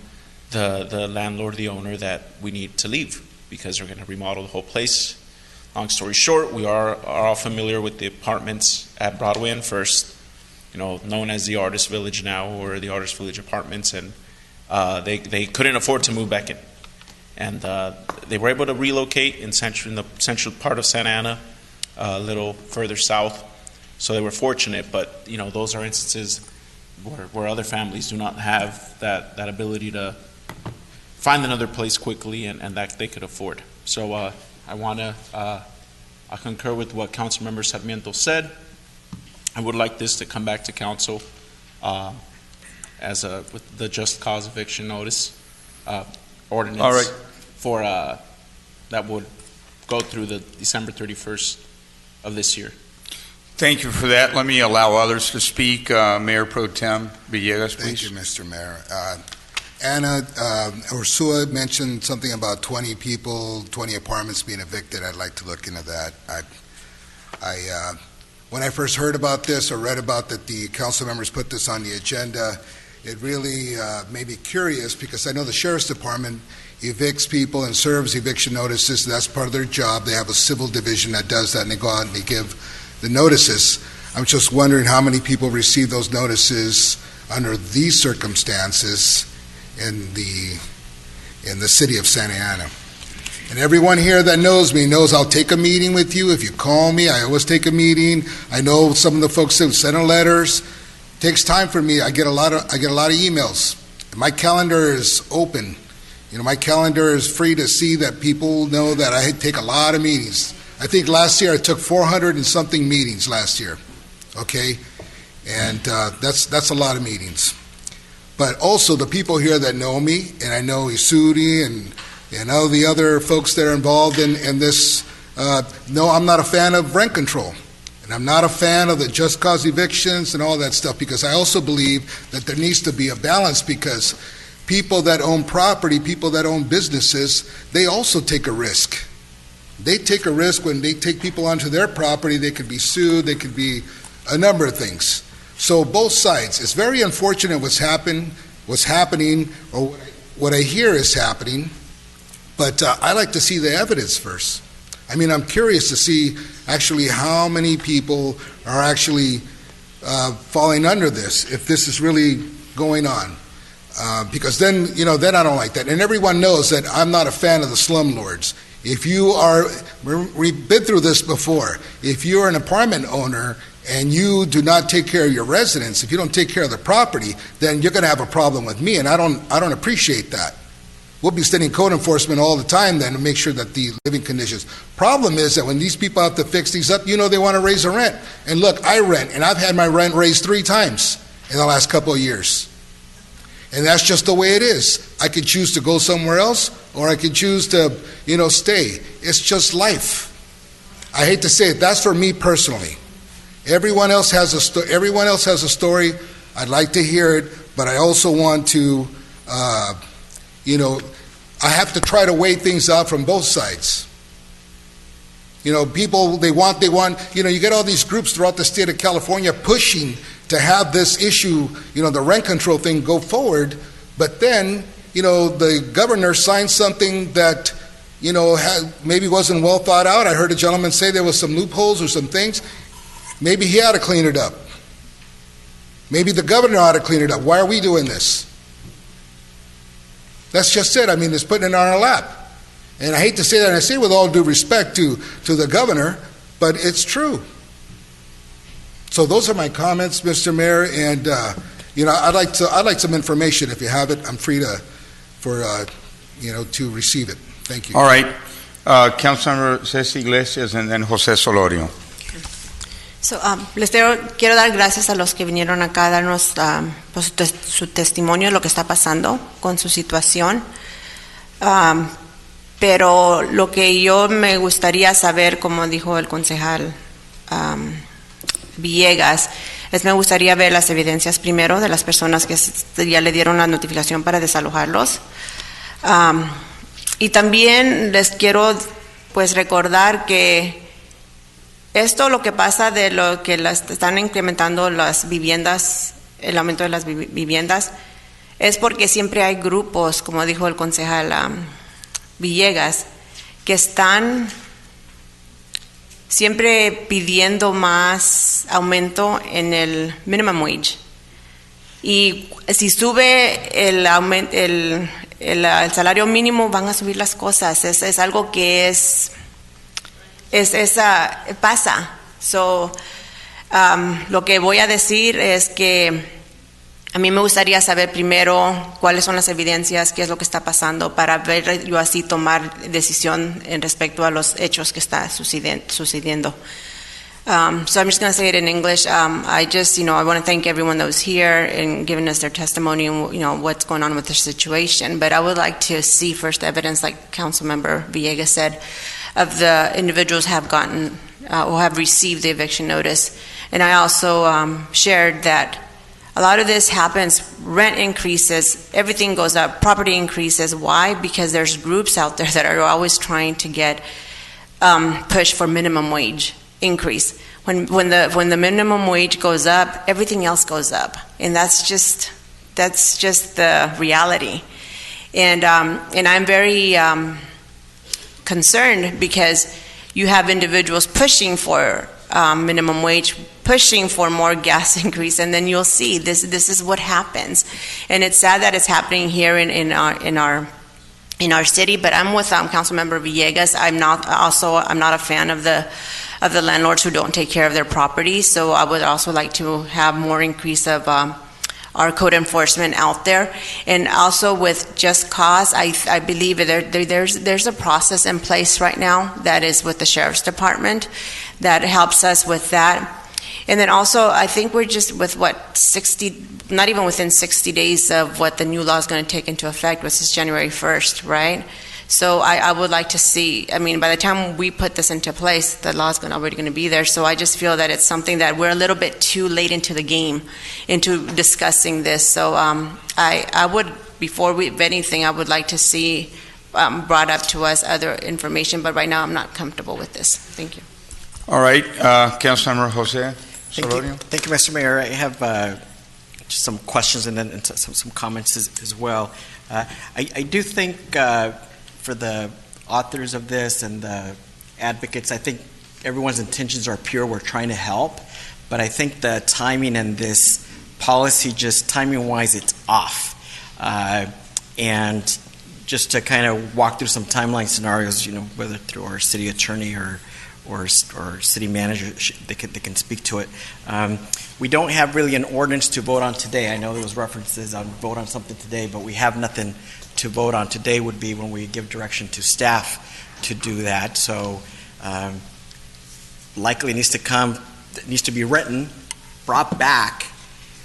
the landlord, the owner, that we need to leave because they're going to remodel the whole place." Long story short, we are all familiar with the apartments at Broadway and First, known as the Artist Village now, or the Artist Village Apartments, and they couldn't afford to move back in. And they were able to relocate in the central part of Santa Ana, a little further south. So they were fortunate, but those are instances where other families do not have that ability to find another place quickly and that they could afford. So I concur with what Councilmember Sarmiento said. I would like this to come back to council with the just cause eviction notice ordinance. All right. For that would go through the December 31st of this year. Thank you for that. Let me allow others to speak. Mayor Pro Tem Villegas, please. Thank you, Mr. Mayor. Anna Ursula mentioned something about 20 people, 20 apartments being evicted. I'd like to look into that. When I first heard about this or read about that the council members put this on the agenda, it really made me curious because I know the Sheriff's Department evicts people and serves eviction notices. That's part of their job. They have a civil division that does that, and they go out and they give the notices. I'm just wondering how many people receive those notices under these circumstances in the city of Santa Ana. And everyone here that knows me knows I'll take a meeting with you. If you call me, I always take a meeting. I know some of the folks that send letters. It takes time for me. I get a lot of emails. My calendar is open. My calendar is free to see that people know that I take a lot of meetings. I think last year I took 400 and something meetings last year. Okay? And that's a lot of meetings. But also the people here that know me, and I know Isuri and all the other folks that are involved in this, no, I'm not a fan of rent control. And I'm not a fan of the just cause evictions and all that stuff, because I also believe that there needs to be a balance, because people that own property, people that own businesses, they also take a risk. They take a risk when they take people onto their property. They could be sued, they could be a number of things. So both sides, it's very unfortunate what's happening, or what I hear is happening, but I like to see the evidence first. I mean, I'm curious to see actually how many people are actually falling under this, if this is really going on. Because then I don't like that. And everyone knows that I'm not a fan of the slumlords. If you are, we've been through this before, if you're an apartment owner and you do not take care of your residents, if you don't take care of the property, then you're going to have a problem with me, and I don't appreciate that. We'll be sending code enforcement all the time then to make sure that the living conditions. Problem is that when these people have to fix these up, they want to raise the rent. And look, I rent, and I've had my rent raised 3 times in the last couple of years. And that's just the way it is. I could choose to go somewhere else, or I could choose to, stay. It's just life. I hate to say it, that's for me personally. Everyone else has a story. I'd like to hear it, but I also want to, I have to try to weigh things out from both sides. People, they want, you get all these groups throughout the state of California pushing to have this issue, the rent control thing go forward, but then, the governor signed something that, maybe wasn't well thought out. I heard a gentleman say there was some loopholes or some things. Maybe he ought to clean it up. Maybe the governor ought to clean it up. Why are we doing this? That's just it. I mean, it's putting it on our lap. And I hate to say that, and I say with all due respect to the governor, but it's true. So those are my comments, Mr. Mayor, and I'd like some information if you have it. I'm free to receive it. Thank you. All right, Councilmember Ceci Iglesias and then Jose Solorio. So, quiero dar gracias a los que vinieron acá a darnos pues, su testimonio de lo que está pasando con su situación. Pero lo que yo me gustaría saber, como dijo el concejal Villegas, me gustaría ver las evidencias primero de las personas que ya le dieron la notificación para desalojarlos. Y también les quiero pues recordar que esto lo que pasa de lo que están incrementando las viviendas, el aumento de las viviendas, es porque siempre hay grupos, como dijo el concejal Villegas, que están siempre pidiendo más aumento en el minimum wage. Y si sube el salario mínimo, van a subir las cosas. Es algo que pasa. So, lo que voy a decir es que a mí me gustaría saber primero cuáles son las evidencias, qué es lo que está pasando, para ver yo así tomar decisión en respecto a los hechos que está sucediendo. So I'm just going to say it in English. I just, I want to thank everyone that was here and giving us their testimony and, what's going on with the situation. But I would like to see first evidence, like Councilmember Villegas said, of the individuals have gotten or have received the eviction notice. And I also shared that a lot of this happens, rent increases, everything goes up, property increases. Why? Because there's groups out there that are always trying to get push for minimum wage increase. When the minimum wage goes up, everything else goes up, and that's just the reality. And I'm very concerned because you have individuals pushing for minimum wage, pushing for more gas increase, and then you'll see this is what happens. And it's sad that it's happening here in our city. But I'm with Councilmember Villegas. I'm not a fan of the landlords who don't take care of their property. So I would also like to have more increase of our code enforcement out there. And also with Just Cause, I believe there's a process in place right now that is with the Sheriff's Department that helps us with that. And then also, I think we're just with not even within 60 days of what the new law is going to take into effect, which is January 1st, right? So I would like to see, I mean, by the time we put this into place, the law is already going to be there. So I just feel that it's something that we're a little bit too late into the game, into discussing this. So I would, before anything, I would like to see brought up to us other information. But right now, I'm not comfortable with this. Thank you. All right, Councilmember Jose Solorio. Thank you, Mr. Mayor. I have just some questions and then some comments as well. I do think for the authors of this and the advocates, I think everyone's intentions are pure. We're trying to help. But I think the timing and this policy, just timing-wise, it's off. And just to kind of walk through some timeline scenarios, whether through our city attorney or city manager, they can speak to it. We don't have really an ordinance to vote on today. I know there was references on vote on something today, but we have nothing to vote on. Today would be when we give direction to staff to do that. So likely it needs to be written, brought back,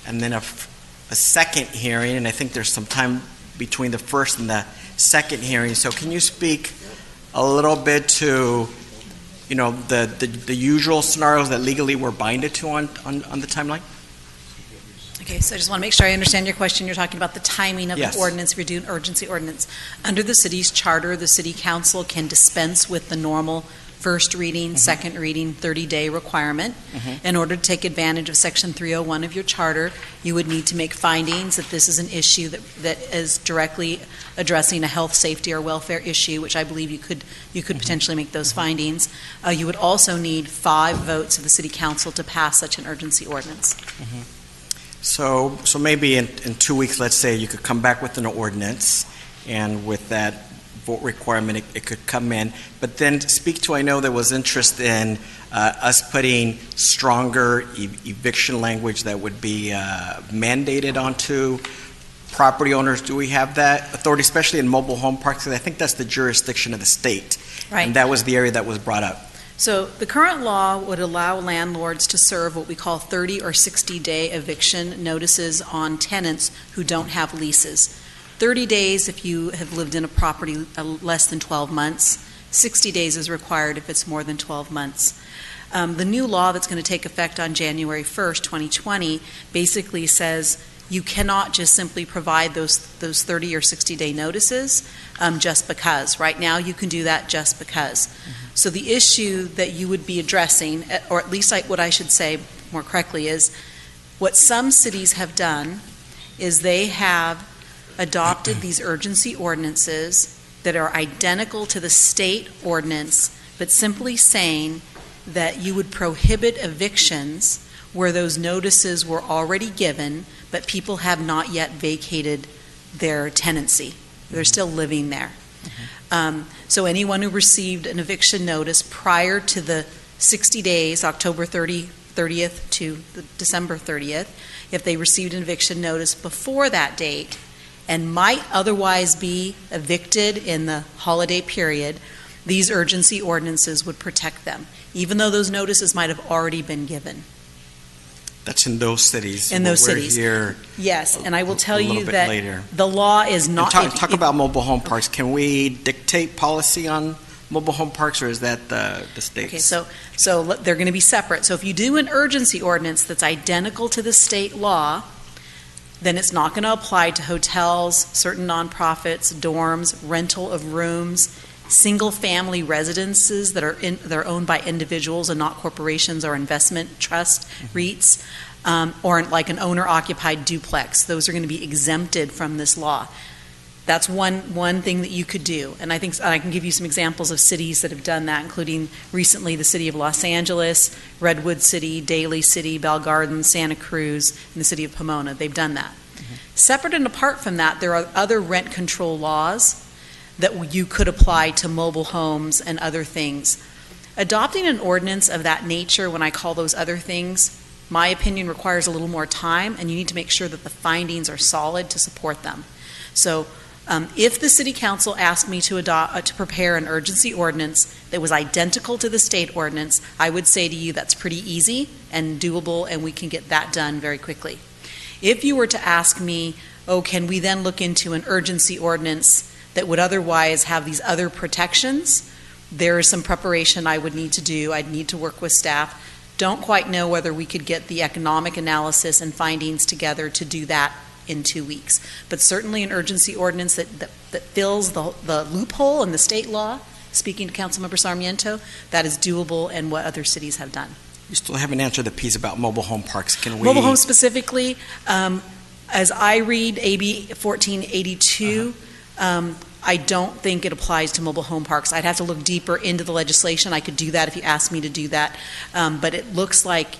and then a second hearing, and I think there's some time between the first and the second hearing. So can you speak a little bit to the usual scenarios that legally we're binded to on the timeline? Okay, so I just want to make sure I understand your question. You're talking about the timing of the ordinance, if you're doing urgency ordinance. Under the city's charter, the city council can dispense with the normal first reading, second reading, 30-day requirement. In order to take advantage of Section 301 of your charter, you would need to make findings that this is an issue that is directly addressing a health, safety, or welfare issue, which I believe you could potentially make those findings. You would also need 5 votes of the city council to pass such an urgency ordinance. So maybe in 2 weeks, let's say, you could come back with an ordinance, and with that vote requirement, it could come in. But then speak to, I know there was interest in us putting stronger eviction language that would be mandated onto property owners. Do we have that authority, especially in mobile home parks? Because I think that's the jurisdiction of the state. Right. And that was the area that was brought up. So the current law would allow landlords to serve what we call 30 or 60-day eviction notices on tenants who don't have leases. 30 days if you have lived in a property less than 12 months. 60 days is required if it's more than 12 months. The new law that's going to take effect on January 1st, 2020, basically says you cannot just simply provide those 30 or 60-day notices just because. Right now, you can do that just because. So the issue that you would be addressing, or at least what I should say more correctly, is what some cities have done is they have adopted these urgency ordinances that are identical to the state ordinance, but simply saying that you would prohibit evictions where those notices were already given, but people have not yet vacated their tenancy. They're still living there. So anyone who received an eviction notice prior to the 60 days, October 30th to December 30th, if they received an eviction notice before that date and might otherwise be evicted in the holiday period, these urgency ordinances would protect them, even though those notices might have already been given. That's in those cities. In those cities. Here yes, and I will tell you that later. The law is not... Talk about mobile home parks. Can we dictate policy on mobile home parks, or is that the state's? Okay, so they're going to be separate. So if you do an urgency ordinance that's identical to the state law, then it's not going to apply to hotels, certain nonprofits, dorms, rental of rooms, single-family residences that are owned by individuals and not corporations or investment trust REITs, or like an owner-occupied duplex. Those are going to be exempted from this law. That's one thing that you could do, and I think I can give you some examples of cities that have done that, including recently the city of Los Angeles, Redwood City, Daly City, Bell Gardens, Santa Cruz, and the city of Pomona. They've done that. Separate and apart from that, there are other rent control laws that you could apply to mobile homes and other things. Adopting an ordinance of that nature, when I call those other things, my opinion requires a little more time, and you need to make sure that the findings are solid to support them. So if the city council asked me to prepare an urgency ordinance that was identical to the state ordinance, I would say to you that's pretty easy and doable, and we can get that done very quickly. If you were to ask me, can we then look into an urgency ordinance that would otherwise have these other protections, there is some preparation I would need to do. I'd need to work with staff. Don't quite know whether we could get the economic analysis and findings together to do that in 2 weeks. But certainly an urgency ordinance that fills the loophole in the state law, speaking to Councilmember Sarmiento, that is doable and what other cities have done. You still haven't answered the piece about mobile home parks. Can we? Mobile homes specifically, as I read AB 1482, I don't think it applies to mobile home parks. I'd have to look deeper into the legislation. I could do that if you asked me to do that. But it looks like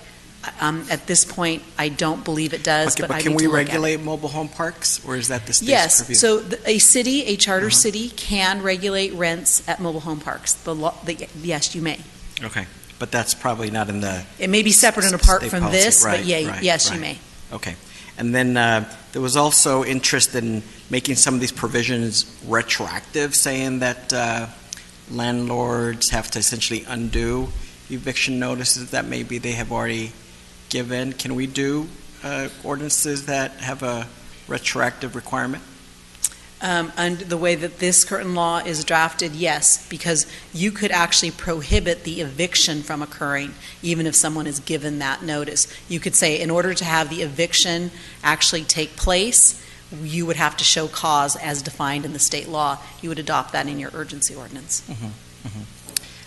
at this point, I don't believe it does. Okay, but can we regulate mobile home parks, or is that the state's purview? Yes. So a charter city can regulate rents at mobile home parks. Yes, you may. Okay, but that's probably not in the. It may be separate and apart from policy. this, Right, but yes, right. you may. Okay, and then there was also interest in making some of these provisions retroactive, saying that landlords have to essentially undo eviction notices that maybe they have already given. Can we do ordinances that have a retroactive requirement? And the way that this current law is drafted, yes, because you could actually prohibit the eviction from occurring, even if someone is given that notice. You could say, in order to have the eviction actually take place, you would have to show cause as defined in the state law. You would adopt that in your urgency ordinance.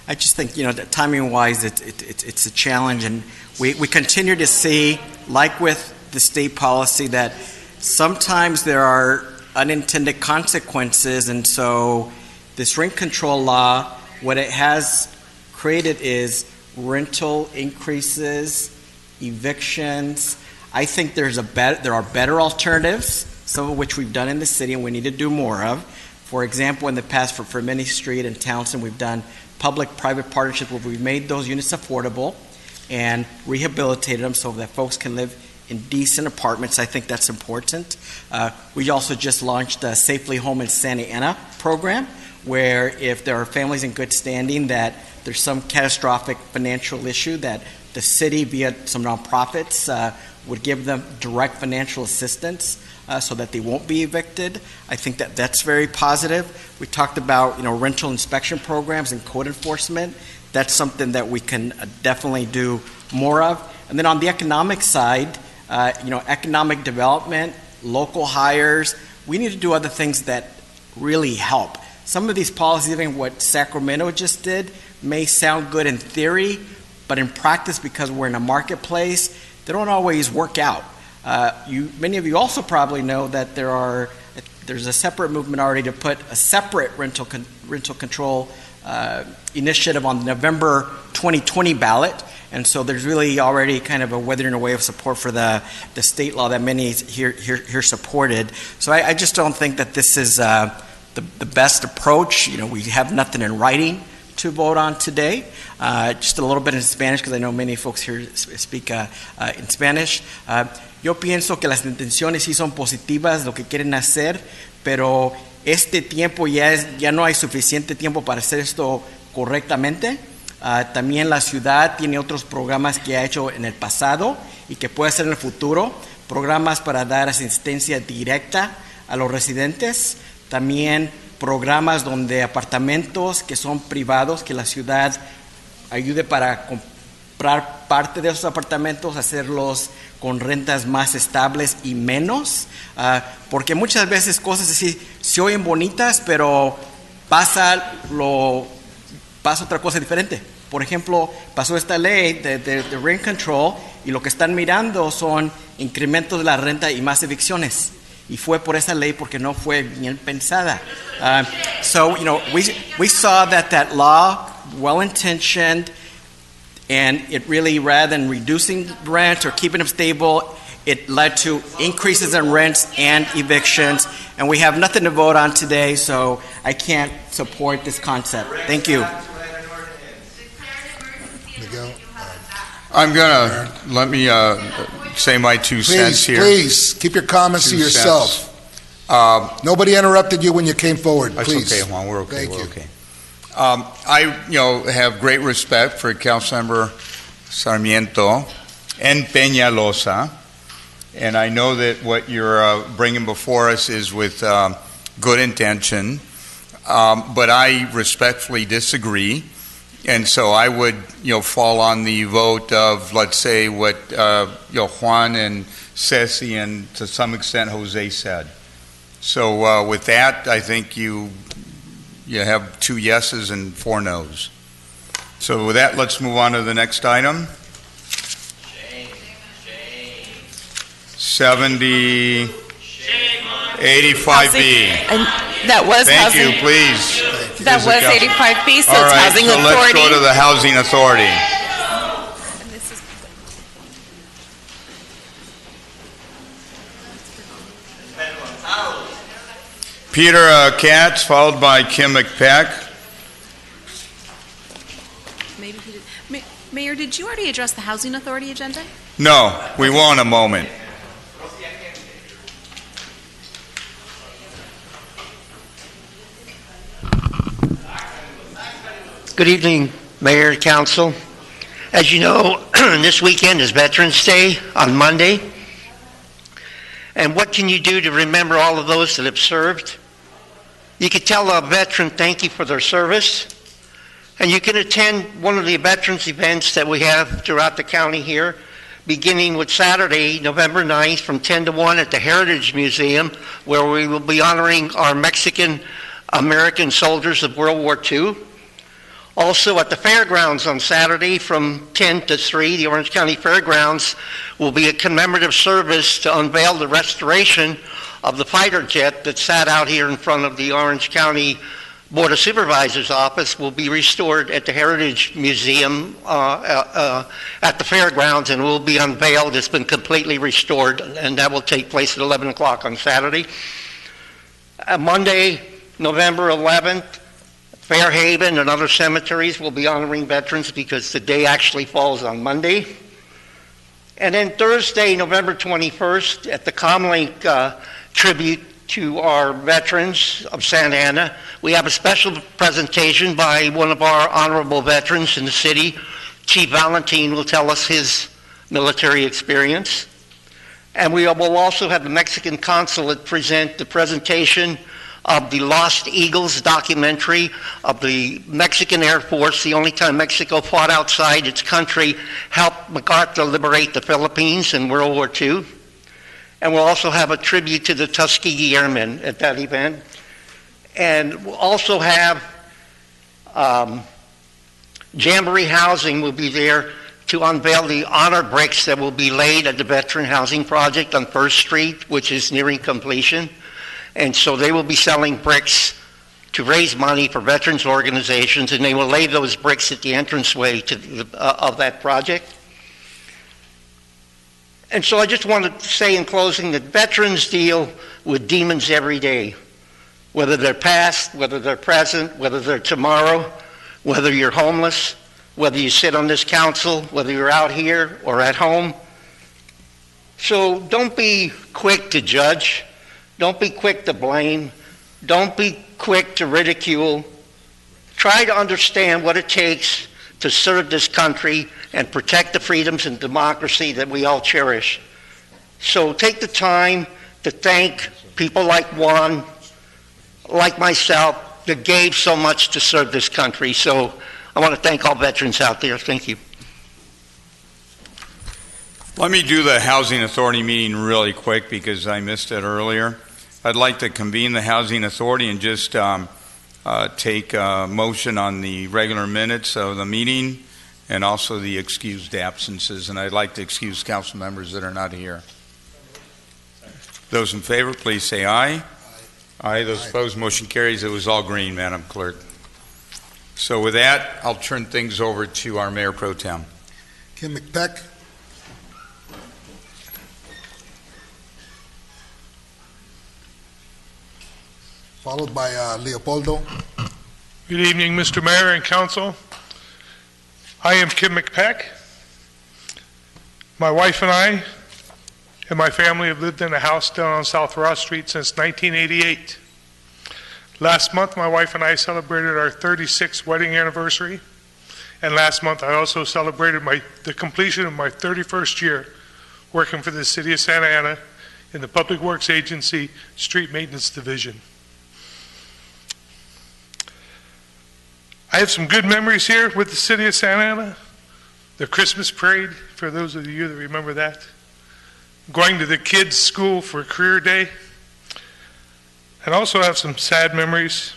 I just think, that timing-wise, it's a challenge, and we continue to see, like with the state policy, that sometimes there are unintended consequences, and so this rent control law, what it has created is rental increases, evictions. I think there are better alternatives, some of which we've done in the city and we need to do more of. For example, in the past for many street and Townsend, we've done public-private partnerships where we've made those units affordable and rehabilitated them so that folks can live in decent apartments. I think that's important. We also just launched the Safely Home in Santa Ana program, where if there are families in good standing that there's some catastrophic financial issue, that the city, via some nonprofits, would give them direct financial assistance so that they won't be evicted. I think that that's very positive. We talked about rental inspection programs and code enforcement. That's something that we can definitely do more of. And then on the economic side, economic development, local hires, we need to do other things that really help. Some of these policies, even what Sacramento just did, may sound good in theory, but in practice, because we're in a marketplace, they don't always work out. Many of you also probably know that there's a separate movement already to put a separate rental control initiative on the November 2020 ballot. And so there's really already kind of a weathering away of support for the state law that many here supported. So I just don't think that this is the best approach. We have nothing in writing to vote on today. Just a little bit in Spanish, because I know many folks here speak in Spanish. Yo pienso que las intenciones sí son positivas, lo que quieren hacer, pero este tiempo ya no hay suficiente tiempo para hacer esto correctamente. También la ciudad tiene otros programas que ha hecho en el pasado y que puede hacer en el futuro, programas para dar asistencia directa a los residentes. También programas donde apartamentos que son privados, que la ciudad ayude para comprar parte de esos apartamentos, hacerlos con rentas más estables y menos, porque muchas veces cosas así se oyen bonitas, pero pasa otra cosa diferente. Por ejemplo, pasó esta ley de rent control y lo que están mirando son incrementos de la renta y más evicciones. Y fue por esa ley porque no fue bien pensada. So, we saw that law, well-intentioned, and it really, rather than reducing rent or keeping them stable, it led to increases in rents and evictions. And we have nothing to vote on today, so I can't support this concept. Thank you. I'm going to, let me say my 2 cents here. Please, keep your comments to yourself. Nobody interrupted you when you came forward, please. That's okay, Juan, we're okay, Thank we're you. okay. I, have great respect for Councilmember Sarmiento and Peñalosa, and I know that what you're bringing before us is with good intention, but I respectfully disagree. And so I would, fall on the vote of, let's say, what Juan and Ceci and to some extent Jose said. So with that, I think you have 2 yeses and 4 nos. So with that, let's move on to the next item. 70, 85B. And that was Thank housing. you, please. That was 85B, so All it's right, housing so authority. let's go to the Housing Authority. Peter Katz, followed by Kim McPeck. Maybe he did. Mayor, did you already address the Housing Authority agenda? No, we will in a moment. Good evening, Mayor and Council. As you know, this weekend is Veterans Day on Monday. And what can you do to remember all of those that have served? You could tell a veteran thank you for their service. And you can attend one of the veterans events that we have throughout the county here, beginning with Saturday, November 9th from 10 to 1 at the Heritage Museum, where we will be honoring our Mexican-American soldiers of World War II. Also at the fairgrounds on Saturday from 10 to 3, the Orange County Fairgrounds, will be a commemorative service to unveil the restoration of the fighter jet that sat out here in front of the Orange County Board of Supervisors office. Will be restored at the Heritage Museum at the fairgrounds and will be unveiled. It's been completely restored, and that will take place at 11 o'clock on Saturday. Monday, November 11th, Fairhaven and other cemeteries will be honoring veterans because the day actually falls on Monday. And then Thursday, November 21st, at the Comlink tribute to our veterans of Santa Ana, we have a special presentation by one of our honorable veterans in the city. Chief Valentin will tell us his military experience. And we will also have the Mexican consulate present the presentation of the Lost Eagles documentary of the Mexican Air Force, the only time Mexico fought outside its country, helped MacArthur liberate the Philippines in World War II. And we'll also have a tribute to the Tuskegee Airmen at that event. And we'll also have Jamboree Housing will be there to unveil the honor bricks that will be laid at the Veteran Housing Project on 1st Street, which is nearing completion. And so they will be selling bricks to raise money for veterans organizations, and they will lay those bricks at the entranceway of that project. And so I just want to say in closing that veterans deal with demons every day, whether they're past, whether they're present, whether they're tomorrow, whether you're homeless, whether you sit on this council, whether you're out here or at home. So don't be quick to judge. Don't be quick to blame. Don't be quick to ridicule. Try to understand what it takes to serve this country and protect the freedoms and democracy that we all cherish. So take the time to thank people like Juan, like myself, that gave so much to serve this country. So I want to thank all veterans out there. Thank you. Let me do the Housing Authority meeting really quick because I missed it earlier. I'd like to convene the Housing Authority and just take a motion on the regular minutes of the meeting and also the excused absences. And I'd like to excuse council members that are not here. Those in favor, please say aye. Aye. Those opposed, motion carries. It was all green, Madam Clerk. So with that, I'll turn things over to our Mayor Pro Tem. Kim McPeck. Followed by Leopoldo. Good evening, Mr. Mayor and Council. I am Kim McPeck. My wife and I and my family have lived in a house down on South Ross Street since 1988. Last month, my wife and I celebrated our 36th wedding anniversary, and last month I also celebrated the completion of my 31st year working for the City of Santa Ana in the Public Works Agency Street Maintenance Division. I have some good memories here with the City of Santa Ana. The Christmas parade, for those of you that remember that. Going to the kids' school for career day. And also have some sad memories.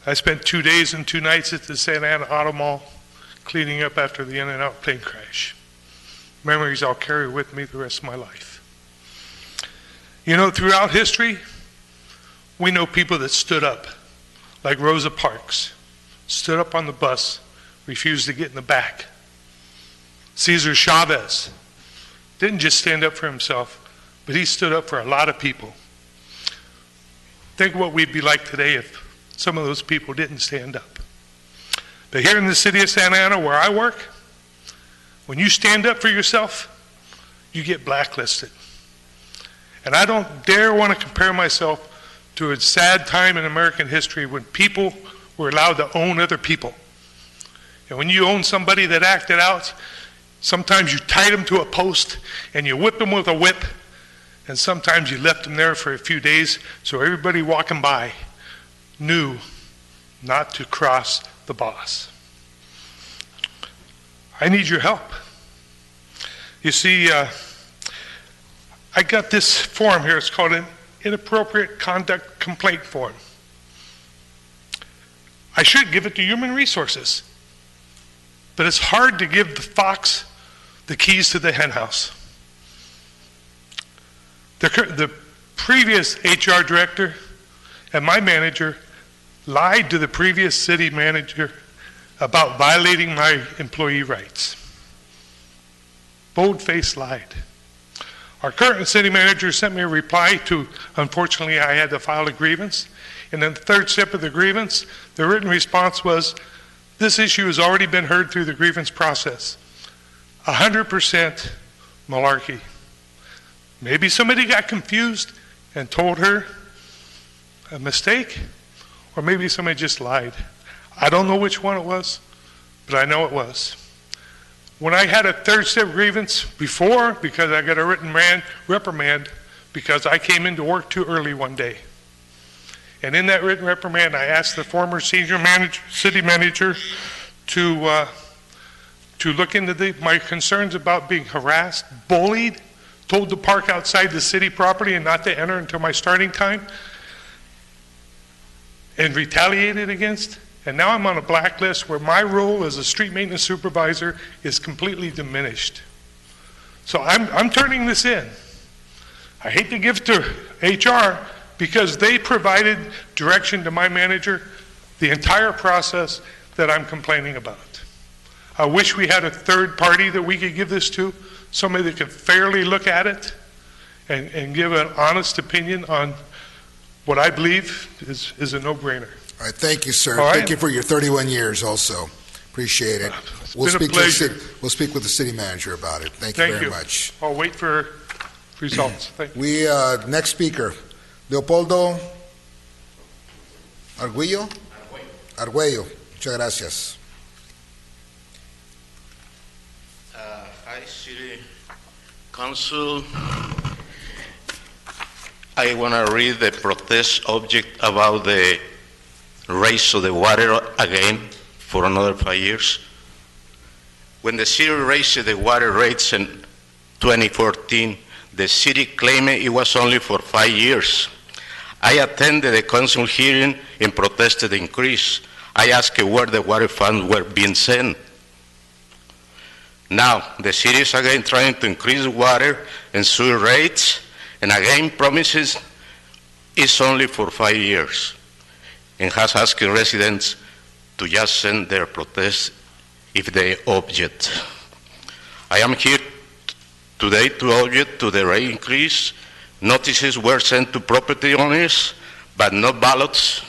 I spent 2 days and 2 nights at the Santa Ana Auto Mall cleaning up after the In-N-Out plane crash. Memories I'll carry with me the rest of my life. You know, throughout history, we know people that stood up, like Rosa Parks. Stood up on the bus, refused to get in the back. Cesar Chavez didn't just stand up for himself, but he stood up for a lot of people. Think what we'd be like today if some of those people didn't stand up. But here in the City of Santa Ana, where I work, when you stand up for yourself, you get blacklisted. And I don't dare want to compare myself to a sad time in American history when people were allowed to own other people. And when you own somebody that acted out, sometimes you tied them to a post and you whipped them with a whip, and sometimes you left them there for a few days so everybody walking by knew not to cross the boss. I need your help. You see, I got this form here. It's called an Inappropriate Conduct Complaint Form. I should give it to Human Resources, but it's hard to give the fox the keys to the henhouse. The previous HR director and my manager lied to the previous city manager about violating my employee rights. Bold-faced lied. Our current city manager sent me a reply to, unfortunately, I had to file a grievance. And then the third step of the grievance, the written response was, this issue has already been heard through the grievance process. 100% malarkey. Maybe somebody got confused and told her a mistake, or maybe somebody just lied. I don't know which one it was, but I know it was. When I had a third step grievance before, because I got a written reprimand because I came into work too early one day. And in that written reprimand, I asked the former city manager to look into my concerns about being harassed, bullied, told to park outside the city property and not to enter until my starting time, and retaliated against. And now I'm on a blacklist where my role as a street maintenance supervisor is completely diminished. So I'm turning this in. I hate to give to HR because they provided direction to my manager the entire process that I'm complaining about. I wish we had a third party that we could give this to, somebody that could fairly look at it and give an honest opinion on what I believe is a no-brainer. All right, thank you, sir. All right. Thank you for your 31 years also. Appreciate it. Been a pleasure. We'll speak with the city manager about it. Thank you very much. I'll wait for results. Thank you. We, next speaker, Leopoldo Arguello. Arguello. Muchas gracias. Hi, City Council. I want to read the protest object about the raise of the water again for another 5 years. When the city raised the water rates in 2014, the city claimed it was only for 5 years. I attended the council hearing and protested the increase. I asked where the water funds were being sent. Now, the city is again trying to increase water and sewer rates, and again promises it's only for 5 years, and has asked residents to just send their protest if they object. I am here today to object to the rate increase. Notices were sent to property owners, but no ballots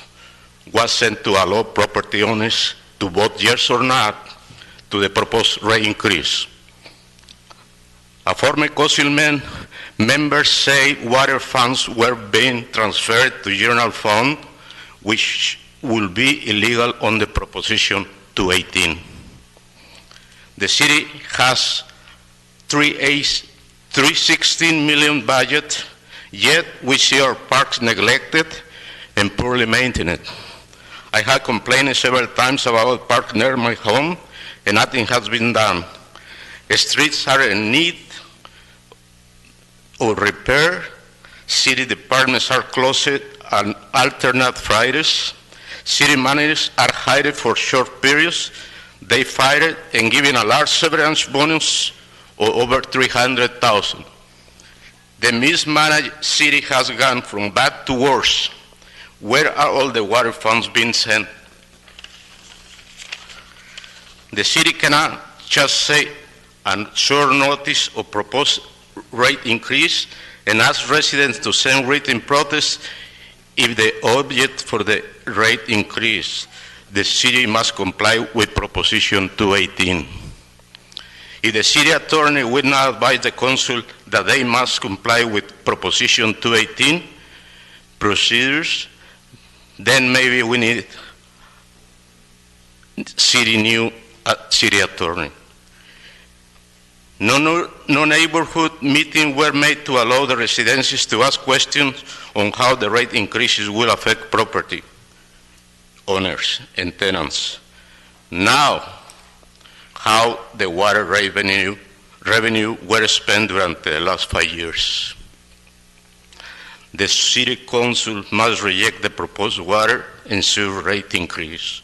was sent to allow property owners to vote yes or not to the proposed rate increase. A former councilman members say water funds were being transferred to general fund, which will be illegal on the Proposition 218. The city has 316 million budget, yet we see our parks neglected and poorly maintained. I have complained several times about a park near my home, and nothing has been done. Streets are in need of repair. City departments are closed on alternate Fridays. City managers are hired for short periods. They fired and given a large severance bonus of over $300,000. The mismanaged city has gone from bad to worse. Where are all the water funds being sent? The city cannot just say on short notice or propose rate increase and ask residents to send written protests if they object for the rate increase. The city must comply with Proposition 218. If the city attorney will not advise the council that they must comply with Proposition 218 procedures, then maybe we need new city attorney. No neighborhood meetings were made to allow the residents to ask questions on how the rate increases will affect property owners and tenants. Now, how the water revenue were spent during the last 5 years. The city council must reject the proposed water and sewer rate increase.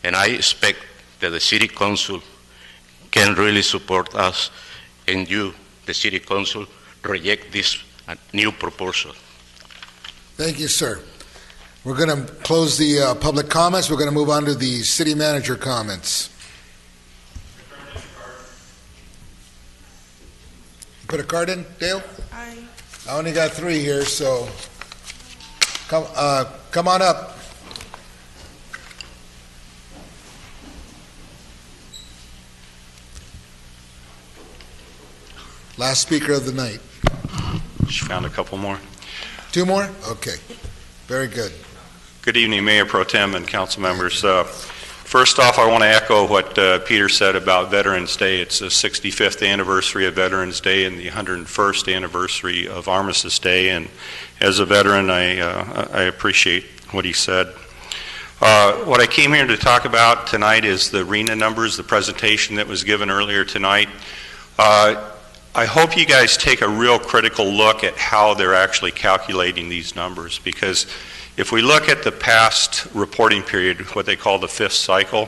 And I expect that the city council can really support us, and you, the city council, reject this new proposal. Thank you, sir. We're going to close the public comments. We're going to move on to the city manager comments. You put a card in, Dale? I only got 3 here, so come on up. Last speaker of the night. She found a couple more. 2 more? Okay. Very good. Good evening, Mayor Pro Tem and council members. First off, I want to echo what Peter said about Veterans Day. It's the 65th anniversary of Veterans Day and the 101st anniversary of Armistice Day. And as a veteran, I appreciate what he said. What I came here to talk about tonight is the RENA numbers, the presentation that was given earlier tonight. I hope you guys take a real critical look at how they're actually calculating these numbers, because if we look at the past reporting period, what they call the 5th cycle,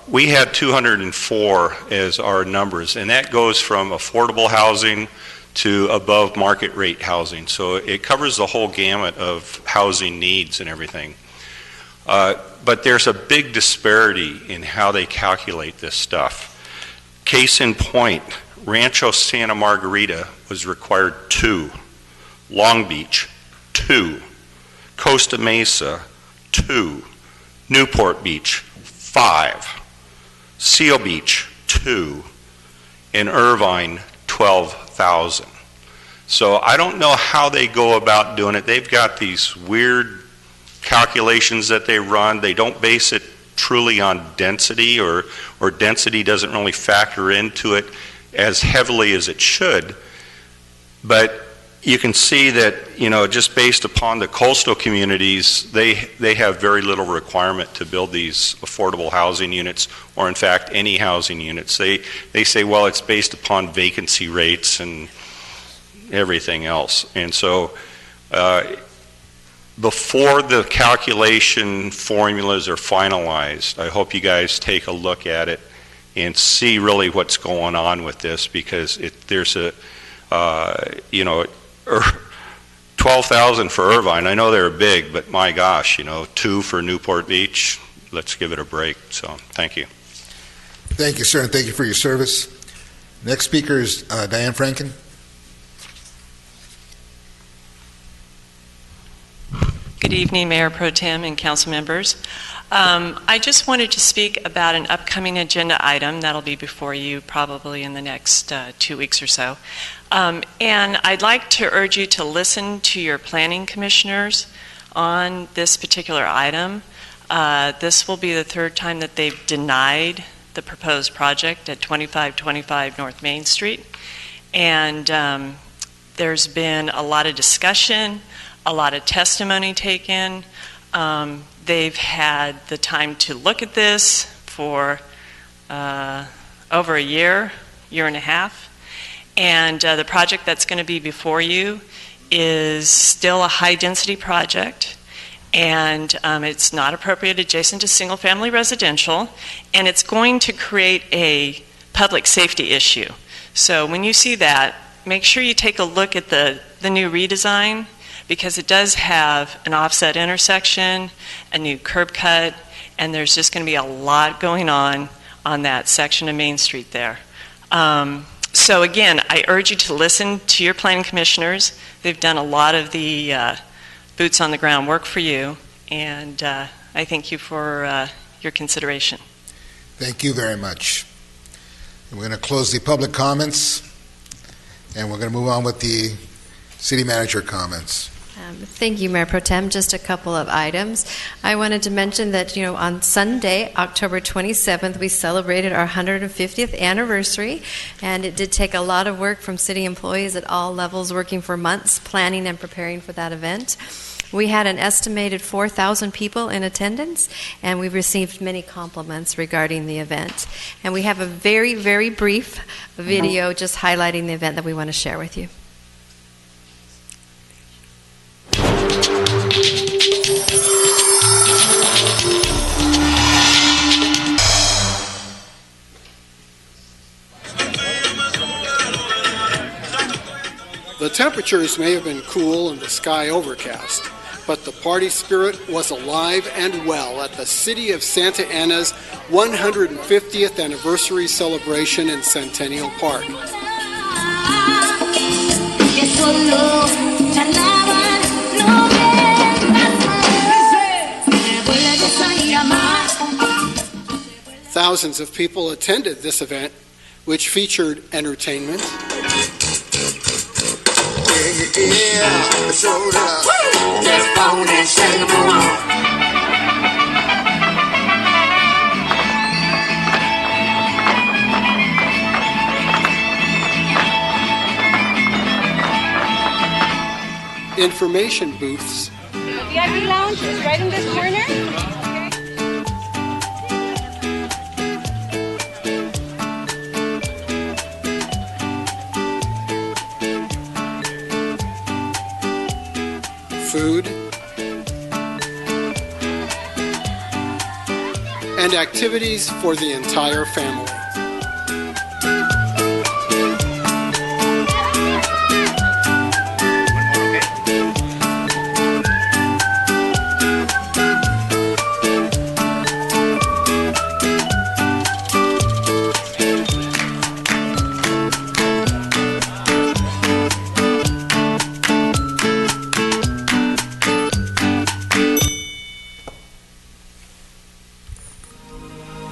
we had 204 as our numbers, and that goes from affordable housing to above market rate housing. So it covers the whole gamut of housing needs and everything. But there's a big disparity in how they calculate this stuff. Case in point, Rancho Santa Margarita was required 2, Long Beach 2, Costa Mesa 2, Newport Beach 5, Seal Beach 2, and Irvine 12,000. So I don't know how they go about doing it. They've got these weird calculations that they run. They don't base it truly on density, or density doesn't really factor into it as heavily as it should. But you can see that, just based upon the coastal communities, they have very little requirement to build these affordable housing units, or in fact, any housing units. They say, well, it's based upon vacancy rates and everything else. And so before the calculation formulas are finalized, I hope you guys take a look at it and see really what's going on with this, because there's a, 12,000 for Irvine. I know they're big, but my gosh, 2 for Newport Beach. Let's give it a break. So, thank you. Thank you, sir, and thank you for your service. Next speaker is Diane Franken. Good evening, Mayor Pro Tem and council members. I just wanted to speak about an upcoming agenda item that'll be before you probably in the next 2 weeks or so. And I'd like to urge you to listen to your planning commissioners on this particular item. This will be the third time that they've denied the proposed project at 2525 North Main Street. And there's been a lot of discussion, a lot of testimony taken. They've had the time to look at this for over a year and a half. And the project that's going to be before you is still a high-density project, and it's not appropriate adjacent to single-family residential, and it's going to create a public safety issue. So when you see that, make sure you take a look at the new redesign, because it does have an offset intersection, a new curb cut, and there's just going to be a lot going on that section of Main Street there. So again, I urge you to listen to your planning commissioners. They've done a lot of the boots on the ground work for you, and I thank you for your consideration. Thank you very much. We're going to close the public comments, and we're going to move on with the city manager comments. Thank you, Mayor Pro Tem. Just a couple of items. I wanted to mention that, on Sunday, October 27th, we celebrated our 150th anniversary, and it did take a lot of work from city employees at all levels, working for months, planning and preparing for that event. We had an estimated 4,000 people in attendance, and we received many compliments regarding the event. And we have a very, very brief video just highlighting the event that we want to share with you. The temperatures may have been cool and the sky overcast, but the party spirit was alive and well at the City of Santa Ana's 150th anniversary celebration in Centennial Park. Thousands of people attended this event, which featured entertainment, information booths, The VIP lounge is right in this corner. food, and activities for the entire family.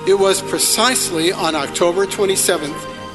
It was precisely on October 27,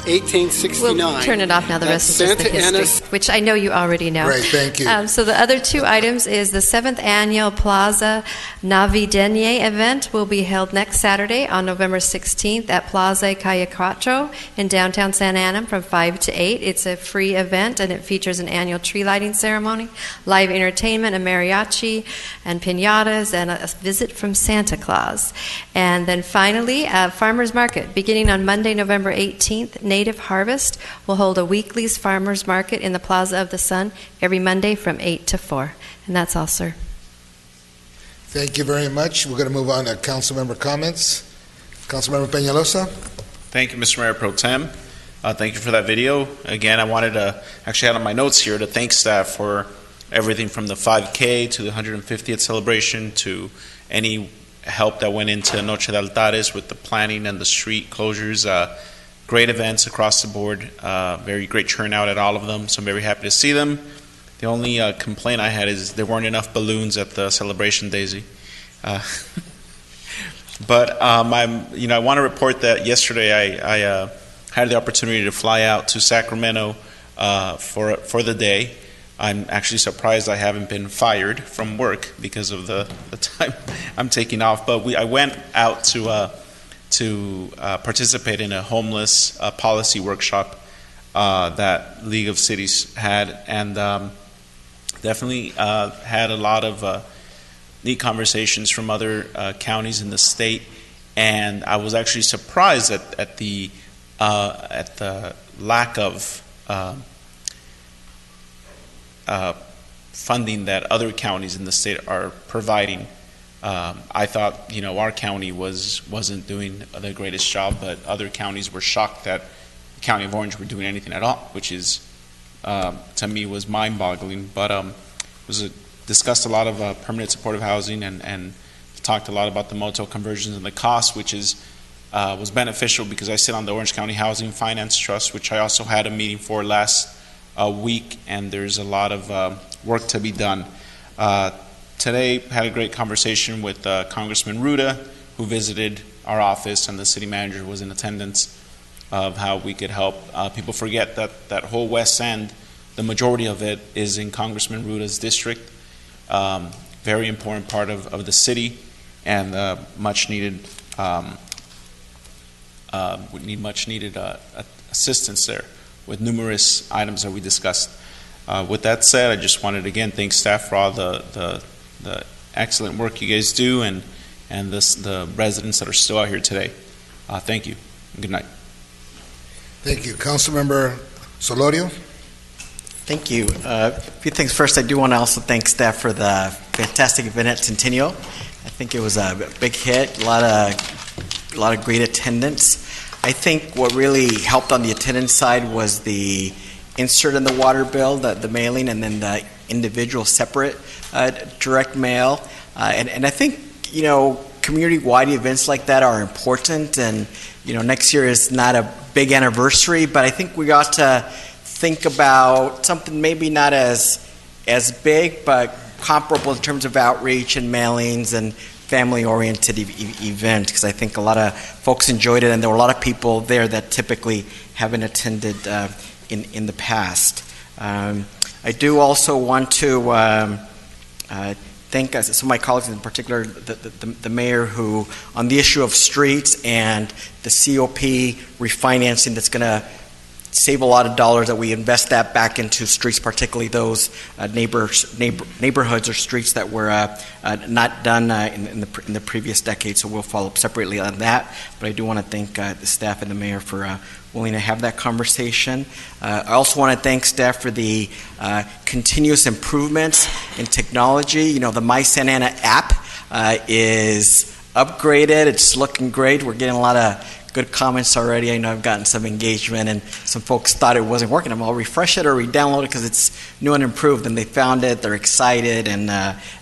1869. We'll turn it off now. The at rest is just the Santa history, Ana's. which I know you already know. Great, thank you. So the other two items is the 7th Annual Plaza Navideña event will be held next Saturday on November 16th at Plaza Calle Cuatro in downtown Santa Ana from 5 to 8. It's a free event, and it features an annual tree lighting ceremony, live entertainment, a mariachi, and piñatas, and a visit from Santa Claus. And then finally, Farmers Market. Beginning on Monday, November 18th, Native Harvest will hold a weekly Farmers Market in the Plaza of the Sun every Monday from 8 to 4. And that's all, sir. Thank you very much. We're going to move on to council member comments. Councilmember Peñalosa. Thank you, Mr. Mayor Pro Tem. Thank you for that video. Again, I wanted to, actually had on my notes here, to thank staff for everything from the 5K to the 150th celebration to any help that went into Noche de Altares with the planning and the street closures. Great events across the board. Very great turnout at all of them, so I'm very happy to see them. The only complaint I had is there weren't enough balloons at the celebration, Daisy. But I want to report that yesterday I had the opportunity to fly out to Sacramento for the day. I'm actually surprised I haven't been fired from work because of the time I'm taking off. But I went out to participate in a homeless policy workshop that League of Cities had, and definitely had a lot of neat conversations from other counties in the state. And I was actually surprised at the lack of funding that other counties in the state are providing. I thought, our county wasn't doing the greatest job, but other counties were shocked that the County of Orange were doing anything at all, which is, to me, was mind-boggling. But discussed a lot of permanent supportive housing and talked a lot about the motel conversions and the cost, which was beneficial because I sit on the Orange County Housing Finance Trust, which I also had a meeting for last week, and there's a lot of work to be done. Today, had a great conversation with Congressman Ruda, who visited our office, and the city manager was in attendance, of how we could help. People forget that whole West End, the majority of it is in Congressman Ruda's district. Very important part of the city, and much needed assistance there with numerous items that we discussed. With that said, I just wanted to again thank staff for all the excellent work you guys do, and the residents that are still out here today. Thank you. Good night. Thank you. Councilmember Solorio. Thank you. A few things. First, I do want to also thank staff for the fantastic event at Centennial. I think it was a big hit, a lot of great attendance. I think what really helped on the attendance side was the insert in the water bill, the mailing, and then the individual separate direct mail. And I think, community-wide events like that are important. And, next year is not a big anniversary, but I think we ought to think about something maybe not as big, but comparable in terms of outreach and mailings and family-oriented event, because I think a lot of folks enjoyed it, and there were a lot of people there that typically haven't attended in the past. I do also want to thank some of my colleagues, in particular the mayor, who on the issue of streets and the COP refinancing that's going to save a lot of dollars, that we invest that back into streets, particularly those neighborhoods or streets that were not done in the previous decade. So we'll follow up separately on that. But I do want to thank the staff and the mayor for willing to have that conversation. I also want to thank staff for the continuous improvements in technology. The My Santa Ana app is upgraded. It's looking great. We're getting a lot of good comments already. I know I've gotten some engagement, and some folks thought it wasn't working. I'll refresh it or re-download it because it's new and improved, and they found it. They're excited, and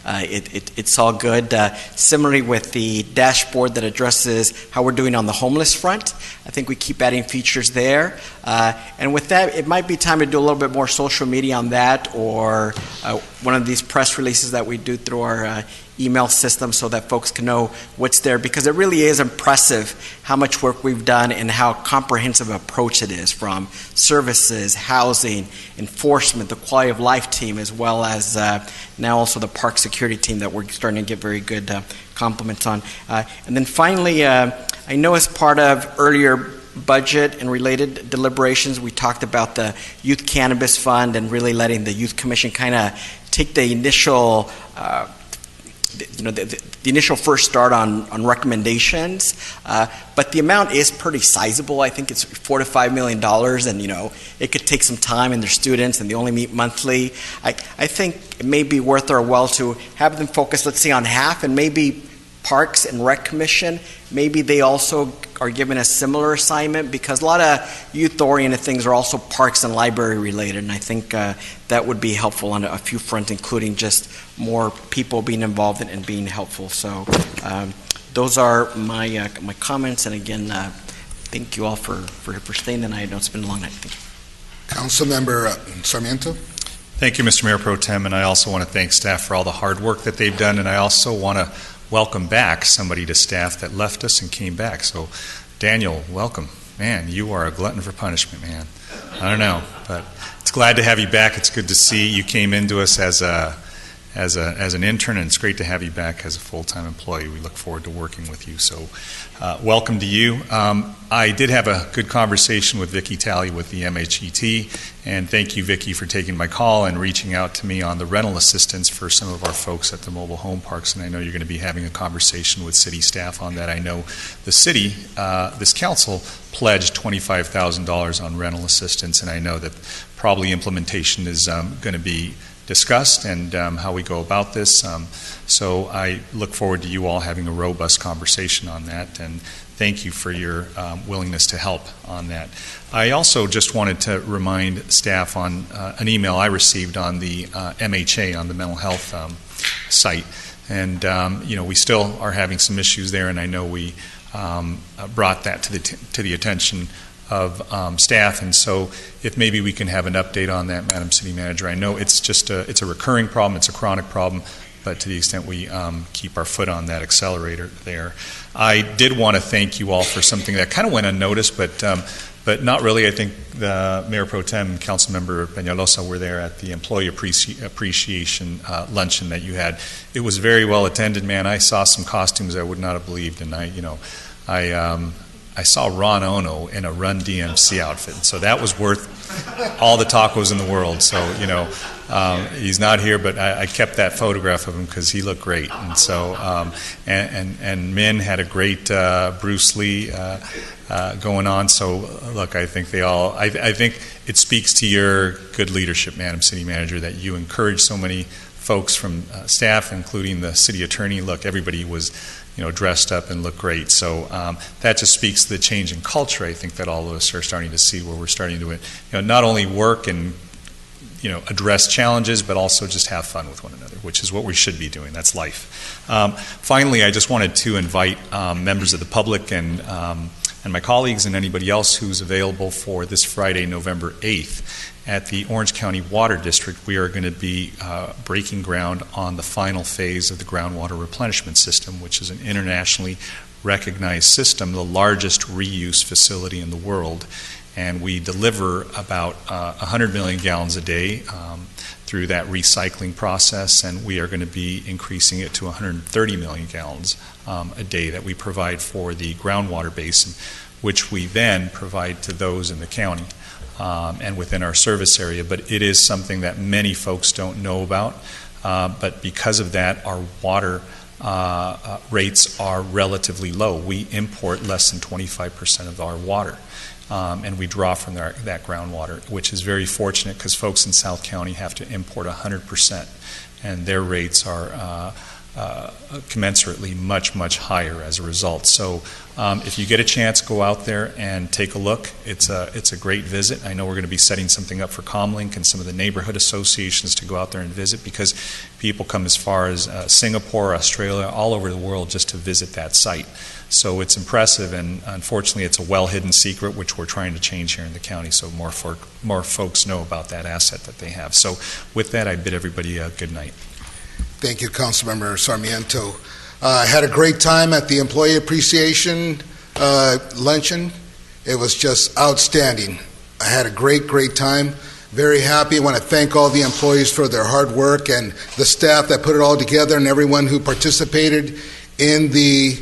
it's all good. Similarly with the dashboard that addresses how we're doing on the homeless front, I think we keep adding features there. And with that, it might be time to do a little bit more social media on that, or one of these press releases that we do through our email system so that folks can know what's there, because it really is impressive how much work we've done and how comprehensive approach it is, from services, housing, enforcement, the quality of life team, as well as now also the park security team that we're starting to get very good compliments on. And then finally, I know as part of earlier budget and related deliberations, we talked about the Youth Cannabis Fund and really letting the Youth Commission kind of take the initial the initial first start on recommendations, but the amount is pretty sizable. I think it's $4 to $5 million, and it could take some time, and they're students, and they only meet monthly. I think it may be worth our while to have them focus, let's say, on half, and maybe Parks and Rec Commission, maybe they also are given a similar assignment, because a lot of youth-oriented things are also parks and library related, and I think that would be helpful on a few fronts, including just more people being involved and being helpful. So those are my comments, and again, thank you all for staying the night. I know it's been a long night. Thank you. Councilmember Sarmiento. Thank you, Mr. Mayor Pro Tem, and I also want to thank staff for all the hard work that they've done, and I also want to welcome back somebody to staff that left us and came back. So, Daniel, welcome. Man, you are a glutton for punishment, man. I don't know, but it's glad to have you back. It's good to see you came into us as an intern, and it's great to have you back as a full-time employee. We look forward to working with you. So, welcome to you. I did have a good conversation with Vicki Talley with the MHET, and thank you, Vicki, for taking my call and reaching out to me on the rental assistance for some of our folks at the mobile home parks. And I know you're going to be having a conversation with city staff on that. I know the city, this council, pledged $25,000 on rental assistance, and I know that probably implementation is going to be discussed, and how we go about this. So I look forward to you all having a robust conversation on that, and thank you for your willingness to help on that. I also just wanted to remind staff on an email I received on the MHA, on the mental health site, and we still are having some issues there, and I know we brought that to the attention of staff, and so if maybe we can have an update on that, Madam City Manager. I know it's just it's a recurring problem, it's a chronic problem, but to the extent we keep our foot on that accelerator there. I did want to thank you all for something that kind of went unnoticed, but not really. I think the Mayor Pro Tem and Councilmember Peñalosa were there at the Employee Appreciation Luncheon that you had. It was very well attended, man. I saw some costumes I would not have believed, and I saw Ron Ono in a Run DMC outfit, so that was worth all the tacos in the world. So, he's not here, but I kept that photograph of him because he looked great. And so, and Min had a great Bruce Lee going on. So, look, I think I think it speaks to your good leadership, Madam City Manager, that you encourage so many folks from staff, including the city attorney. Look, everybody was dressed up and looked great. So that just speaks to the change in culture, I think, that all of us are starting to see, where we're starting to not only work and address challenges, but also just have fun with one another, which is what we should be doing. That's life. Finally, I just wanted to invite members of the public and my colleagues and anybody else who's available for this Friday, November 8th. At the Orange County Water District, we are going to be breaking ground on the final phase of the groundwater replenishment system, which is an internationally recognized system, the largest reuse facility in the world. And we deliver about 100 million gallons a day through that recycling process, and we are going to be increasing it to 130 million gallons a day that we provide for the groundwater basin, which we then provide to those in the county. And within our service area, but it is something that many folks don't know about. But because of that, our water rates are relatively low. We import less than 25% of our water, and we draw from that groundwater, which is very fortunate because folks in South County have to import 100%, and their rates are commensurately much, much higher as a result. So if you get a chance, go out there and take a look. It's a great visit. I know we're going to be setting something up for Comlink and some of the neighborhood associations to go out there and visit, because people come as far as Singapore, Australia, all over the world just to visit that site. So it's impressive, and unfortunately it's a well-hidden secret, which we're trying to change here in the county, so more folks know about that asset that they have. So with that, I bid everybody a good night. Thank you, Councilmember Sarmiento. I had a great time at the Employee Appreciation Luncheon. It was just outstanding. I had a great time. Very happy. I want to thank all the employees for their hard work and the staff that put it all together and everyone who participated in the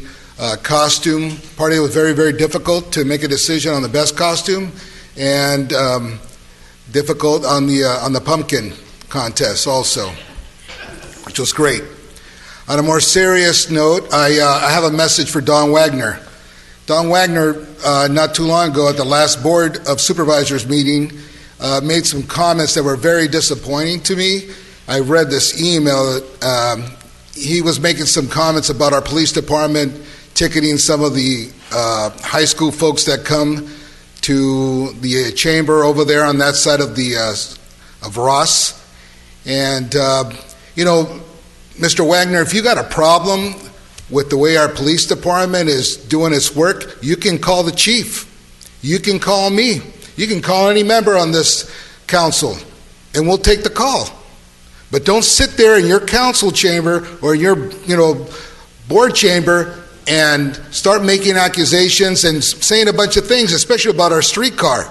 costume party. It was very difficult to make a decision on the best costume and difficult on the pumpkin contest also, which was great. On a more serious note, I have a message for Don Wagner. Don Wagner, not too long ago at the last Board of Supervisors meeting, made some comments that were very disappointing to me. I read this email. He was making some comments about our police department ticketing some of the high school folks that come to the chamber over there on that side of of Ross. And, Mr. Wagner, if you got a problem with the way our police department is doing its work, you can call the chief. You can call me. You can call any member on this council, and we'll take the call. But don't sit there in your council chamber or your, board chamber and start making accusations and saying a bunch of things, especially about our streetcar,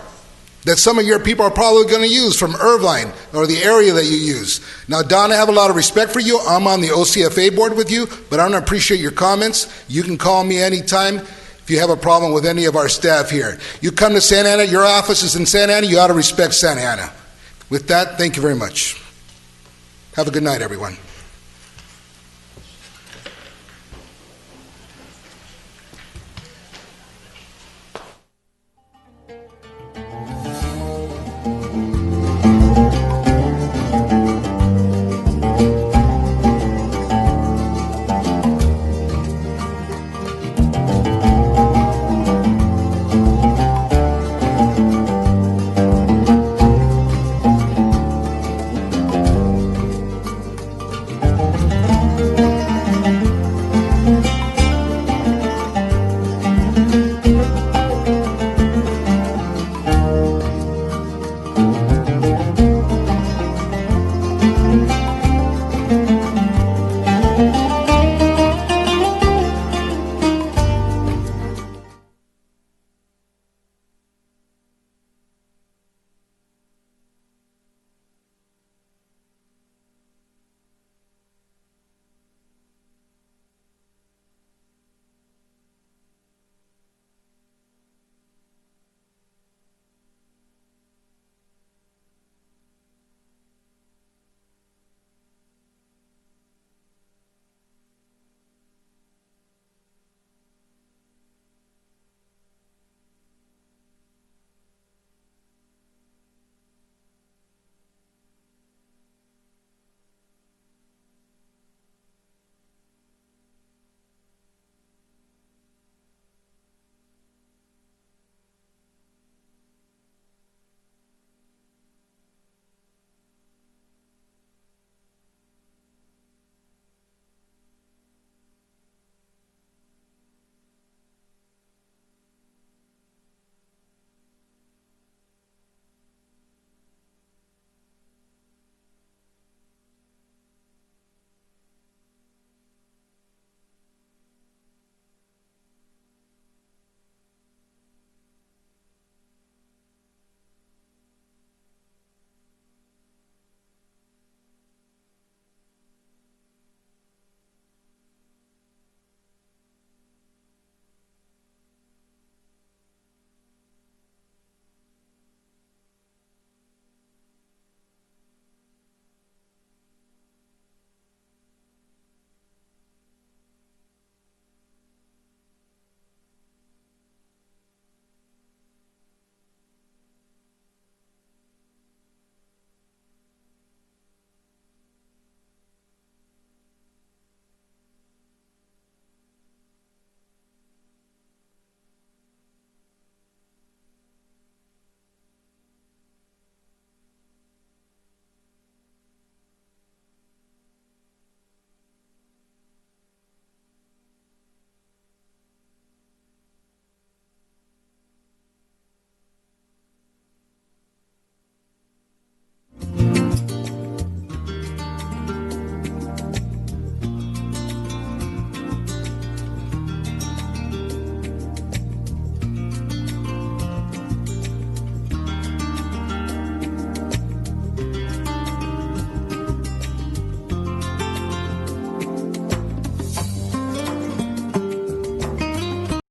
that some of your people are probably going to use from Irvine or the area that you use. Now, Don, I have a lot of respect for you. I'm on the OCFA board with you, but I don't appreciate your comments. You can call me anytime if you have a problem with any of our staff here. You come to Santa Ana, your office is in Santa Ana, you ought to respect Santa Ana. With that, thank you very much. Have a good night, everyone.